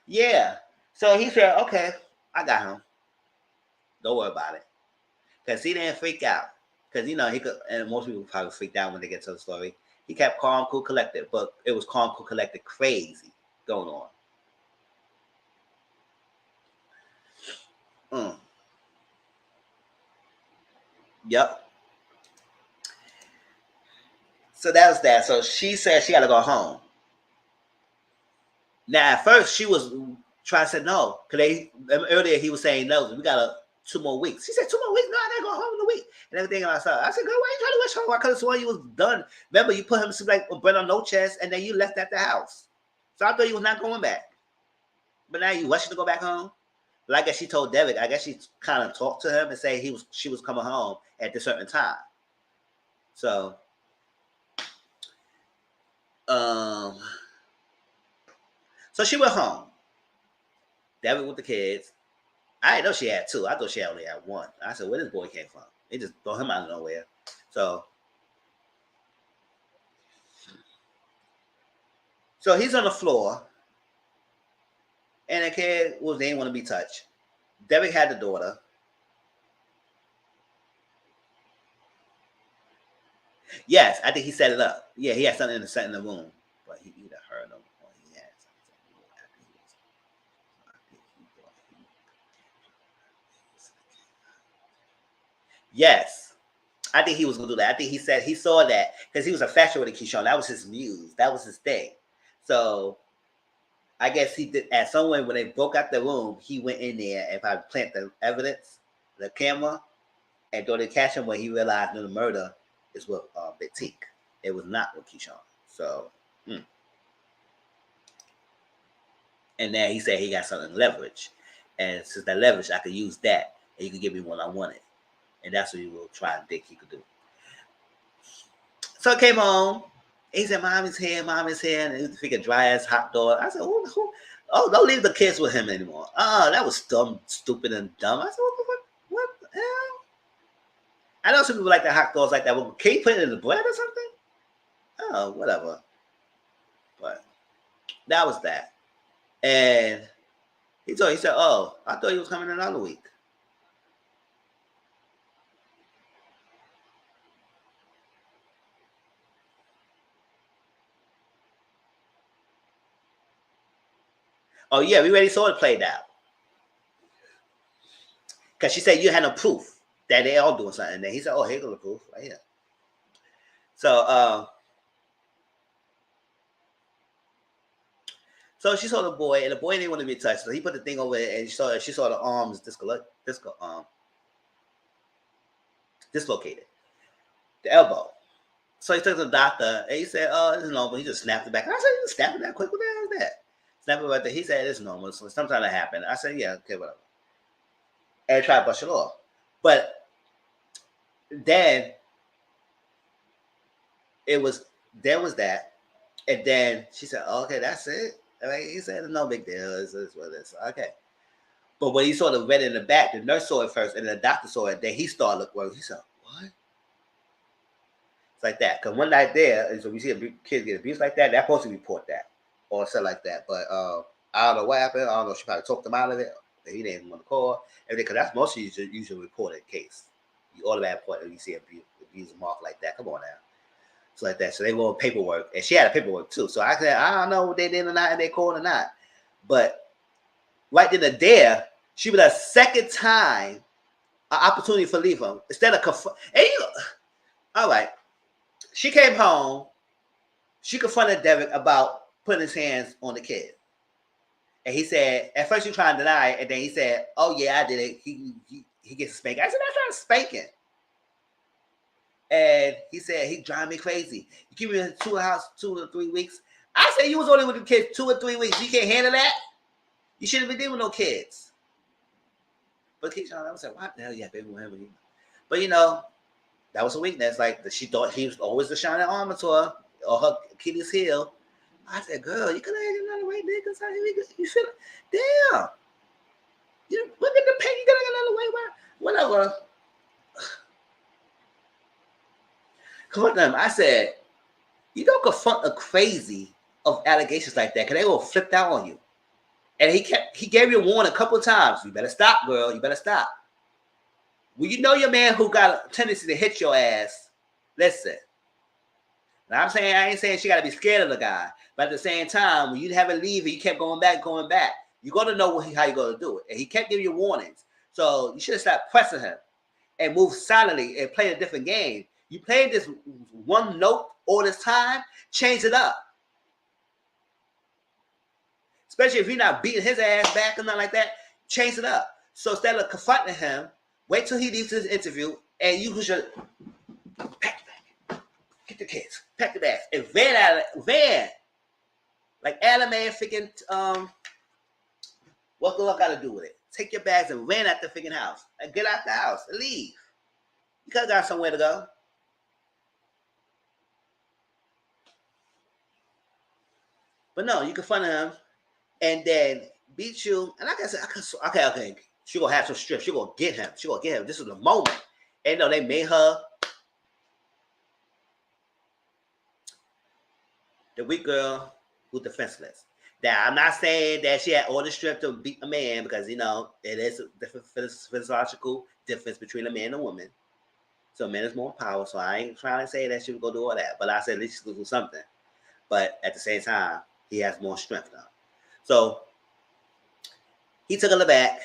Yeah. So he said, "Okay, I got him. Don't worry about it." Because he didn't freak out. Because he could, and most people probably freaked out when they get to the story. He kept calm, cool, collected, but it was calm, cool, collected, crazy going on. Mm. Yep. So that was that. So she said she got to go home. Now, at first, she was trying to say no. Because earlier he was saying no. We got 2 more weeks. She said 2 more weeks. No, I got to go home in a week. And everything else. I said, girl, why are you trying to rush home? I could have sworn you was done. Remember, you put him to like burn on no chest, and then you left at the house. So I thought you was not going back. But now you rushing to go back home. But I guess she told Derek. I guess she kind of talked to him and said she was coming home at this certain time. So, um, so she went home. Derek with the kids. I didn't know she had two. I thought she only had one. I said, where this boy came from? They just throw him out of nowhere. So he's on the floor, and the kid they didn't want to be touched. Derek had the daughter. Yes, I think he set it up. Yeah, he had something set in the room, but he either heard him or he had something. Yes, I think he was gonna do that. I think he said he saw that because he was infatuated with Keyshawn. That was his muse. That was his thing. So I guess he did. At some point when they broke out the room, he went in there and probably planted the evidence, the camera, and thought they catch him when he realized the murder is with Batik. It was not with Keyshawn. So, and then he said he got something leverage, and since that leverage, I could use that, and you could give me what I wanted, and that's what he will try and think he could do. So I came home. He said, "Mommy's here, mommy's here," and he was freaking dry ass hot dog. I said, "Who? Oh, don't leave the kids with him anymore." Oh, that was dumb, stupid, and dumb. I said, "What the hell?" I know some people like the hot dogs like that. Well, can you put it in the bread or something? Oh, whatever. But that was that. And he said, "Oh, I thought he was coming another week." Oh yeah, we already saw it played out. Because she said you had no proof that they all doing something. And then he said, "Oh, here goes the proof right here." So so she saw the boy, and the boy didn't want to be touched. So he put the thing over it, and she saw the arms dislocated, the elbow. So he took to the doctor and he said, "Oh, it's normal." He just snapped it back. I said, "You snapped it that quick? What the hell is that?" Snapped it right there. He said, "It's normal. So sometimes that happens." I said, "Yeah, okay, whatever." And try to brush it off. But then it was there was that, and then she said, oh, "Okay, that's it." Like he said, "No big deal. It's what it is." Okay. But when he saw the red in the back, the nurse saw it first, and the doctor saw it. Then he started looking worried. He said, "What?" It's like that. Because one night there, and so we see a kid get abused like that. They're supposed to report that or something like that. But I don't know what happened. I don't know. She probably talked him out of it. He didn't want to call everything because that's mostly usually reported case. You automatically report when you see abuse mark like that. Come on now. So like that. So they go paperwork, and she had a paperwork too. So I said, I don't know what they did or not, and they called or not. But right then and there, she was a second time an opportunity for leave him instead of all right. She came home. She confronted Derek about putting his hands on the kid, and he said at first she tried to deny it, and then he said, "Oh yeah, I did it. He gets a spanking." I said, "That's not a spanking." And he said, "He drive me crazy. You keep me in the house 2 or 3 weeks." I said, "You was only with the kids 2 or 3 weeks. You can't handle that. You shouldn't be dealing with no kids." But Keyshawn, I was like, "What the hell, yeah, baby, whatever." But that was a weakness. Like she thought he was always the shining armor to her or her Achilles heel. I said, "Girl, you could have had another way, nigga. You should have. Damn. You look at the pain. You could have another way. Whatever." Come on, them. I said, "You don't confront a crazy of allegations like that, because they will flip out on you." And he gave you a warning a couple of times. You better stop, girl. You better stop. Well, you know your man who got a tendency to hit your ass. Listen. Now I ain't saying she got to be scared of the guy, but at the same time, when you have a leave and you kept going back, you're gonna know how you're gonna do it. And he kept giving you warnings, so you should have stopped pressing him and move silently and play a different game. You played this one note all this time. Change it up, especially if you're not beating his ass back or nothing like that. Change it up. So instead of confronting him, wait till he leaves his interview, and you should pack the bag, get the kids, pack the bags, and van. Like anime freaking what the fuck got to do with it? Take your bags and ran out the freaking house. And get out the house and leave. You could have got somewhere to go. But no, you confront him and then beat you. And like I said, okay. She gonna have some strip. She gonna get him. This is the moment. And no, they made her the weak girl who's defenseless. Now, I'm not saying that she had all the strength to beat a man because, it is a different physiological difference between a man and a woman. So a man is more power. So I ain't trying to say that she would go do all that. But I said at least she could do something. But at the same time, he has more strength now. So he took her back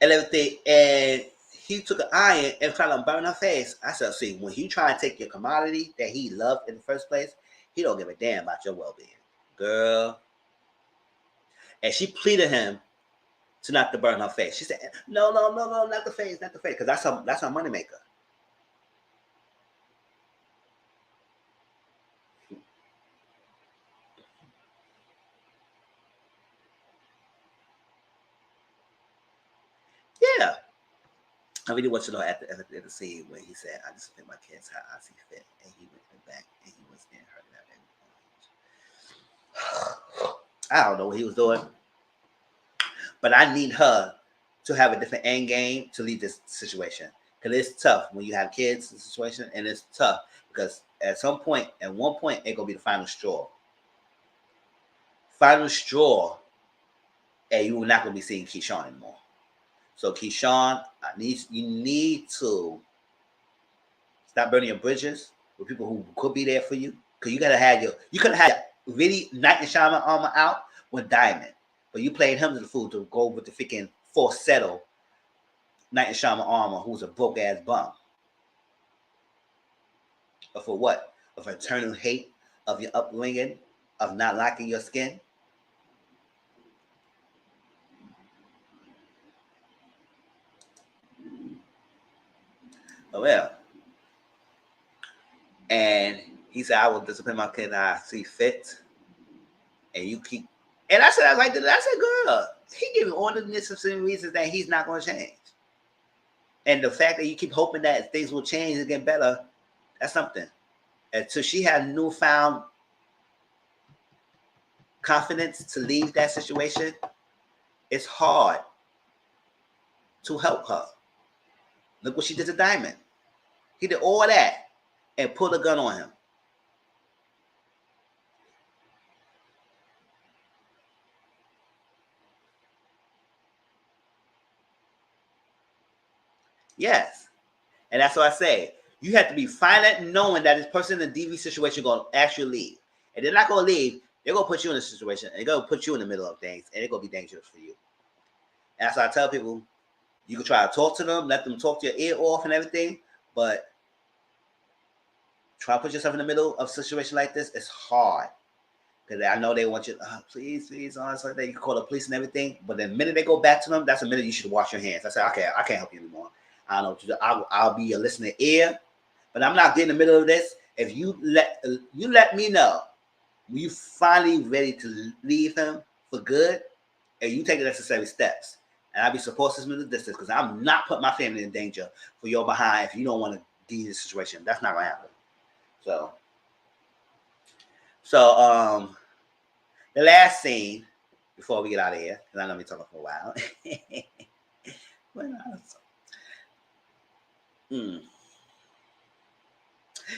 and everything. And he took an iron and tried to burn her face. I said, see, when he try to take your commodity that he loved in the first place, he don't give a damn about your well-being. Girl. And she pleaded him to not to burn her face. She said, no, not the face, because that's her moneymaker. Yeah. I really want you to know at the scene where he said, "I just fit my kids how I see fit," and he went back and he was in her. I don't know what he was doing, but I need her to have a different end game to lead this situation, because it's tough when you have kids in the situation, and it's tough because at one point, it's gonna be the final straw. Final straw, and you're not gonna be seeing Keyshawn anymore. So Keyshawn, you need to stop burning your bridges with people who could be there for you. Because you could have had really knight and shaman armor out with Diamond, but you played him to the fool to go with the freaking falsetto knight and shaman armor, who's a broke ass bum. But for what? Of eternal hate of your upbringing, of not liking your skin. Oh well. And He said, I will discipline my kid how I see fit. And you keep. And I said, I said, girl, he giving all the necessary reasons that he's not going to change. And the fact that you keep hoping that things will change and get better, that's something. And so she had newfound confidence to leave that situation. It's hard to help her. Look what she did to Diamond. He did all that and pulled a gun on him. Yes. And that's what I say. You have to be fine at knowing that this person in the DV situation going to actually leave. And they're not going to leave. They're going to put you in a situation. And they're going to put you in the middle of things. And it's going to be dangerous for you. And that's why I tell people, you can try to talk to them, let them talk to your ear off and everything. But try to put yourself in the middle of a situation like this. It's hard. Because I know they want you, please, so that you can call the police and everything. But the minute they go back to them, that's the minute you should wash your hands. I say, okay, I can't help you anymore. I don't know what to do. I'll be your listening ear. But I'm not getting in the middle of this. If you let me know when you finally ready to leave him for good, and you take the necessary steps, and I'll be supposed to move the distance because I'm not putting my family in danger for your behind if you don't want to be in this situation. That's not gonna happen. So the last scene before we get out of here, because I know we're talking for a while.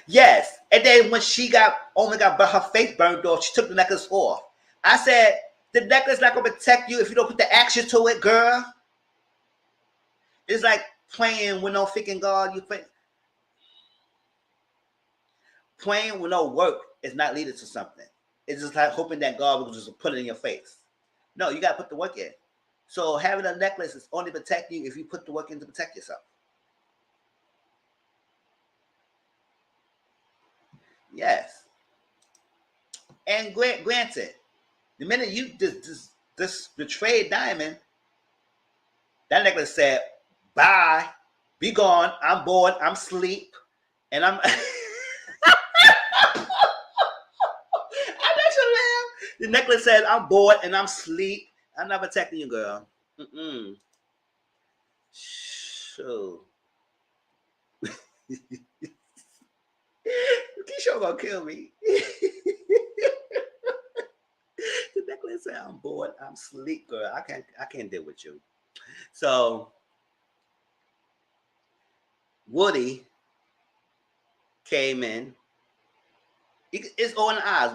Yes, and then when she got her face burned off, she took the necklace off. I said, the necklace not gonna protect you if you don't put the action to it, girl. It's like playing with no freaking God. You playing with no work is not leading to something. It's just like hoping that God will just put it in your face. No, you gotta put the work in. So having a necklace is only protect you if you put the work in to protect yourself. Yes. And granted, the minute you just betrayed Diamond, that necklace said, bye, be gone, I'm bored, I'm asleep, and I'm the necklace says, I'm bored and I'm asleep. I'm not protecting you, girl. Sure. Keisha gonna kill me. The necklace said, I'm bored, I'm asleep, girl. I can't deal with you. So Woody came in. It's all in the eyes.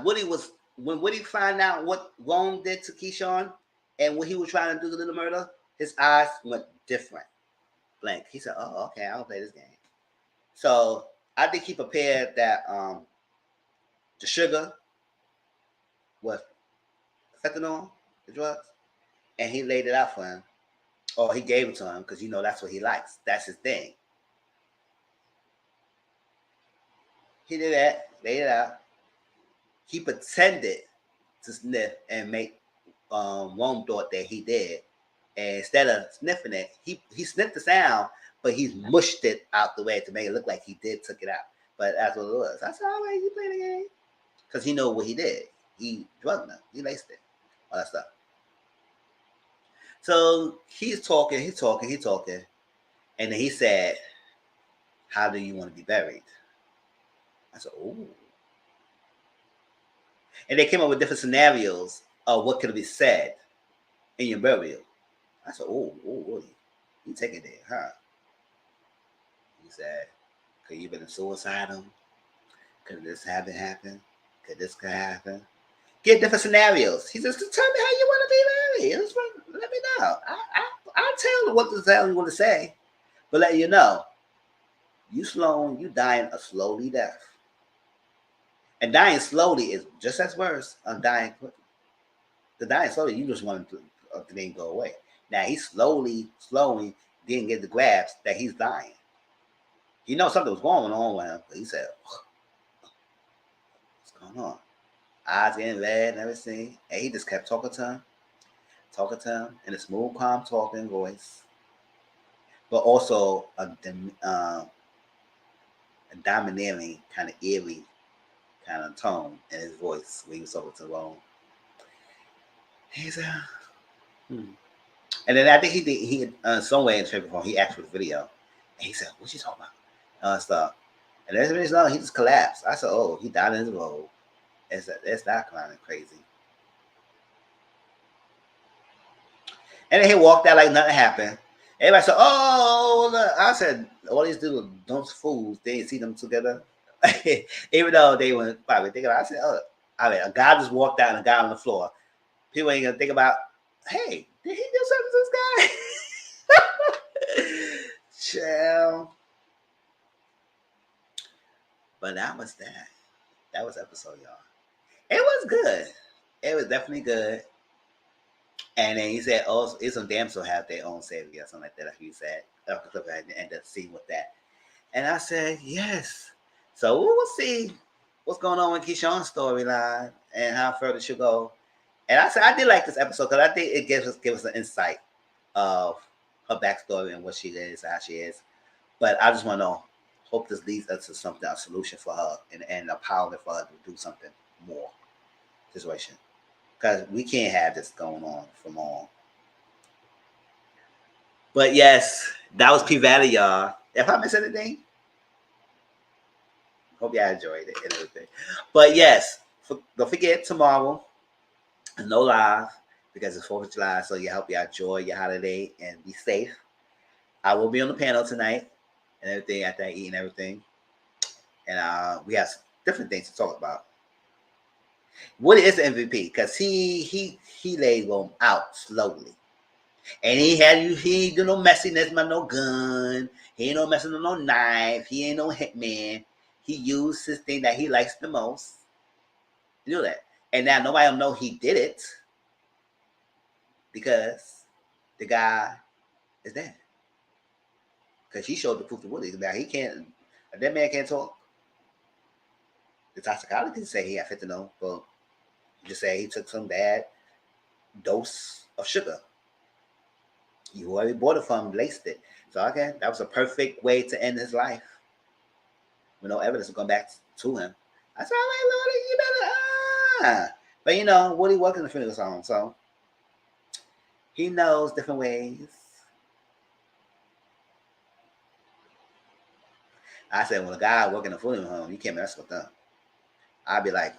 When Woody found out what Rome did to Keyshawn and what he was trying to do to the murder, his eyes went different. Blank. He said, oh, okay, I'll play this game. So I think he prepared that the sugar was fentanyl, the drugs, and he laid it out for him. Or he gave it to him because that's what he likes. That's his thing. He did that, laid it out. He pretended to sniff and make Rome thought that he did. And instead of sniffing it, he sniffed the sound, but he mushed it out the way to make it look like he took it out. But that's what it was. I said, all right, you play the game. Because he know what he did. He drugged them. He laced it. All that stuff. So he's talking. And then he said, how do you want to be buried? I said, ooh. And they came up with different scenarios of what could be said in your burial. I said, oh, you take it there, huh? He said, could you been suicidal? Could this happen? Could this happen? Get different scenarios. He says, tell me how you want to be buried. Let me know. I'll tell you what the hell you want to say. But let you know, you dying a slowly death. And dying slowly is just as worse as dying quickly. The dying slowly, you just want the thing to go away. Now he's slowly didn't get the grasp that he's dying. He knows something was going on with him, but he said, what's going on? Eyes getting red and everything. And he just kept talking to him in a smooth, calm talking voice. But also a domineering, kind of eerie kind of tone in his voice when he was talking to Rome. He said, And then I think he some way in the phone, he asked for the video. And he said, what you talking about? Stuff. And there's minutes long, he just collapsed. I said, oh, he died in his robe. It's not kind of crazy. And then he walked out like nothing happened. Everybody said, oh, look. I said, all these dudes, those fools, they didn't see them together. Even though they were probably thinking about it. I said, oh, I mean, a guy just walked out and a guy on the floor. People ain't going to think about, hey, did he do something to this guy? Chill. But that was that. That was episode, y'all. It was good. It was definitely good. And then he said, "Oh, it's some damsel have their own savior," or something like that. Like he said, I ended up seeing with that. And I said, "Yes." So we will see what's going on with Keyshawn's storyline and how further she'll go. And I said, I did like this episode because I think it gives us an insight of her backstory and what she is, how she is. But I just want to hope this leads us to something, a solution for her, and empowerment for her to do something more situation. Because we can't have this going on for long. But yes, that was PValley, y'all. If I missed anything, hope y'all enjoyed it and everything. But yes, don't forget tomorrow, no live because it's 4th of July. So you hope y'all enjoy your holiday and be safe. I will be on the panel tonight and everything after I eat and everything. And we have different things to talk about. Woody is the MVP because he laid them out slowly. And he ain't do no messiness, no gun. He ain't no messing with no knife. He ain't no hitman. He used his thing that he likes the most. You know that. And now nobody will know he did it because the guy is dead. Because he showed the proof to Woody. Now that man can't talk. The toxicologist say he had fentanyl, but just say he took some bad dose of sugar. Whoever bought it from laced it. So okay, that was a perfect way to end his life. With no evidence of going back to him. I said, "Wait, Lordy, you better But Woody worked in the funeral home, so he knows different ways. I said, when a guy working in the funeral home, you can't mess with them. I'd be like,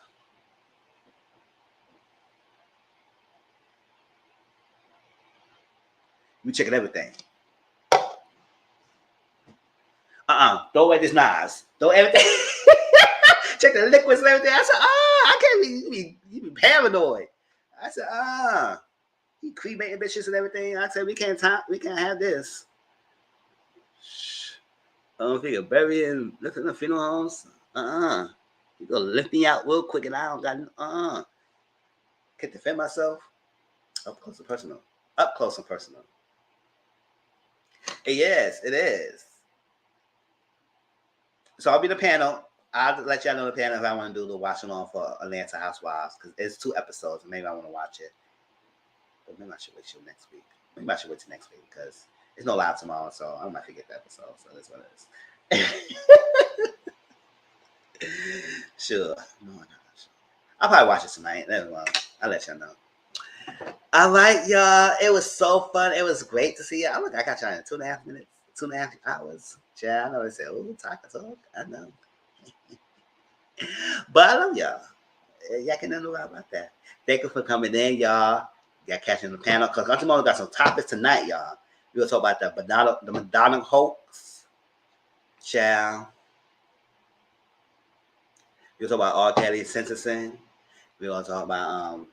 you checking everything. Throw away this knives. Throw everything. Check the liquids and everything. I said, I can't be paranoid. I said, he cremating bitches and everything. I said, we can't have this. I don't think you're burying lifting the funeral homes. You gonna lift me out real quick and I don't got can't defend myself. Up close and personal. Up close and personal. Yes, it is. So I'll be the panel. I'll let y'all know the panel if I want to do the watching on for Atlanta Housewives because it's 2 episodes. Maybe I want to watch it. But maybe I should wait till next week. Maybe I should wait till next week because it's no live tomorrow, so I might forget the episode. So that's what it is. Sure. No, I'm not sure. I'll probably watch it tonight. Never mind. I'll let y'all know. All right, y'all. It was so fun. It was great to see y'all. Look, I got y'all in 2.5 minutes, 2.5 hours. Yeah, I know they say, oh, talk. I know. But I love y'all. Y'all can know about that. Thank you for coming in, y'all. Y'all catching the panel. Because tomorrow got some topics tonight, y'all. We're going to talk about the Madonna hoax. Child. We're going to talk about R. Kelly sentencing. We're going to talk about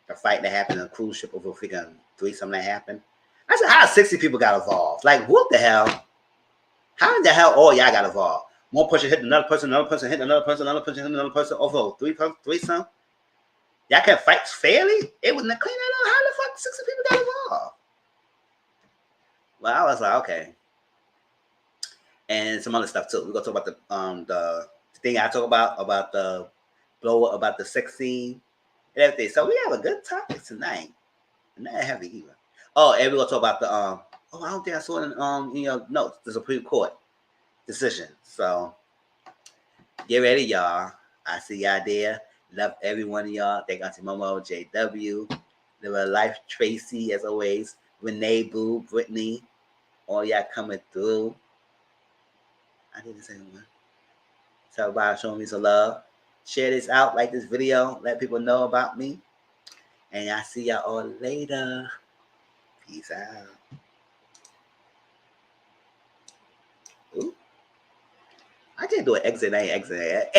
the fight that happened on a cruise ship over freaking threesome that happened. I said, how 60 people got involved? Like, what the hell? How in the hell all y'all got involved? One person hit another person hit another person hit another person over threesome. Y'all can't fight fairly? It was not clean at all. How the fuck 60 people got involved? Well, I was like, okay. And some other stuff too. We're gonna talk about the thing I talk about the blow up, about the sex scene and everything. So we have a good topic tonight. Not heavy either. Oh, and we're gonna talk about the I don't think I saw it in your notes. The Supreme Court decision. So get ready, y'all. I see y'all there. Love every one of y'all. Thank Auntie Momo, JW, Live Life, Tracy, as always, Renee, Boo, Brittany, all y'all coming through. I did the same one. So everybody showing me some love. Share this out, like this video, let people know about me. And I see y'all all later. Peace out. Ooh. I can't do an exit. I ain't exit.